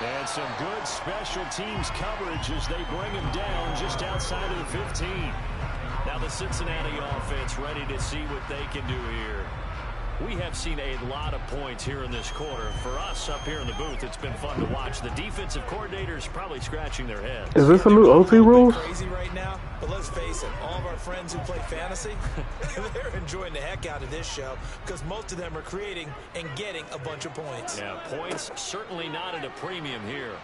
And some good special teams coverage as they bring him down just outside of the 15. Now the Cincinnati offense ready to see what they can do here. We have seen a lot of points here in this quarter. For us up here in the booth, it's been fun to watch. The defensive coordinators probably scratching their heads. Is this a new OT rules? Crazy right now, but let's face it, all of our friends who play fantasy, they're enjoying the heck out of this show because most of them are creating and getting a bunch of points. Yeah, points certainly not at a premium here.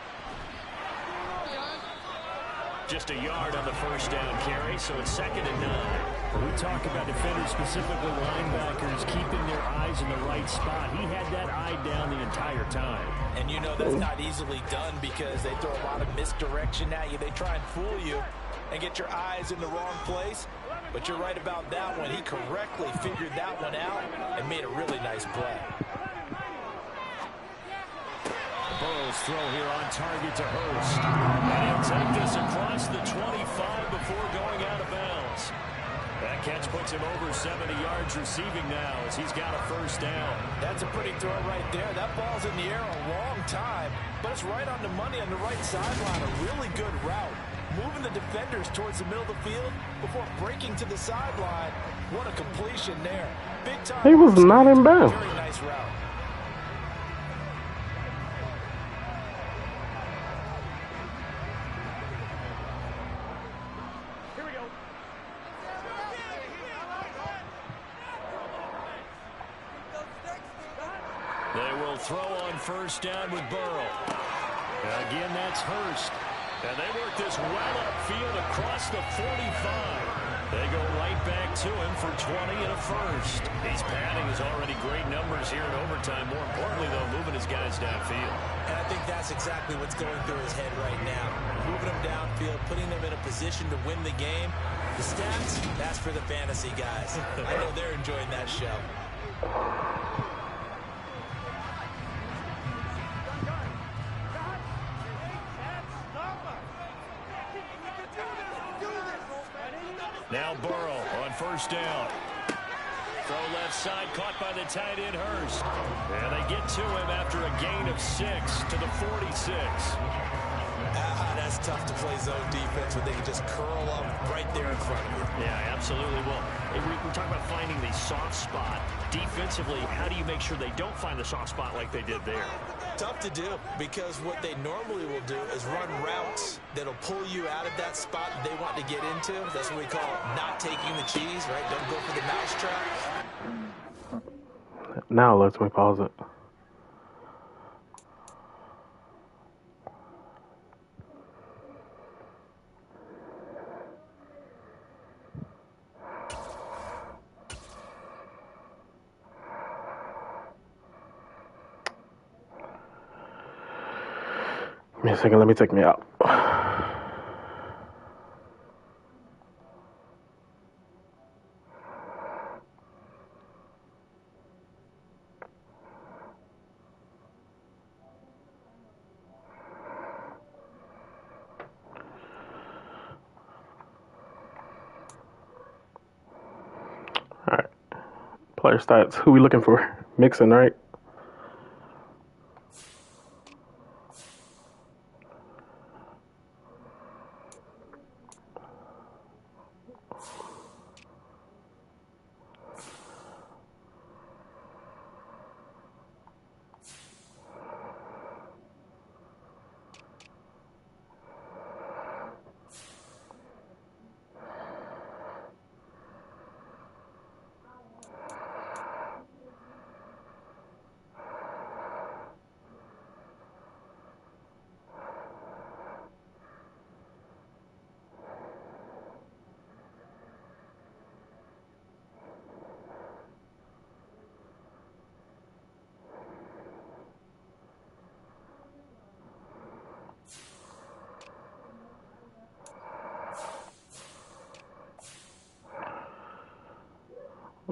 Just a yard on the first down carry, so it's 2nd and 9. We talk about defenders, specifically linebackers, keeping their eyes in the right spot. He had that eye down the entire time. And you know that's not easily done because they throw a lot of misdirection at you. They try and fool you and get your eyes in the wrong place. But you're right about that one. He correctly figured that one out and made a really nice play. Burrow's throw here on target to Hurst. And he'll take this across the 25 before going out of bounds. That catch puts him over 70 yards receiving now as he's got a first down. That's a pretty throw right there. That ball's in the air a long time, but it's right on the money on the right sideline. A really good route. Moving the defenders towards the middle of the field before breaking to the sideline. What a completion there. Big time. He was not in bounds. Very nice route. They will throw on first down with Burrow. Again, that's Hurst. And they work this well upfield across the 45. They go right back to him for 20 and a first. He's padding his already great numbers here in overtime. More importantly, though, moving his guys downfield. And I think that's exactly what's going through his head right now. Moving them downfield, putting them in a position to win the game. The stats, that's for the fantasy guys. I know they're enjoying that show. Now Burrow on first down. Throw left side, caught by the tight end Hurst. And they get to him after a gain of 6 to the 46. That's tough to play zone defense when they can just curl up right there in front of you. Yeah, absolutely. Well, we're talking about finding the soft spot. Defensively, how do you make sure they don't find the soft spot like they did there? Tough to do because what they normally will do is run routes that'll pull you out of that spot that they want to get into. That's what we call not taking the cheese, right? Don't go for the mousetrap. Now let's me pause it. Give me a second, let me take me out. Alright. Player stats. Who we looking for? Mixon, right?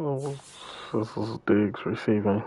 Oh, this is Diggs receiving.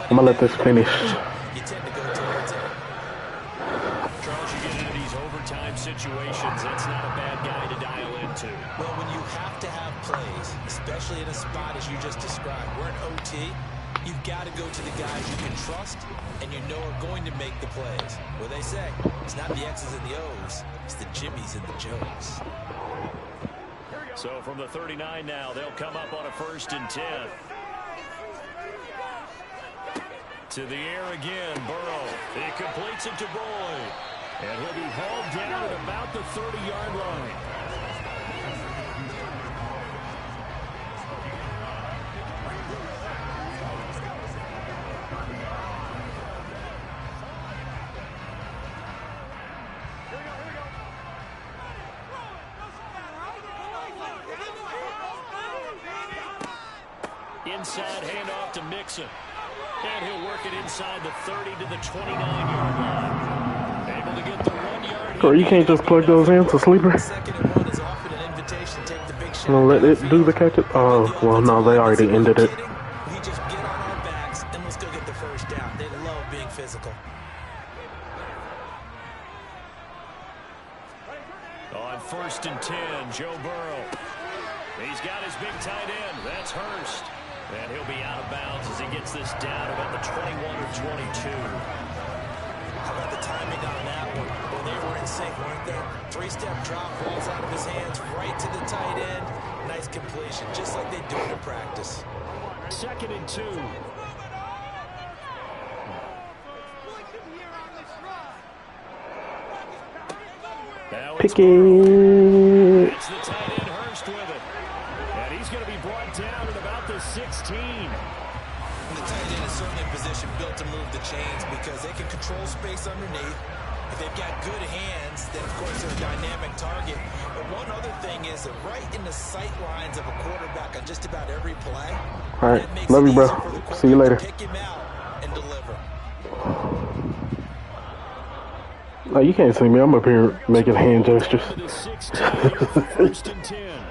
I'm gonna let this finish. You tend to go towards it. Charles, you get into these overtime situations, that's not a bad guy to dial into. Well, when you have to have plays, especially in a spot as you just described, we're in OT, you've got to go to the guys you can trust and you know are going to make the plays. What they say, it's not the X's and the O's, it's the Jimmys and the Joes. So from the 39 now, they'll come up on a 1st and 10. To the air again, Burrow. He completes it to Boyd. And he'll be hauled down at about the 30-yard line. Inside handoff to Mixon. And he'll work it inside the 30 to the 29-yard line. Able to get the 1 yard. Or you can't just plug those in to sleeper. And let it do the catch. Oh, well, no, they already ended it. We just get on our backs and let's go get the first down. They love being physical. On 1st and 10, Joe Burrow. He's got his big tight end. That's Hurst. And he'll be out of bounds as he gets this down about the 21 or 22. How about the timing on that one? Well, they were in sync, weren't they? 3-step drop, falls out of his hands right to the tight end. Nice completion, just like they do it in practice. 2nd and 2. Picky. It's the tight end Hurst with it. And he's going to be brought down at about the 16. The tight end is certainly in position built to move the chains because they can control space underneath. If they've got good hands, then of course they're a dynamic target. But one other thing is that right in the sight lines of a quarterback on just about every play. All right, love you, bro. See you later. Pick him out and deliver. Oh, you can't see me. I'm up here making hand gestures. 1st and 10.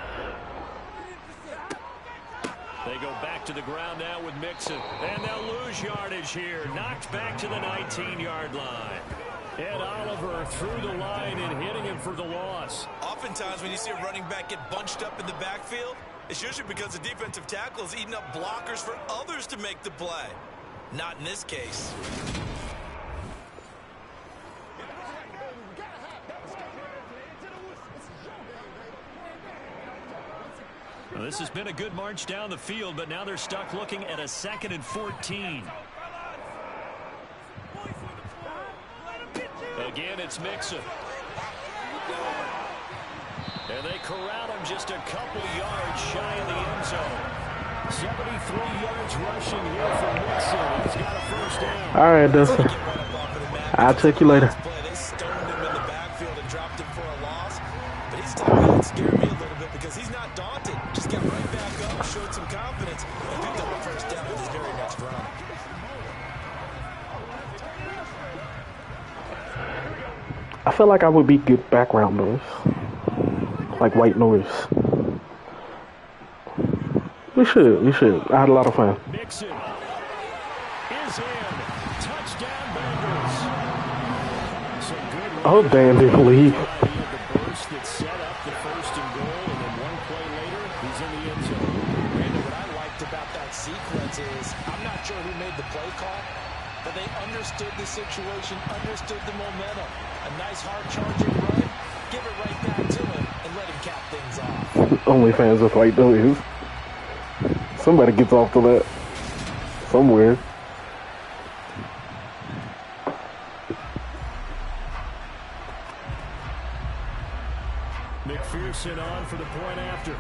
They go back to the ground now with Mixon. And they'll lose yardage here. Knocked back to the 19-yard line. Ed Oliver through the line and hitting him for the loss. Oftentimes when you see a running back get bunched up in the backfield, it's usually because the defensive tackle is eating up blockers for others to make the play. Not in this case. Well, this has been a good march down the field, but now they're stuck looking at a 2nd and 14. Again, it's Mixon. And they corral him just a couple yards shy of the end zone. 73 yards rushing here for Mixon. He's got a 1st down. All right, Dustin. I'll check you later. They stoned him in the backfield and dropped him for a loss. But he's tough. That scared me a little bit because he's not daunted. Just got right back up, showed some confidence, and picked up a 1st down with his very next run. I feel like I would be good background noise. Like white noise. We should. I had a lot of fun. Mixon is in. Touchdown Bengals. Oh, Dan didn't leave. The burst that set up the 1st and goal, and then one play later, he's in the end zone. Brandon, what I liked about that sequence is, I'm not sure who made the play call, but they understood the situation, understood the momentum. A nice hard-charging run, give it right back to him, and let him cap things off. Only fans with white noise. Somebody gets off to that. Somewhere. McPherson on for the point after.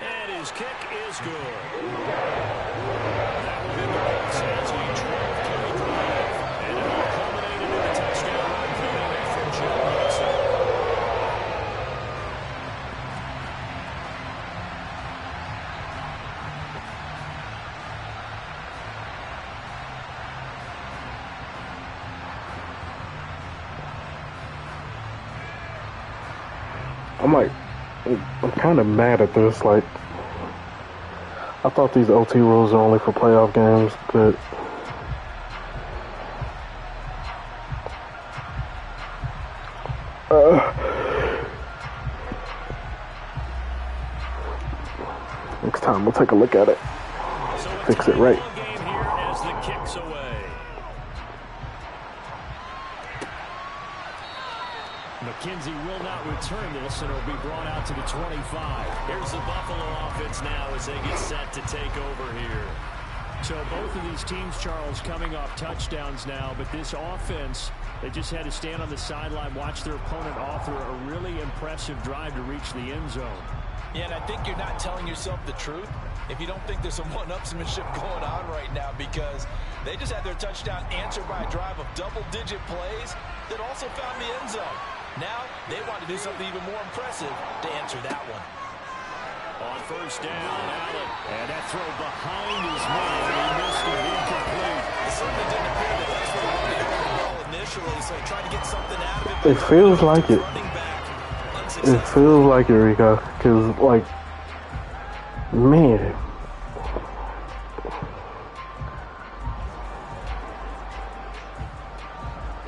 And his kick is good. That will be the ball as we 12-play drive. And it all culminated in a touchdown run coming from Joe Mixon. I'm kind of mad at this. Like, I thought these OT rules are only for playoff games, but next time we'll take a look at it. So Fix it right. game here as the kick's away. McKenzie will not return this, and it'll be brought out to the 25. Here's the Buffalo offense now as they get set to take over here. So both of these teams, Charles, coming off touchdowns now, but this offense, they just had to stand on the sideline, watch their opponent offer a really impressive drive to reach the end zone. Yeah, and I think you're not telling yourself the truth if you don't think there's some one-upsmanship going on right now, because they just had their touchdown answered by a drive of double-digit plays that also found the end zone. Now they want to do something even more impressive to answer that one. On first down, Allen. And that throw behind his man. He missed it, incomplete. It certainly didn't appear that that's where he wanted to go with the ball initially, so he tried to get something out of it. It feels like it. It feels like it, Rico. Because, like, man.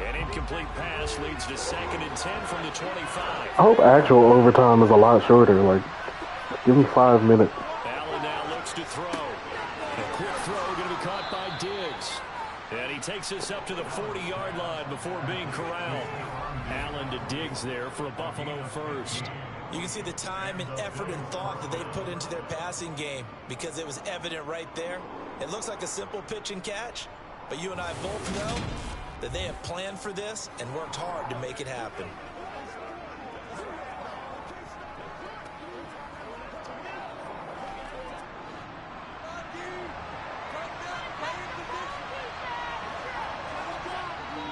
An incomplete pass leads to 2nd and 10 from the 25. I hope actual overtime is a lot shorter. Like, give me 5 minutes. Allen now looks to throw. A quick throw going to be caught by Diggs. And he takes us up to the 40-yard line before being corralled. Allen to Diggs there for a Buffalo first. You can see the time and effort and thought that they put into their passing game because it was evident right there. It looks like a simple pitch and catch, but you and I both know that they have planned for this and worked hard to make it happen.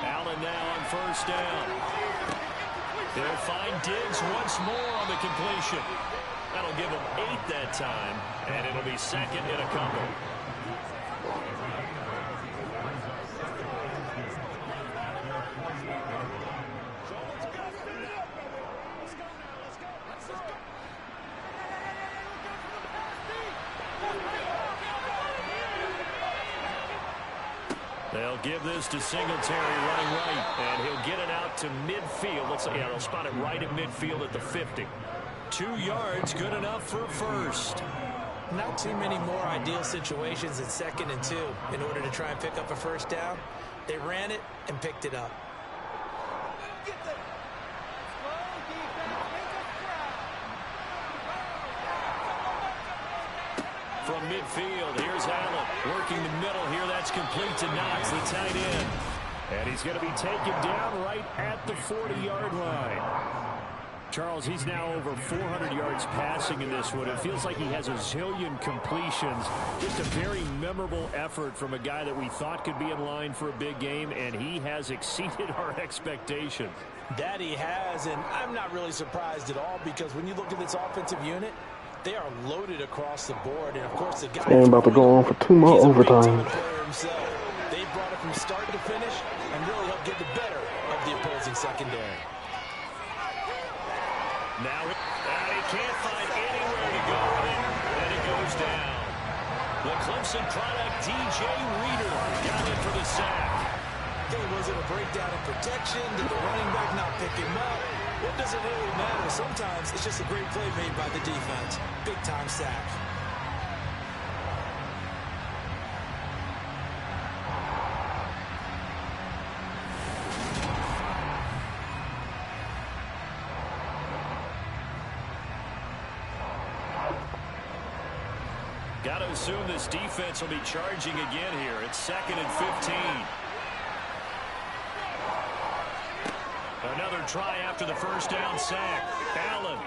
Allen now on first down. They'll find Diggs once more on the completion. That'll give him 8 that time, and it'll be 2nd and a couple. They'll give this to Singletary running right, and he'll get it out to midfield. They'll spot it right at midfield at the 50. 2 yards, good enough for a first. Not too many more ideal situations in 2nd and 2 in order to try and pick up a first down. They ran it and picked it up. From midfield, here's Allen working the middle here. That's complete to Knox, the tight end. And he's going to be taken down right at the 40-yard line. Charles, he's now over 400 yards passing in this one. It feels like he has a zillion completions. Just a very memorable effort from a guy that we thought could be in line for a big game, and he has exceeded our expectations. That he has, and I'm not really surprised at all, because when you look at this offensive unit, they are loaded across the board, and of course the guy Ain't about to go on for 2 more overtime. They brought it from start to finish and really helped get the better of the opposing secondary. Now he can't find anywhere to go with it, and it goes down. The Clemson product, DJ Reader, got in for the sack. Okay, was it a breakdown in protection? Did the running back not pick him up? What does it really matter? Sometimes it's just a great play made by the defense. Big-time sack. Got to assume this defense will be charging again here. It's 2nd and 15. Another try after the first down sack. Allen.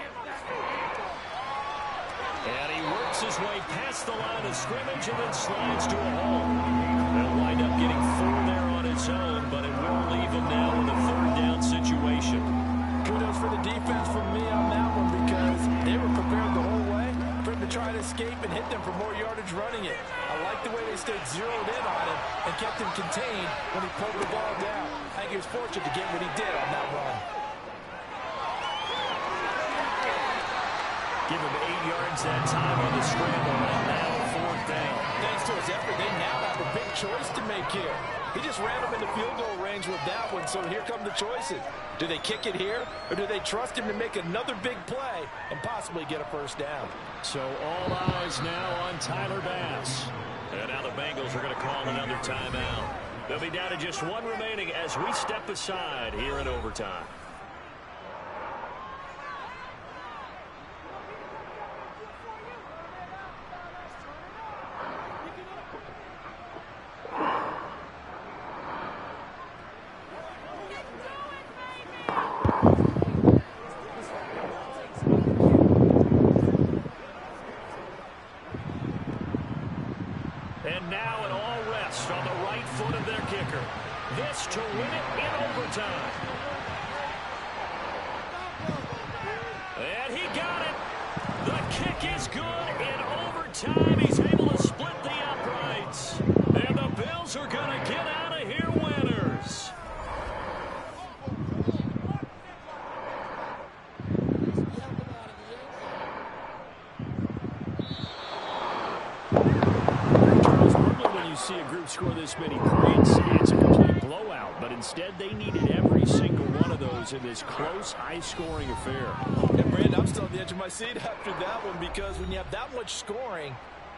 And he works his way past the line of scrimmage and then slides to a hole. They'll wind up getting 4 there on its own, but it will leave him now in a 3rd down situation. Kudos for the defense from me on that one, because they were prepared the whole way for him to try to escape and hit them for more yardage running it. I like the way they stayed zeroed in on him and kept him contained when he pulled the ball down. I think he was fortunate to get what he did on that run. Give him 8 yards that time on the scramble, and now 4th choice to make here. He just ran him into field goal range with that one, so here come the choices. Do they kick it here, or do they trust him to make another big play and possibly get a first down? So all eyes now on Tyler Bass. And now the Bengals are going to call another timeout. They'll be down to just one remaining as we step aside here in overtime. And now it all rests on the right foot of their kicker. This to win it in overtime. And he got it. The kick is good in overtime. He's able to split the uprights. And the Bills are going to get out of here winners. When you see a group score this many points, it's a complete blowout. But instead, they needed every single one of those in this close, high-scoring affair. And Brandon, I'm still on the edge of my seat after that one, because when you have that much scoring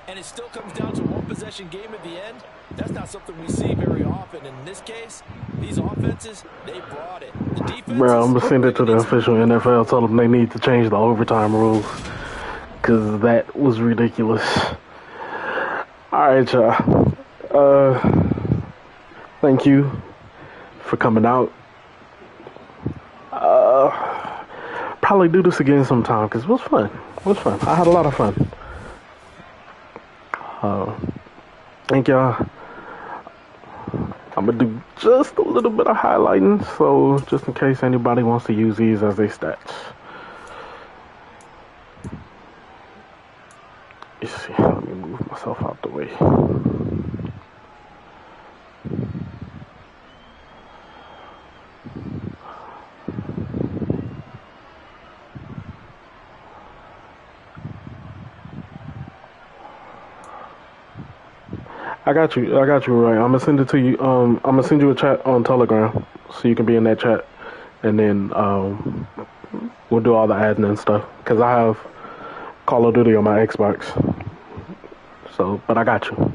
and it still comes down to a one-possession game at the end, that's not something we see very often. In this case, these offenses, they brought it. The defense. Bro, I'm going to send it to the official NFL, tell them they need to change the overtime rules, because that was ridiculous. All right, y'all. Thank you for coming out. Probably do this again sometime because it was fun. It was fun. I had a lot of fun. Thank y'all. I'm gonna do just a little bit of highlighting, so just in case anybody wants to use these as their stats. Let's see. Let me move myself out the way. I got you, right. I'm gonna send it to you. I'm gonna send you a chat on Telegram so you can be in that chat, and then we'll do all the admin stuff because I have Call of Duty on my Xbox. So, but I got you.